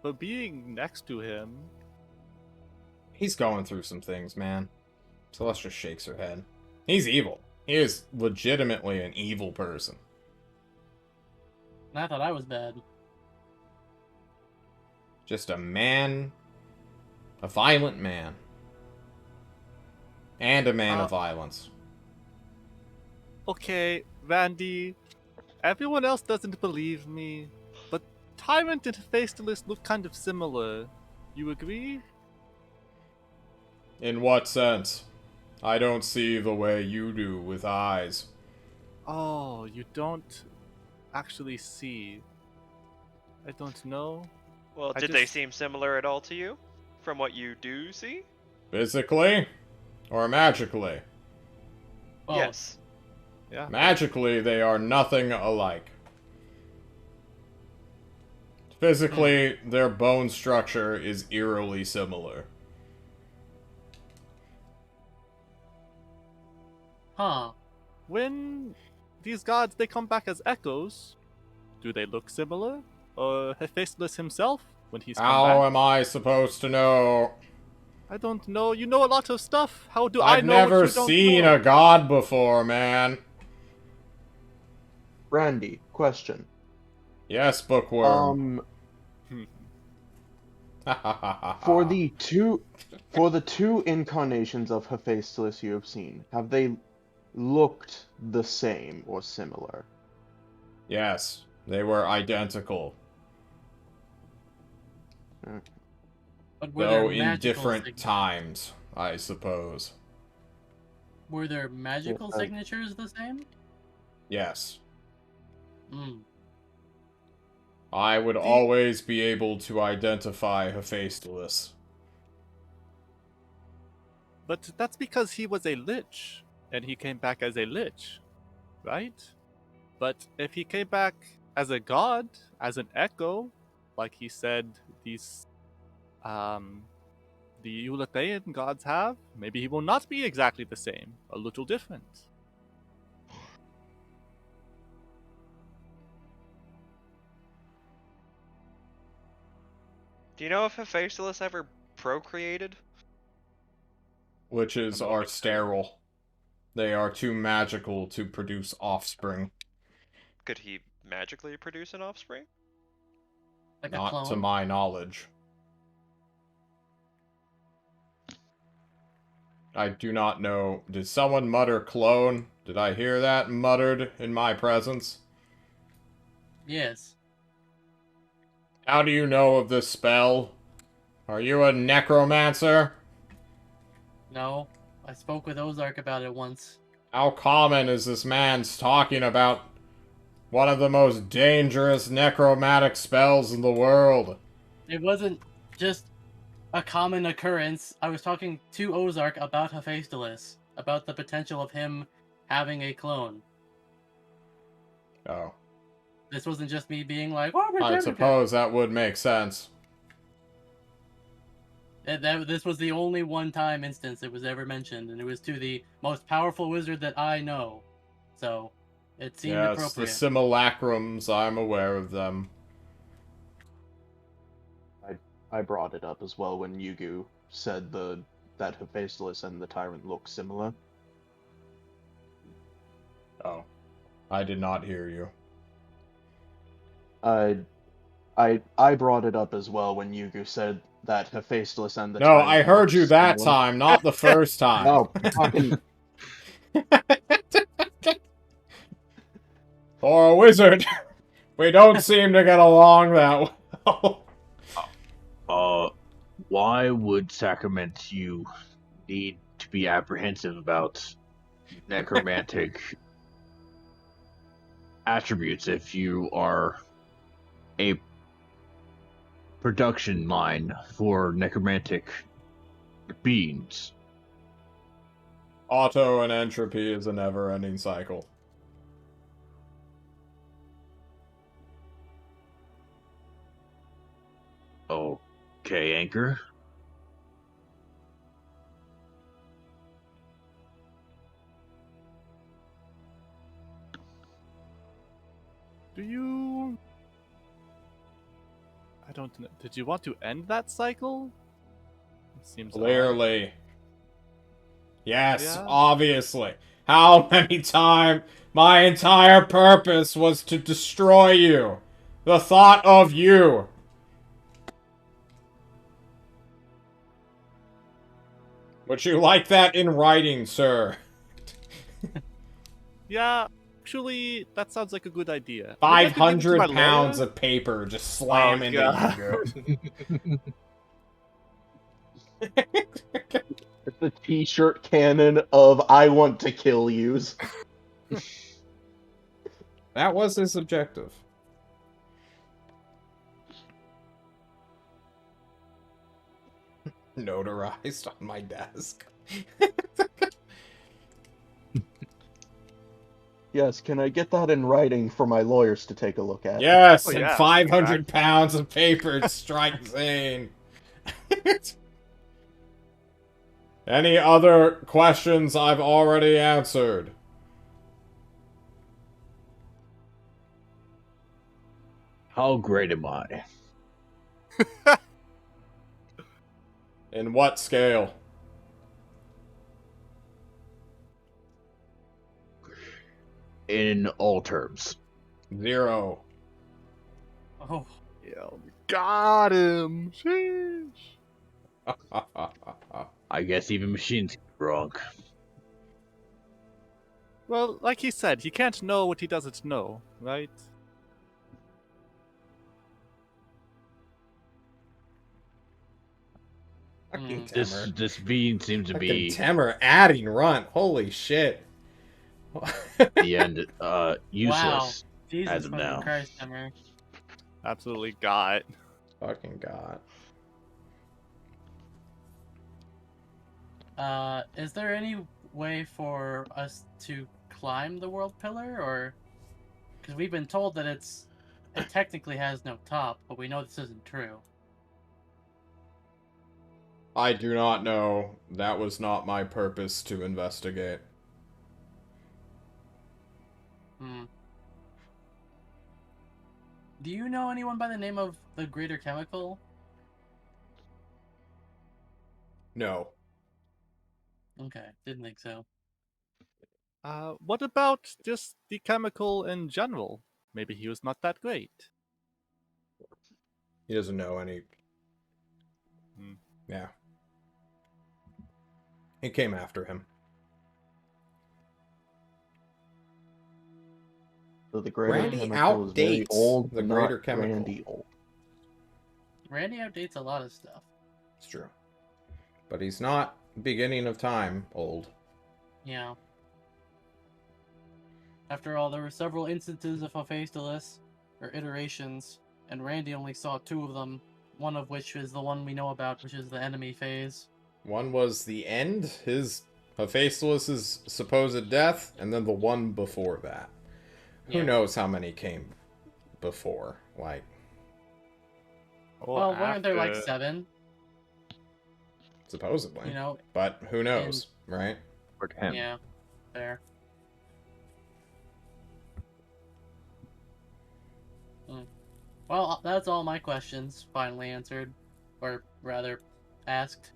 but being next to him. He's going through some things, man. Celeste just shakes her head. He's evil. He is legitimately an evil person. And I thought I was bad. Just a man. A violent man. And a man of violence. Okay, Randy. Everyone else doesn't believe me, but Tyrant and Hephaestus look kind of similar. You agree? In what sense? I don't see the way you do with eyes. Oh, you don't actually see. I don't know. Well, I did they just- seem similar at all to you? From what you do see? Physically? Or magically? Both. Yes. Yeah. Magically, they are nothing alike. Physically, their bone structure is eerily similar. Huh. When these gods they come back as echoes, do they look similar? Or Hephaestus himself when he's come How back? am I supposed to know? I don't know. You know a lot of stuff. How do I I've know what never you don't seen know? a god before, man. Randy, question. Yes, bookworm. For the two incarnations of Hephaestus you have seen, have they looked the same or similar? Yes, they were identical, But were though there in magical different times, I suppose. Were their magical Yeah, signatures the same? Yes. Hmm. I would always be able to identify Hephaestus. But that's because he was a lich, and he came back as a lich, right? But if he came back as a god, as an echo, like he said these the Eulathean gods have, maybe he will not be exactly the same, a little different. Do you know if Hephaestus ever procreated? Witches I don't are think so. sterile. They are too magical to produce offspring. Could he magically produce an offspring? Like a Not clone. to my knowledge. I do not know. Did someone mutter clone? Did I hear that muttered in my presence? Yes. How do you know of this spell? Are you a necromancer? No. I spoke with Ozark about it once. How common is this man's talking about one of the most dangerous necromantic spells in the world? It wasn't just a common occurrence. I was talking to Ozark about Hephaestus, about the potential of him having a clone. Oh. This wasn't just me being like, "Oh, I suppose that would make sense. This was the only one-time instance it was ever mentioned, and it was to the most powerful wizard that I know. So, it seemed Yes, the appropriate. simulacrums, I'm aware of them. I brought it up as well when Yugu said that Hephaestus and the Tyrant look similar. Oh. I did not hear you. I brought it up as well when Yugu said that Hephaestus and the No, Tyrant I heard look you that similar. time, not the first time. Oh, fucking For a wizard, we don't seem to get along that well. Why would Sacrament you need to be apprehensive about necromantic attributes if you are a production line for necromantic beings? Auto and entropy is a never-ending cycle. Okay, Anchor. Do you... I don't know. Did you want to end that cycle? It seems odd. Clearly. Yes, Yeah. obviously. How many times? My entire purpose was to destroy you. The thought of you. Would you like that in writing, sir? Yeah, actually, that sounds like a good idea. Maybe I could give it to 500 my pounds lawyer? of paper just slam Oh, into God. you. it's the t-shirt cannon of I want to kill yous. That was his objective. Notarized on my desk. Yes, can I get that in writing for my lawyers to take a look at? Yes, Oh, and yeah, 500 exactly. pounds of paper to strike Zane. Any other questions I've already answered? How great am I? In what scale? In all terms. 0. Oh, Yeah, got him! Sheesh! I guess even machines get wrong. Well, like he said, he can't know what he doesn't know, right? Fucking This Temmer. this being seems to Fucking be Temmer adding runt. Holy shit. the end. Useless wow. Jesus as of fucking now. Christ, Emmer. Absolutely got. Fucking God. Is there any way for us to climb the world pillar, or because we've been told that it technically has no top, but we know this isn't true. I do not know. That was not my purpose to investigate. Hmm. Do you know anyone by the name of the Greater Chemical? No. Okay, didn't think so. What about just the chemical in general? Maybe he was not that great. He doesn't know any. Hmm. Yeah. He came after him. So the greater Randy chemical is very outdates old, the but greater not chemical. Randy old. Randy outdates a lot of stuff. It's true. But he's not beginning of time old. Yeah. After all, there were several instances of Hephaestus, or iterations, and Randy only saw 2 of them, one of which is the one we know about, which is the enemy phase. One was the end, his Hephaestus's supposed death, and then the one before that. Who Yeah. knows how many came before? Like, Or Well, weren't there like after. 7? supposedly. You know, But who knows, right? For him. yeah, fair. Well, that's all my questions finally answered, or rather, asked.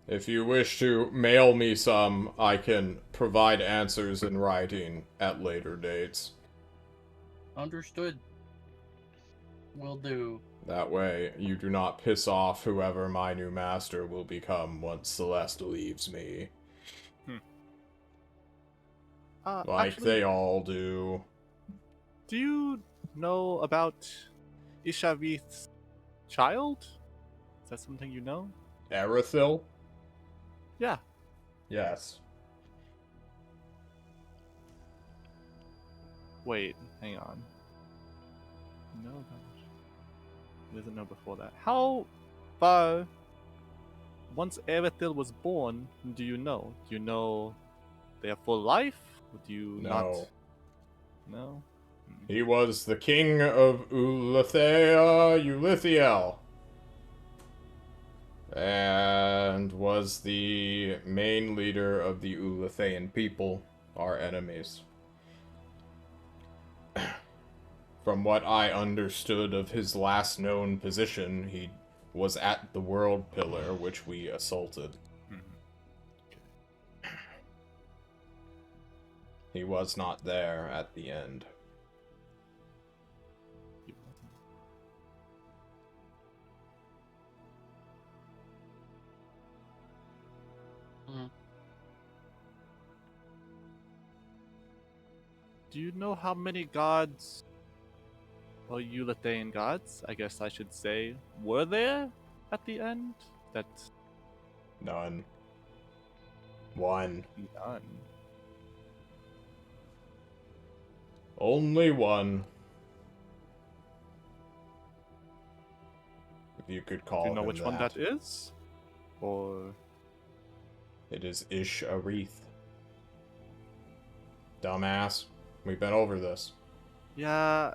If you wish to mail me some, I can provide answers in writing at later dates. Understood. Will do. That way, you do not piss off whoever my new master will become once Celeste leaves me. Like Actually, they all do. do you know about Ishavith's child? Is that something you know? Erithil? Yeah. Yes. Wait, hang on. No, there's a no before that. How far, once Erithil was born, do you know? Do you know their full life? Or do you No. not? No? He was the king of Ulithiel. And was the main leader of the Ulithian people, our enemies. From what I understood of his last known position, he was at the World Pillar, which we assaulted. He was not there at the end. Do you know how many gods, or Ulithian gods, I guess I should say, were there at the end? That None. One. none. Only one. If you could call Do you know him which one that is? Or It is Ish-Arith. Dumbass. We've been over this. yeah,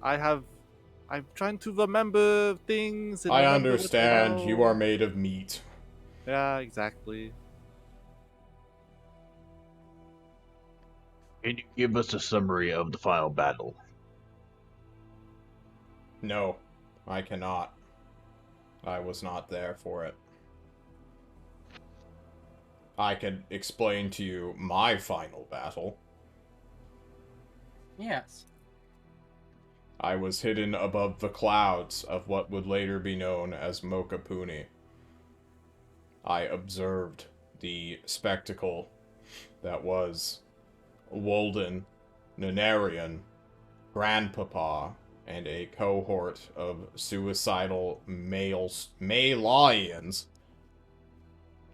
I'm trying to remember things. And I remember what they understand. You know. are made of meat. Yeah, exactly. Can you give us a summary of the final battle? No, I cannot. I was not there for it. I can explain to you my final battle. Yes. I was hidden above the clouds of what would later be known as Mokapuni. I observed the spectacle that was Wolden, Nanarian, Grandpapa, and a cohort of suicidal Malayians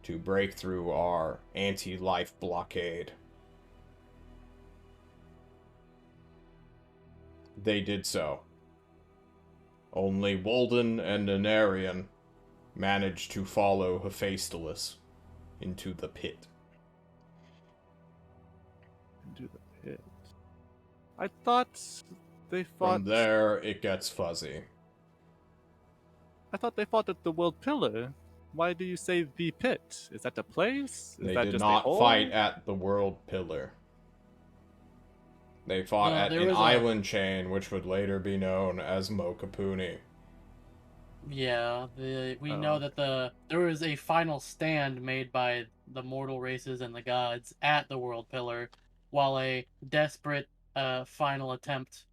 to break through our anti-life blockade. They did so. Only Walden and Anarian managed to follow Hephaestus into the pit. Into the pit. I thought they fought. From there, it gets fuzzy. I thought they fought at the World Pillar. Why do you say the pit? Is that a place? Is They that did just a not hole? fight at the World Pillar. They fought Well, at there an was a- island chain, which would later be known as Mokapuni. Yeah, we Oh. know that there was a final stand made by the mortal races and the gods at the World Pillar, while a desperate final attempt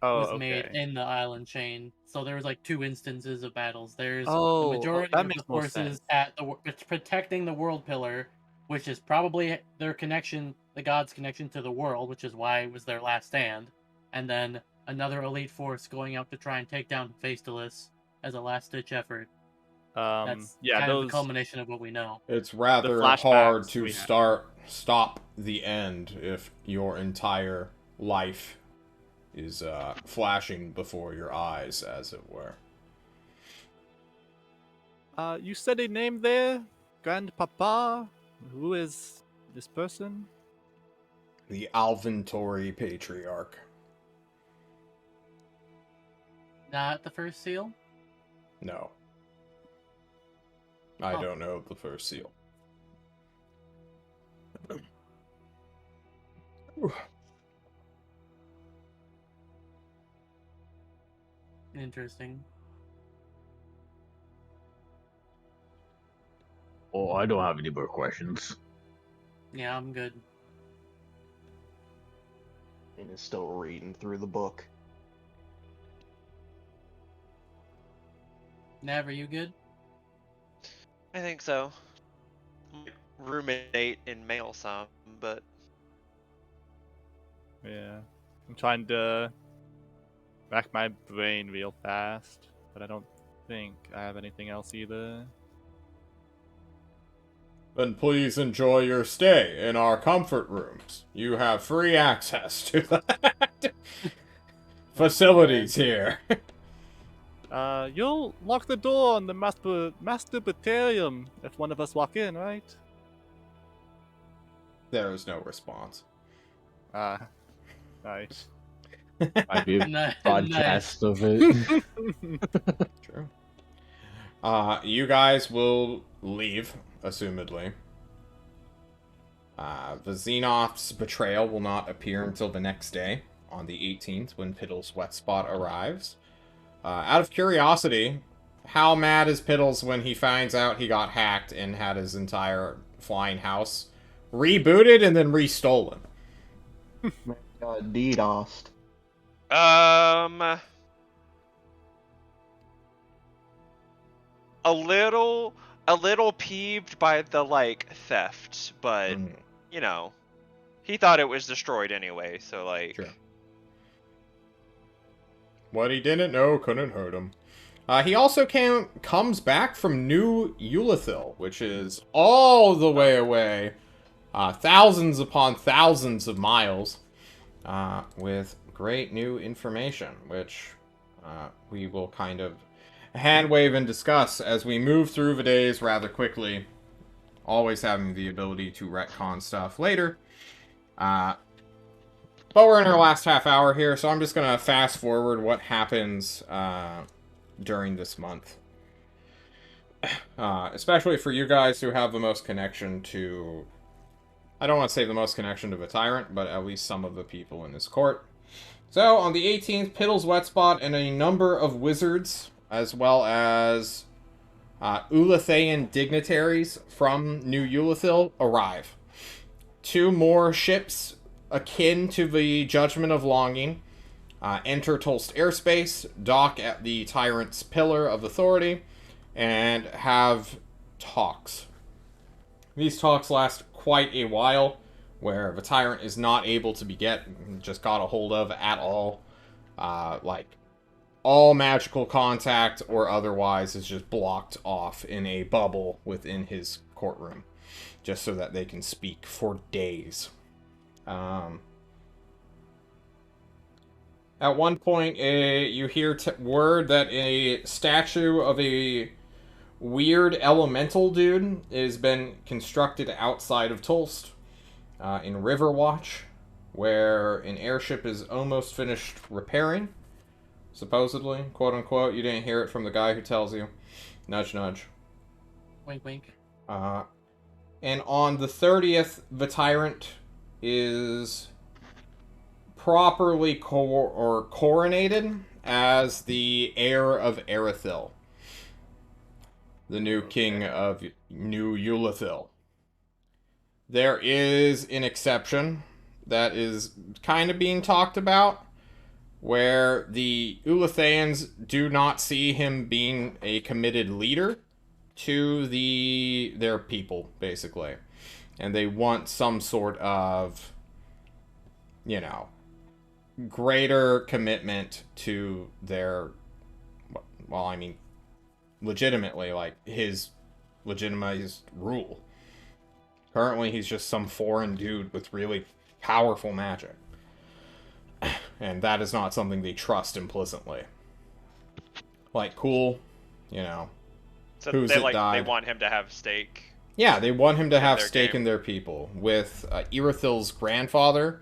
Oh, was made okay. in the island chain. So there was like two instances of battles. There's the Oh, majority that of makes the more forces sense. at it's protecting the World Pillar, which is probably their connection, the gods' connection to the world, which is why it was their last stand. And then another elite force going out to try and take down Hephaestus as a last-ditch effort. That's Yeah, kind of the those culmination of what we know. It's rather hard flashbacks to we had. stop the end if your entire life is flashing before your eyes, as it were. You said a name there, Grandpapa. Who is this person? The Alventory Patriarch. Not the first seal? No. I Huh. don't know the first seal. Interesting. Oh, I don't have any more questions. Yeah, I'm good. And is still reading through the book. Nav, are you good? I think so. Might ruminate in mail some, but Yeah. I'm trying to rack my brain real fast, but I don't think I have anything else either. Then please enjoy your stay in our comfort rooms. You have free access to the facilities here. You'll lock the door on the masturbarium if one of us walk in, right? There is no response. Nice. Might be a Nice. podcast of it. True. You guys will leave, assumedly. The Xenoph's betrayal will not appear until the next day, on the 18th, when Piddle's wet spot arrives. Out of curiosity, how mad is Piddles when he finds out he got hacked and had his entire flying house rebooted and then restolen? DDoSed. A little peeved by the like theft, but Mm, you know, he thought it was destroyed anyway, so like Sure. What he didn't know couldn't hurt him. He also comes back from New Eulithil, which is all the way away, thousands upon thousands of miles, with great new information, which we will kind of handwave and discuss as we move through the days rather quickly, always having the ability to retcon stuff later. But we're in our last half hour here, so I'm just going to fast forward what happens during this month. Especially for you guys who have the most connection to... I don't want to say the most connection to the Tyrant, but at least some of the people in his court. So, on the 18th, Piddle's wet spot and a number of wizards, as well as Ulathaean dignitaries from New Eulithil, arrive. 2 more ships akin to the Judgment of Longing enter Tolst airspace, dock at the Tyrant's Pillar of Authority, and have talks. These talks last quite a while, where the Tyrant is not able to be got a hold of at all. Like, all magical contact or otherwise is just blocked off in a bubble within his courtroom, just so that they can speak for days. At one point, you hear word that a statue of a weird elemental dude has been constructed outside of Tulst in Riverwatch, where an airship is almost finished repairing, supposedly, quote unquote. You didn't hear it from the guy who tells you. Nudge, nudge. Wink, wink. And on the 30th, the Tyrant is properly coronated as the heir of Erithil, the new king of New Eulathil. There is an exception that is kind of being talked about, where the Ulathans do not see him being a committed leader to their people, basically. And they want some sort of, greater commitment to their, well, I mean, legitimately, like, his legitimized rule. Currently, he's just some foreign dude with really powerful magic. And that is not something they trust implicitly. Like, cool, So who's they it died? they want him to have stake. Yeah, they want him to have their stake game. in their people. With Irithil's grandfather,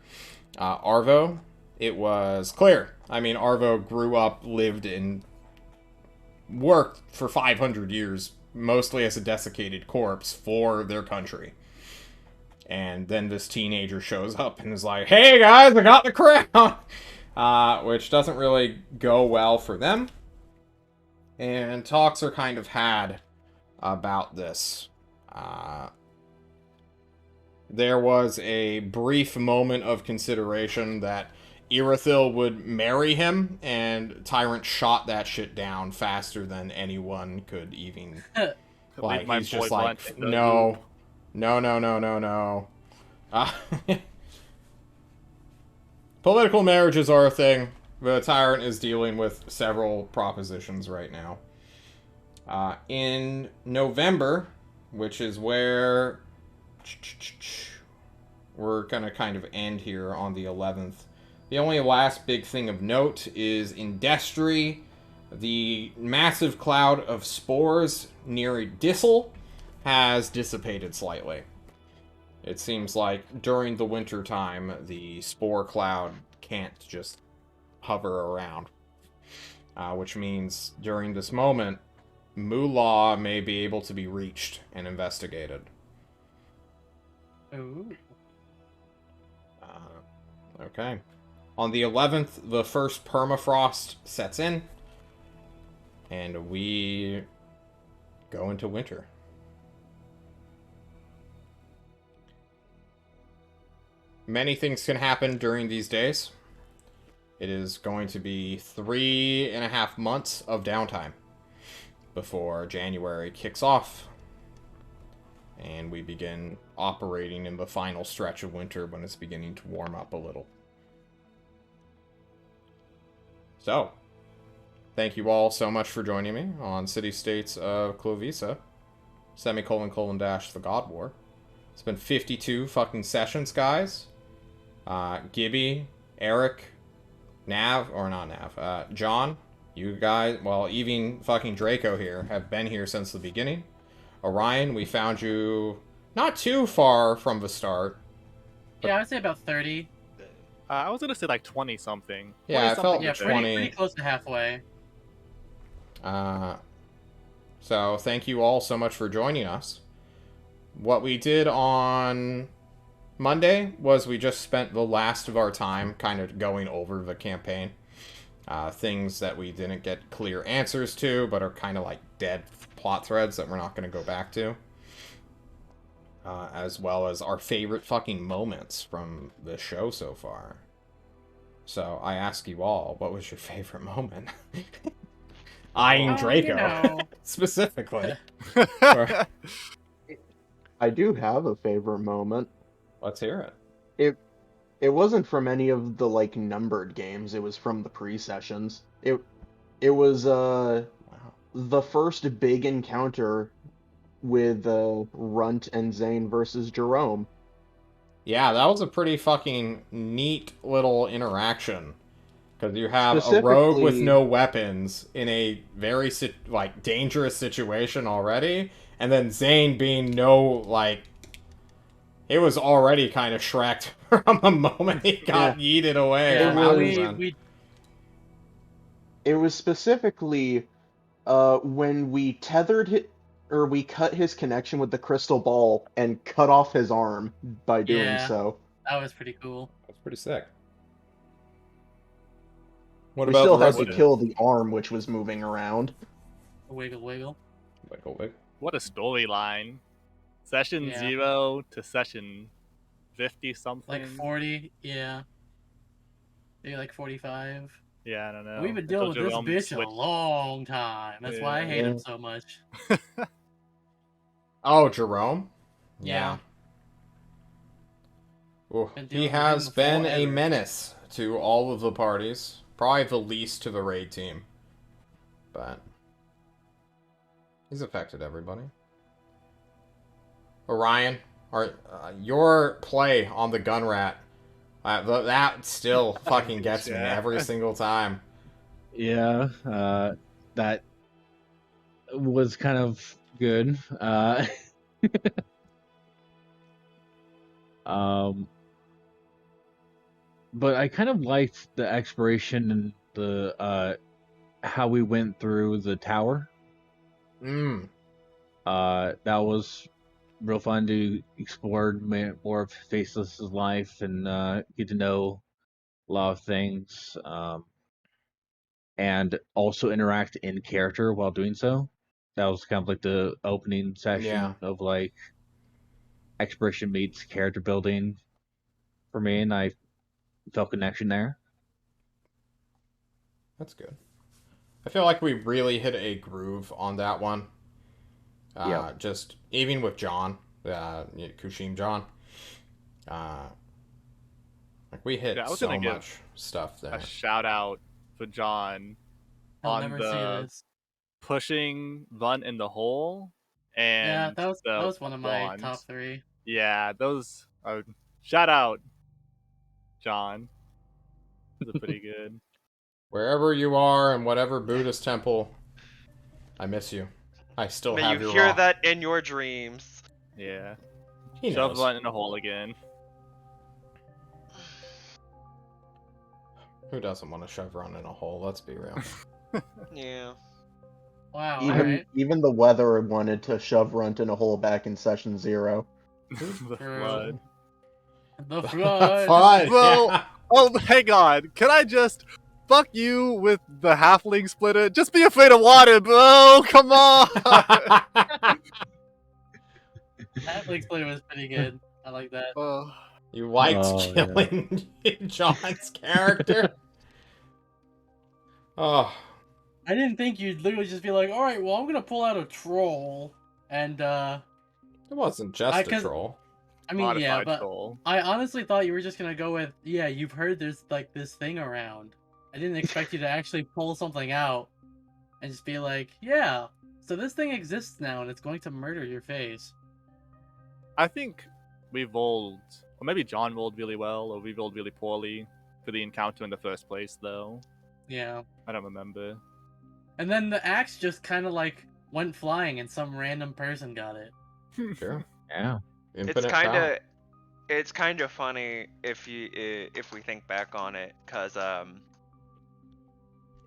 Arvo, it was clear. I mean, Arvo grew up, lived, and worked for 500 years, mostly as a desiccated corpse for their country. And then this teenager shows up and is like, "Hey guys, I got the crown!" Which doesn't really go well for them. And talks are kind of had about this. There was a brief moment of consideration that Irithil would marry him, and Tyrant shot that shit down faster than anyone could even. Like, my he's just boy like, Blunt in the no. loop. No. Political marriages are a thing. The Tyrant is dealing with several propositions right now. In November, which is where we're going to kind of end here on the 11th. The only last big thing of note is in Destry, the massive cloud of spores near Dissel has dissipated slightly. It seems like during the winter time, the spore cloud can't just hover around. Which means during this moment, Moolah may be able to be reached and investigated. Ooh. Okay. On the 11th, the first permafrost sets in, and we go into winter. Many things can happen during these days. It is going to be 3.5 months of downtime before January kicks off, and we begin operating in the final stretch of winter when it's beginning to warm up a little. So, thank you all so much for joining me on City States of Klovisa, / the God War. It's been 52 fucking sessions, guys. Gibby, Eric, John, you guys, well, even fucking Draco here, have been here since the beginning. Orion, we found you not too far from the start. Yeah, I would say about 30. I was gonna say like 20 something. Yeah, I felt Yeah, 20. pretty close to halfway. So thank you all so much for joining us. What we did on Monday was we just spent the last of our time kind of going over the campaign. Things that we didn't get clear answers to, but are kind of like dead plot threads that we're not going to go back to. As well as our favorite fucking moments from the show so far. So I ask you all, what was your favorite moment? Eyeing Draco, specifically. I do have a favorite moment. Let's hear it. It wasn't from any of the like numbered games. It was from the pre-sessions. It was the first big encounter with Runt and Zane versus Jerome. Yeah, that was a pretty fucking neat little interaction. Because you have a rogue with Specifically- no weapons in a very dangerous situation already, and then Zane being he was already kind of shreked from the moment he got yeeted away Yeah, from was- Alcazan. It was specifically when we we cut his connection with the crystal ball and cut off his arm by doing Yeah. so. That was pretty cool. That's pretty sick. What We about still the had to resident? kill the arm which was moving around. Wiggle, wiggle. Wiggle, wiggle. What a storyline. Session Yeah. 0 to session 50 something. Like 40, yeah. Maybe like 45. Yeah, I don't know. We've been Until dealing with this Jerome bitch a switched- long time. That's why I hate him Yeah. so much. Oh, Jerome? Yeah. Ooh, Been he dealing with has him been a forever. menace to all of the parties. Probably the least to the raid team. But he's affected everybody. Orion, your play on the gun rat, that still fucking gets me Yeah. every single time. Yeah, that was kind of good. Um, but I kind of liked the exploration and the how we went through the tower. Mm. That was real fun to explore more of Faceless's life and get to know a lot of things. And also interact in character while doing so. That was kind of like the opening session of like exploration meets character building for me, and I felt connection there. That's good. I feel like we really hit a groove on that one. Yeah. Just even with John, Kushim John. Like we hit Yeah, I was so gonna give much stuff there. a shout out to John I'll on never the see this. pushing Run in the hole and Yeah, that the was one of my wand. top 3. Yeah, those are shout out, John. Those are pretty good. Wherever you are in whatever Buddhist temple, I miss you. I still May have you your hear rock. that in your dreams. Yeah. He Shove knows. Run in the hole again. Who doesn't want to shove Ron in a hole? Let's be real. Yeah. Wow, Even alright. even the weather wanted to shove Runt in a hole back in session 0. The True. flood. The flood. Fun. Well, Yeah. oh, hang on. Can I just fuck you with the halfling splitter? Just be afraid of water, bro. Come on. Halfling Splitter was pretty good. I like that. Oh. You liked Oh, yeah. killing John's character. Oh, I didn't think you'd literally just be like, alright, well, I'm gonna pull out a troll. And, it wasn't just a 'cause- troll. I mean, yeah, Modified but troll. I honestly thought you were just gonna go with, yeah, you've heard there's, like, this thing around. I didn't expect you to actually pull something out and just be like, yeah, so this thing exists now and it's going to murder your face. I think we rolled, or maybe John rolled really well, or we rolled really poorly for the encounter in the first place, though. Yeah. I don't remember. And then the axe just kind of, like, went flying and some random person got it. Sure. Yeah. Infinite power. It's kind of funny if we think back on it, cause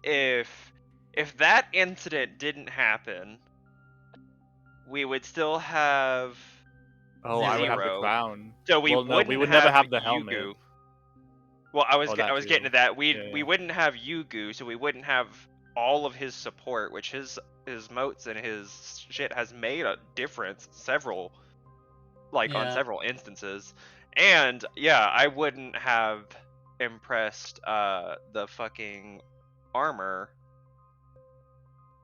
if that incident didn't happen, we would still have Oh, I would have the Zero. crown. So we Well, no, wouldn't we would never have the Yugu. helmet. Well, I was Oh, that I was getting too. to that. We Yeah. wouldn't have Yugu, so we wouldn't have all of his support, which his motes and his shit has made a difference on Yeah. several instances. And yeah, I wouldn't have impressed the fucking armor.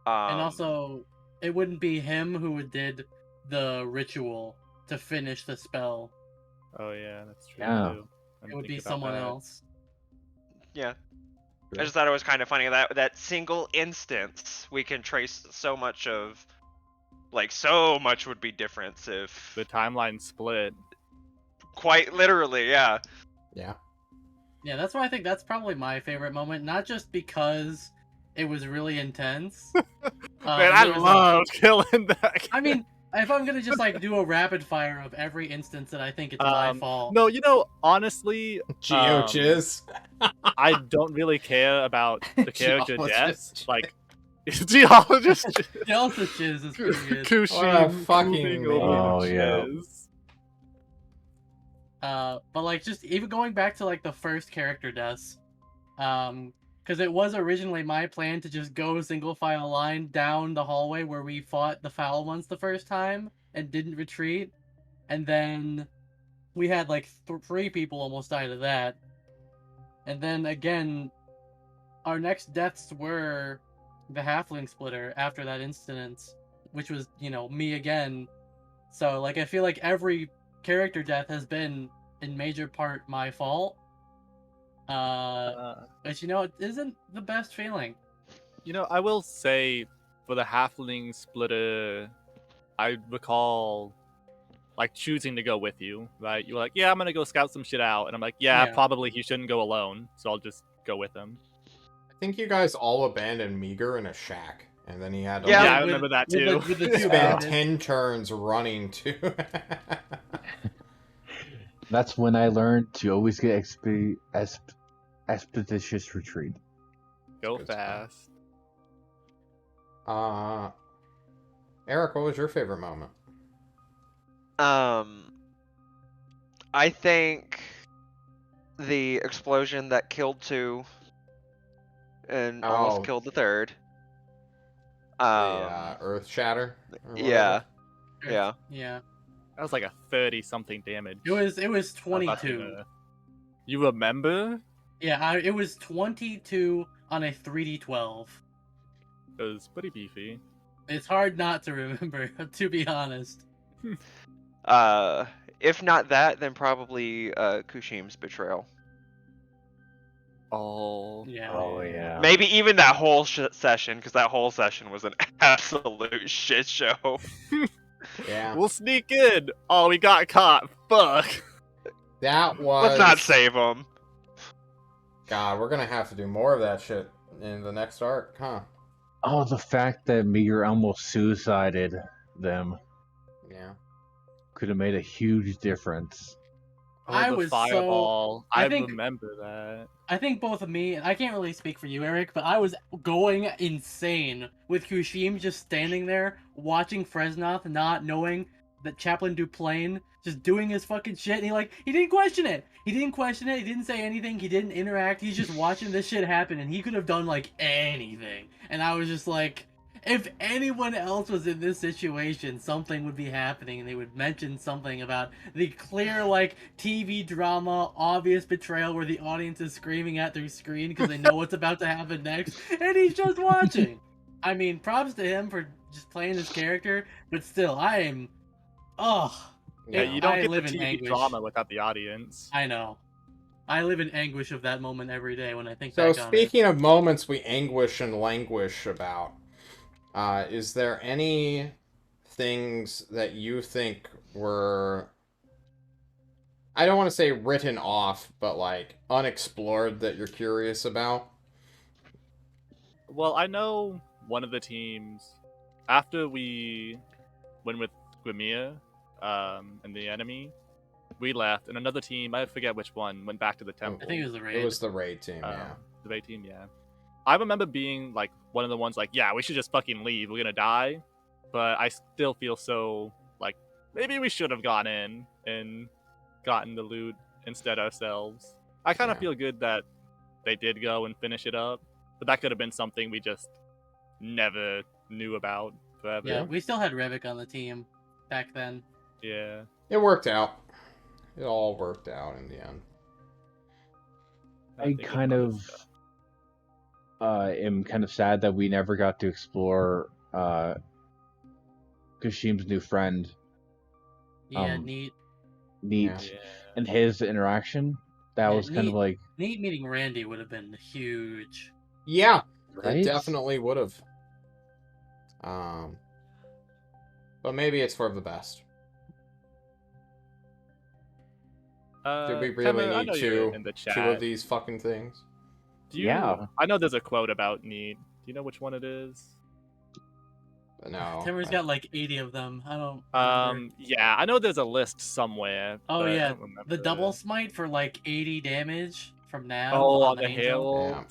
And also, it wouldn't be him who did the ritual to finish the spell. Oh yeah, that's true Yeah. too. I It didn't would think be about someone that. else. yeah. Yeah. I just thought it was kind of funny that single instance we can trace so much of, so much would be different if The timeline split. quite literally, yeah. Yeah. Yeah, that's why I think that's probably my favorite moment. Not just because it was really intense. Man, I there was, loved killing that. I mean, if I'm gonna just like do a rapid fire of every instance that I think it's my fault. No, honestly, Geochiz. I don't really care about the character deaths. Geologist. Like, geologist. The also shiz is pretty good. Kushim fucking moving name. over Oh, the yeah. shiz. But like just even going back to like the first character deaths, because it was originally my plan to just go single file line down the hallway where we fought the foul ones the first time and didn't retreat, and then we had like 3 people almost died of that, and then again, our next deaths were the halfling splitter after that incident, which was me again. So like I feel like every character death has been in major part my fault. But it isn't the best feeling. I will say, for the halfling splitter, I recall like choosing to go with you, right? You were like, yeah, I'm gonna go scout some shit out, and I'm like, yeah, Yeah. probably he shouldn't go alone, so I'll just go with him. I think you guys all abandoned Meager in a shack, and then he had to Yeah. Yeah, I remember that too. With the 2 spend bandits. 10 turns running to. That's when I learned to always get expeditious retreat. Go Good stuff. fast. Eric, what was your favorite moment? I think the explosion that killed 2 and almost killed the 3rd. The Earth Shatter? or Yeah. whatever? Yeah. Yeah. That was like a 30-something damage. It was About 22. You remember? Yeah, it was 22 on a 3d12. It was pretty beefy. It's hard not to remember, to be honest. If not that, then probably Kushim's betrayal. Oh. Yeah. Oh yeah. Maybe even that whole session, because that whole session was an absolute shit show. Yeah. We'll sneak in. Oh, we got caught. Fuck. That was. Let's not save him. God, we're gonna have to do more of that shit in the next arc, huh? Oh, the fact that Meager almost suicided them Yeah. could have made a huge difference. Oh, I the was fireball. I I think- remember that. I think both of me, and I can't really speak for you, Eric, but I was going insane with Kushim just standing there, watching Fresnoth, not knowing that Chaplain Duplain just doing his fucking shit, and he didn't question it. He didn't question it, he didn't say anything, he didn't interact, he's just watching this shit happen, and he could have done, like, anything. And I was just like, if anyone else was in this situation, something would be happening, and they would mention something about the clear, like, TV drama, obvious betrayal where the audience is screaming at their screen because they know what's about to happen next, and he's just watching. I mean, props to him for just playing his character, but still, I am... Ugh. Yeah, Yeah. you don't I get live the in TV anguish. drama without the audience. I know. I live in anguish of that moment every day when I think So back on it. speaking of moments we anguish and languish about, is there any things that you think were, I don't want to say written off, but like unexplored that you're curious about? Well, I know one of the teams, after we went with Grimir and the enemy, we left, and another team, I forget which one, went back to the temple. I think it was the raid. It was the raid team, yeah. The raid team, yeah. I remember being like one of the ones like, yeah, we should just fucking leave. We're gonna die. But I still feel so like maybe we should have gone in and gotten the loot instead ourselves. I kind of Yeah. feel good that they did go and finish it up, but that could have been something we just never knew about forever. Yeah, we still had Revik on the team back then. Yeah. It worked out. It all worked out in the end. I think kind about of stuff. am kind of sad that we never got to explore Kashim's new friend, Yeah, Um, neat. Neat, Yeah. Yeah. and his interaction. That Yeah, was kind of Neat. like, Neat meeting Randy would have been huge. Yeah, right? it definitely would have. But maybe it's for the best. Did we really Temer, I need know you're two in the two chat. of these fucking things? Do you, Yeah. I know there's a quote about need. Do you know which one it is? No. Timmer's I- got like 80 of them. I don't remember. Yeah, I know there's a list somewhere. Oh but I yeah, don't remember. the double smite for like 80 damage from Nav Oh, on on the the Angel. Herald.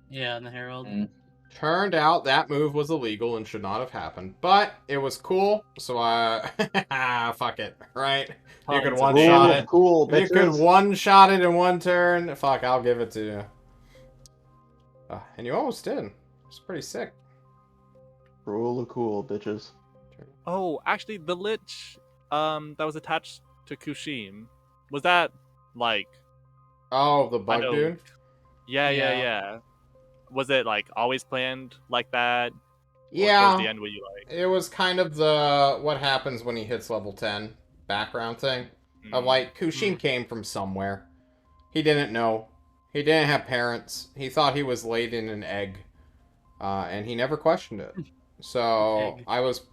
Yeah, on the Herald. Mm. Turned out that move was illegal and should not have happened, but it was cool, so fuck it, right? You could Tons of one Rule shot damage. of it. cool, If you could bitches. one shot it in one turn, fuck, I'll give it to you. And you almost did. It's pretty sick. Rule of cool, bitches. Oh, actually, the Lich that was attached to Kushim, was that like Oh, the bug know- dude? yeah. Was it like always planned like that? Or towards Yeah. the end were you like It was kind of the what happens when he hits level 10 background thing. Of like, Kushim came from somewhere. He didn't know. He didn't have parents. He thought he was laid in an egg. And he never questioned it. So Egg. I was...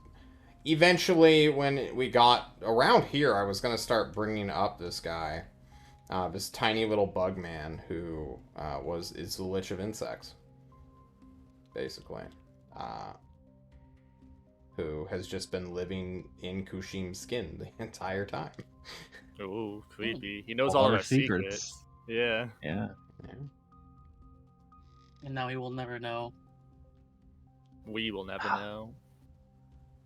Eventually, when we got around here, I was going to start bringing up this guy. This tiny little bug man who is the Lich of Insects. Basically. Who has just been living in Kushim's skin the entire time. oh, creepy. He knows All all our our secrets. Yeah. Yeah. And now he will never know. We will never know.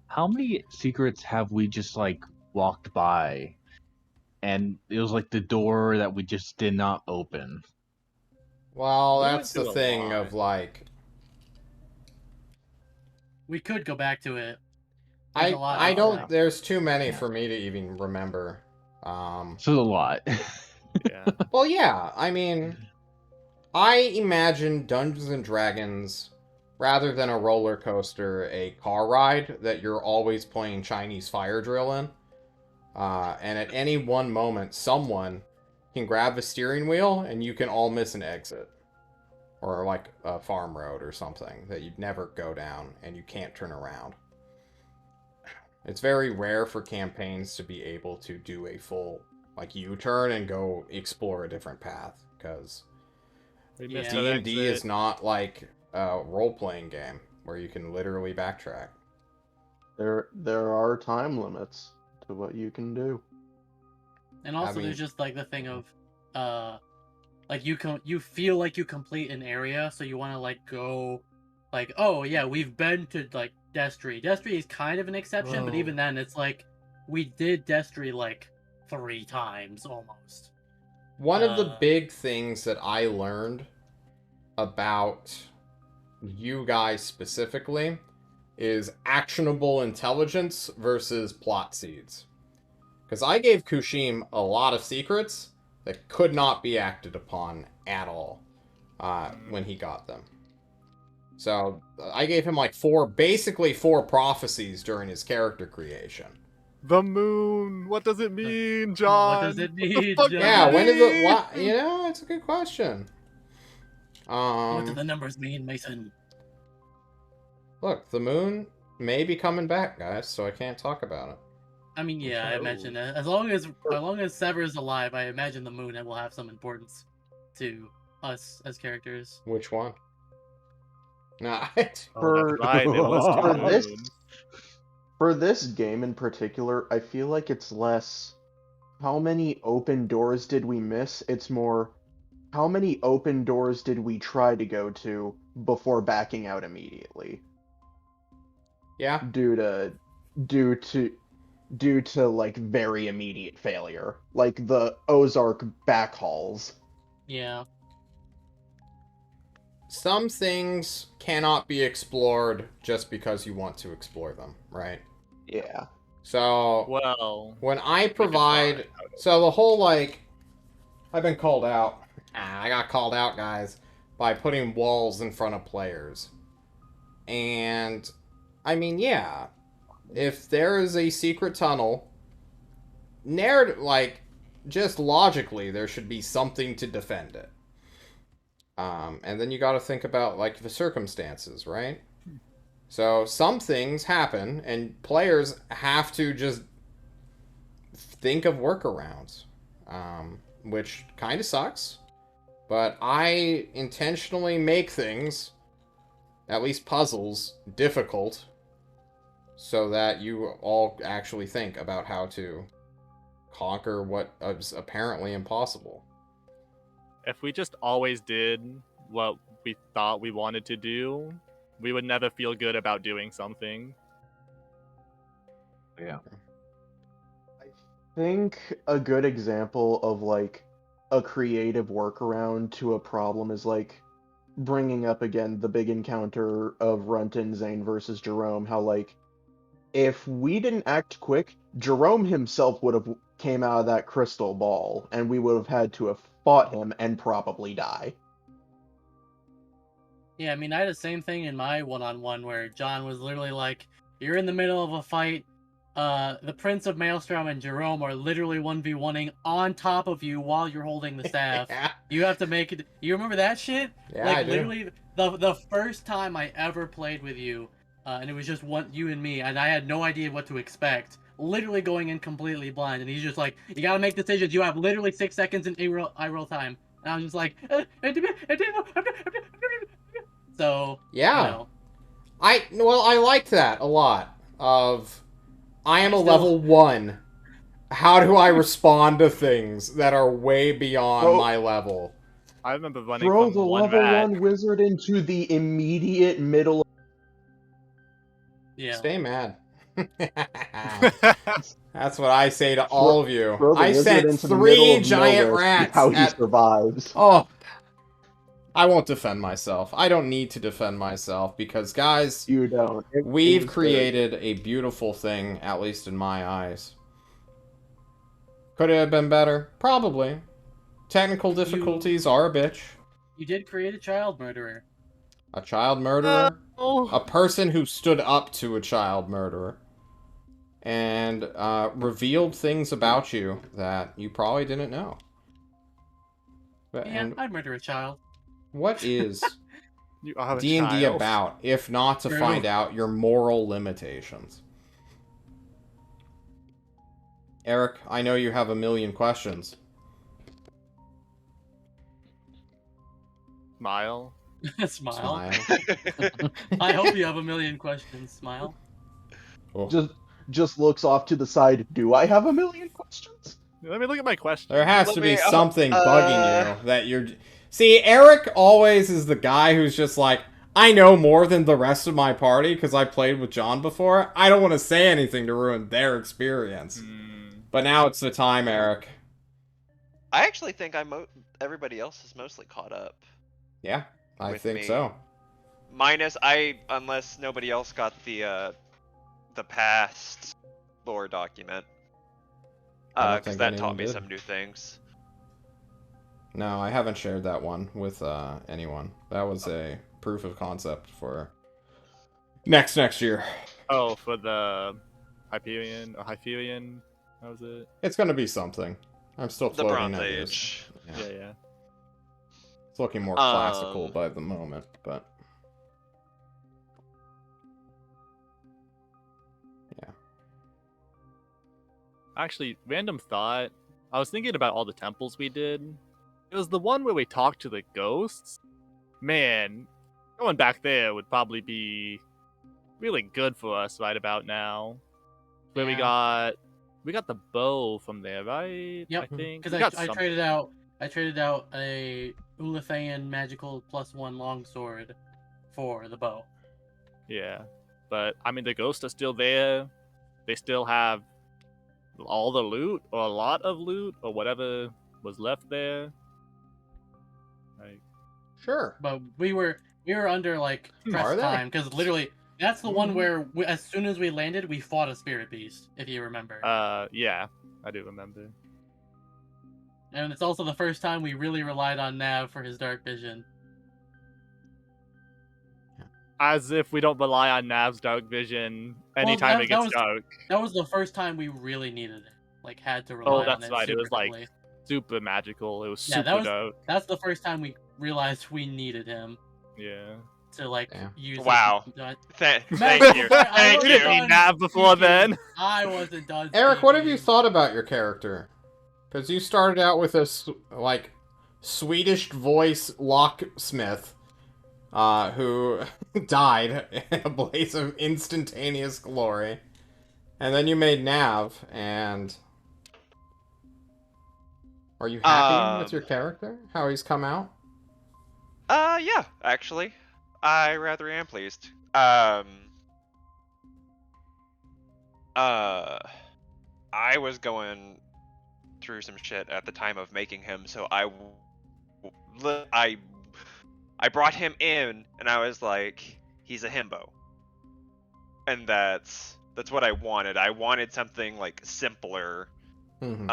How many secrets have we just like walked by, and it was like the door that we just did not open? Well, We went that's the through a thing lot. of like... We could go back to it. There's a lot I out don't... there. There's too many Yeah. for me to even remember. So a lot. Yeah. Well, yeah, I mean... I imagine Dungeons and Dragons, rather than a roller coaster, a car ride that you're always playing Chinese fire drill in. And at any one moment, someone can grab the steering wheel and you can all miss an exit. Or like a farm road or something that you'd never go down and you can't turn around. It's very rare for campaigns to be able to do a full like U-turn and go explore a different path, because We Yeah. missed an D&D is exit. not like a role-playing game where you can literally backtrack. There are time limits to what you can do. And also, mean- there's just like the thing of, like you feel like you complete an area, so you want to like go, like, oh yeah, we've been to like Destry. Destry is kind of an exception, but Whoa. even then, it's like we did Destry like 3 times almost. One of the Uh. big things that I learned about you guys specifically is actionable intelligence versus plot seeds. Because I gave Kushim a lot of secrets that could not be acted upon at all when he got them. So I gave him like basically four prophecies during his character creation. The moon. What does it mean, John? What does it What the mean, fuck John? does Yeah, it when did the mean? what? You know, it's a good question. What do the numbers mean, Mason? Look, the moon may be coming back, guys, so I can't talk about it. I mean, yeah, I Oh. imagine as long as Sever is alive, I imagine the moon will have some importance to us as characters. Which one? Nah. Oh, For- that's right. It was For two this- moons. For this game in particular, I feel like it's less how many open doors did we miss? It's more how many open doors did we try to go to before backing out immediately Yeah. due to like very immediate failure, like the Ozark back halls. Yeah. Some things cannot be explored just because you want to explore them, right? Yeah. So Well, when I we could provide, try. so the whole like, I've been called out. I got called out, guys, by putting walls in front of players. And I mean, yeah, if there is a secret tunnel, just logically, there should be something to defend it. And then you got to think about like the circumstances, right? So some things happen, and players have to just think of workarounds. which kind of sucks. But I intentionally make things, at least puzzles, difficult so that you all actually think about how to conquer what is apparently impossible. If we just always did what we thought we wanted to do, we would never feel good about doing something. Yeah. I think a good example of like a creative workaround to a problem is like bringing up again the big encounter of Runt and Zane versus Jerome. How like if we didn't act quick, Jerome himself would have came out of that crystal ball, and we would have had to have fought him and probably die. Yeah, I mean, I had the same thing in my one-on-one where John was literally like, "You're in the middle of a fight. The Prince of Maelstrom and Jerome are literally 1v1ing on top of you while you're holding the staff. Yeah. You have to make it. You remember that shit? Yeah, like I do. literally the first time I ever played with you, and it was just you and me, and I had no idea what to expect. Literally going in completely blind, and he's just like, "You gotta make decisions. You have literally 6 seconds in eye roll time." And I was just like, so Yeah. you know. I like that a lot. I am a Still- level 1. How do I respond to things that are way beyond Bro- my level? I remember running Throw from the one level rat. 1 wizard into the immediate middle. Yeah. Stay mad. That's what I say to all of you. Throw the I wizard sent into the middle 3 of giant nowhere, see rats how he at... survives. Oh. I won't defend myself. I don't need to defend myself because, guys, You don't. we've created a beautiful thing, at least in my eyes. Could it have been better? Probably. Technical difficulties are a bitch. You did create a child murderer. A child murderer. Oh. A person who stood up to a child murderer. And revealed things about you that you probably didn't know. But, Yeah, and I'd murder a child. what is You are a D&D child. about, if not to True. find out your moral limitations? Eric, I know you have a million questions. Smile. Smile. Smile. I hope you have a million questions. Smile. Oh. Just looks off to the side. Do I have a million questions? Let me look at my question. There has Let to me- be something uh, bugging you that you're... See, Eric always is the guy who's just like, I know more than the rest of my party because I played with John before. I don't want to say anything to ruin their experience. But now it's the time, Eric. I actually think everybody else is mostly caught up. Yeah, I With think me. so. Minus unless nobody else got the past lore document. I don't Because think that anyone taught me did. some new things. No, I haven't shared that one with anyone. That was a proof of concept for next year. Oh, for the Hyperion. How was it? It's gonna be something. I'm still The floating Bronze ideas. Age. Yeah. Yeah. It's looking more classical Um, by the moment, but yeah. Actually, random thought. I was thinking about all the temples we did. It was the one where we talked to the ghosts. Man, going back there would probably be really good for us right about now. Where we Yeah. got the bow from there, right? Yep, I think. Because We got I some- traded out a Ulathayan magical +1 longsword for the bow. Yeah, but I mean the ghosts are still there. They still have all the loot or a lot of loot or whatever was left there. Like, Sure. But we were under like Are press they? time because literally that's the one where as soon as we landed, we fought a spirit beast. If you remember. yeah, I do remember. And it's also the first time we really relied on Nav for his dark vision. As if we don't rely on Nav's dark vision anytime that- it that gets was- dark. That was the first time we really needed it. Like had to rely Oh, on that's it. right. It super was like heavily. super magical. It was Yeah, super that was- dark. That's the first time we realized we needed him Yeah. to like Damn. use. Wow. His... Thank Matt, you. I Thank We wasn't didn't you. need Nav before speaking. then. I wasn't done. Eric, what have you speaking. thought about your character? Because you started out with a, like, Swedish voice locksmith, who died in a blaze of instantaneous glory. And then you made Nav, and... Are you happy with your character? How he's come out? Yeah, actually. I rather am pleased. I was going through some shit at the time of making him, so I brought him in, and I was like, he's a himbo, and that's what I wanted. I wanted something like simpler, Mm-hmm.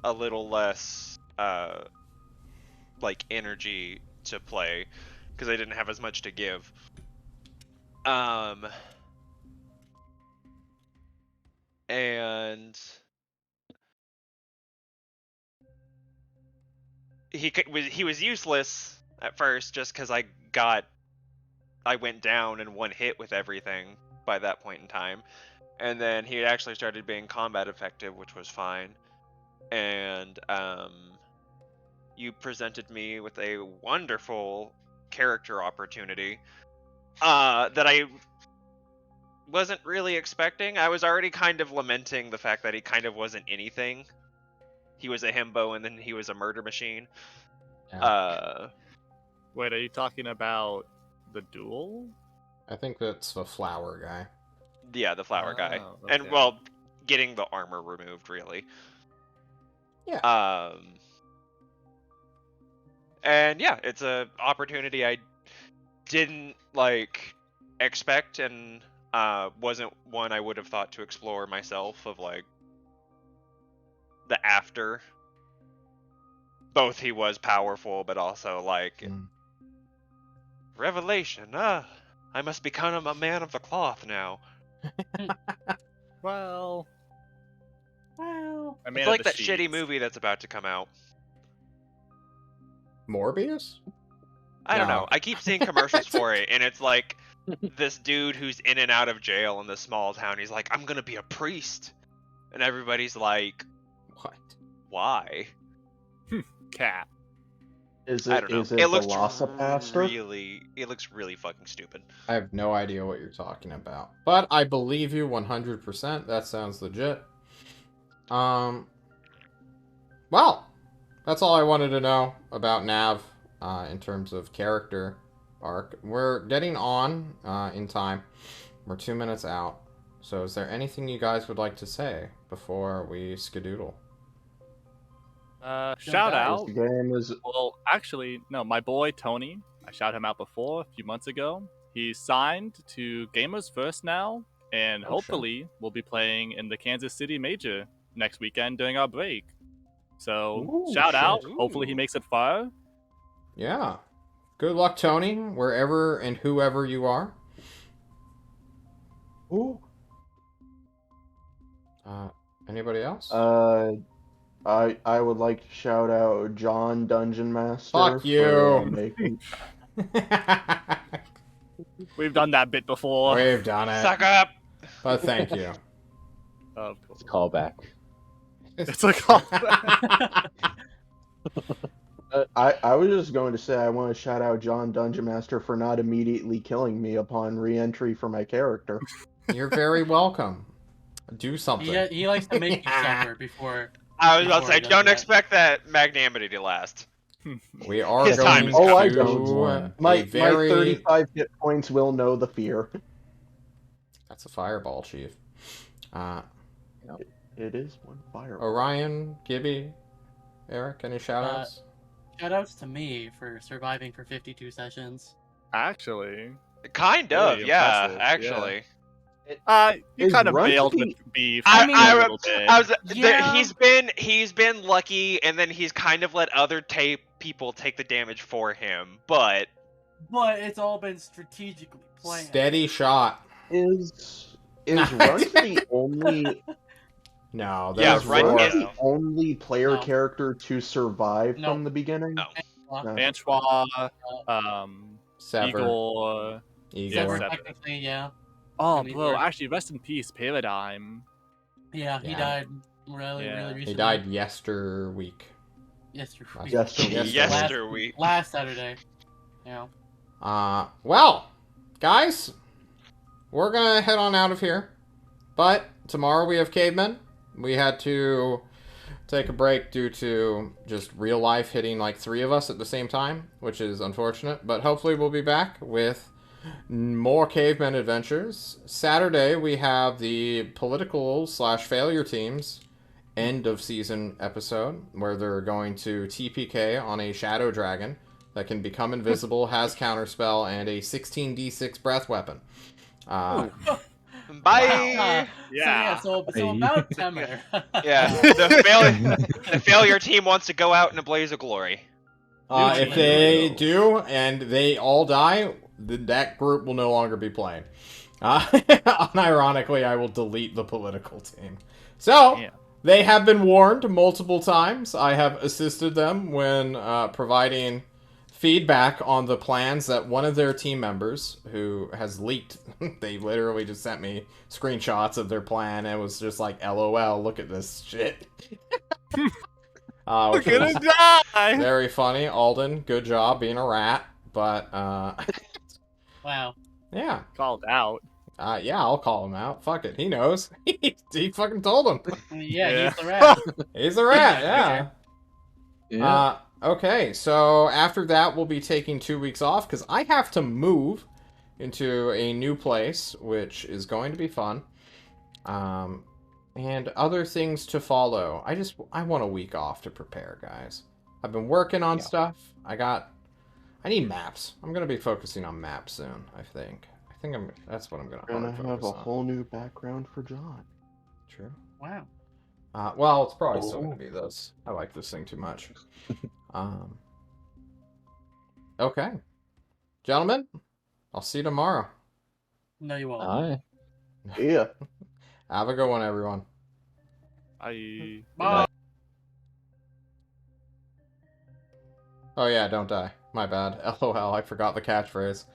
a little less like energy to play, because I didn't have as much to give. And he was useless at first, just because I went down in one hit with everything by that point in time, and then he actually started being combat effective, which was fine. And you presented me with a wonderful character opportunity that I wasn't really expecting. I was already kind of lamenting the fact that he kind of wasn't anything. He was a himbo, and then he was a murder machine. Wait, are you talking about the duel? I think that's the flower guy. Yeah, the flower guy. Oh, And, okay. well, getting the armor removed, really. Yeah. And yeah, it's a opportunity I didn't, like, expect, and wasn't one I would have thought to explore myself, of, like, the after. Both he was powerful, but also, like, revelation. I must become a man of the cloth now. Well, It's like that shitty movie that's about to come out. Morbius? I don't No. know. I keep seeing commercials for it, and it's like this dude who's in and out of jail in this small town. He's like, I'm gonna be a priest. And everybody's like, What? why? cat. Is I it don't know. is it It the looks Velocipaster? it looks really fucking stupid. I have no idea what you're talking about. But I believe you 100%. That sounds legit. Well, that's all I wanted to know about Nav in terms of character arc. We're getting on in time. We're 2 minutes out. So is there anything you guys would like to say before we skedoodle? Shout die. out. The game is Well, actually, no, my boy Tony, I shouted him out before a few months ago. He's signed to Gamers First now, and hopefully we'll be playing in the Kansas City Major next weekend during our break. So, Ooh, shout shit. out. Hopefully he makes it far. Yeah. Good luck, Tony, wherever and whoever you are. Ooh. Anybody else? I would like to shout out John Dungeon Master Fuck you. for making. We've done that bit before. We've done it. Suck up! But thank you. Of course. It's a callback. It's a call. I was just going to say I want to shout out John Dungeon Master for not immediately killing me upon re-entry for my character. You're very welcome. Do something. He likes to make you suffer before. I was about to Before say, he does don't that. expect that magnanimity to last. We are His time going is coming. Oh, I to don't. a My very... 35 hit points will know the fear. That's a fireball, Chief. It is one fireball. Orion, Gibby, Eric, any shoutouts? Shoutouts to me for surviving for 52 sessions. Actually. Kind of, Really yeah, impressive, actually. You Is kind of Run bailed to with beef I for mean, a little bit. Yeah. He's been lucky, and then he's kind of let other people take the damage for him, but But it's all been strategically planned. Steady shot. Is Run the only No, there Yeah, are Run four. is- the only player No. character to survive No. from the beginning? No. No. Antoine, Sever. Igor. Yeah, we're Igor. technically, yeah. Oh, I mean, bro, we're- actually, rest in peace, Paradigm. Yeah, he Yeah. died. Really, Yeah. really He He recently. died yester week. Yesterday. Yester week. Last Saturday. Yeah. Well, guys, we're gonna head on out of here. But tomorrow we have Cavemen. We had to take a break due to just real life hitting like 3 of us at the same time, which is unfortunate. But hopefully we'll be back with more Cavemen adventures. Saturday we have the political / failure teams end of season episode where they're going to TPK on a shadow dragon that can become invisible, has counterspell, and a 16d6 breath weapon. Bye. So about Temer. Yeah. The failure team wants to go out in a blaze of glory. If they do and they all die, that group will no longer be playing. Unironically, I will delete the political team. So, Yeah. they have been warned multiple times. I have assisted them when providing feedback on the plans that one of their team members, who has leaked, they literally just sent me screenshots of their plan and it was just like, LOL, look at this shit. We're gonna die! Very funny. Alden, good job being a rat. But, Wow. yeah. Called out. Yeah, I'll call him out. Fuck it. He knows. He fucking told him. Yeah, he's the rat. He's a rat, yeah. Yeah. Okay, so after that, we'll be taking 2 weeks off because I have to move into a new place, which is going to be fun. And other things to follow. I want a week off to prepare, guys. I've been working on stuff. I need maps. I'm going to be focusing on maps soon, I think. That's what I'm going to Gonna focus have a on. whole new background for John. True. Wow. Well, it's probably still going to be this. I like this thing too much. Okay. Gentlemen, I'll see you tomorrow. No, you won't. Aye. Yeah. Have a good one, everyone. I. Bye. Oh yeah, don't die. My bad. LOL, I forgot the catchphrase.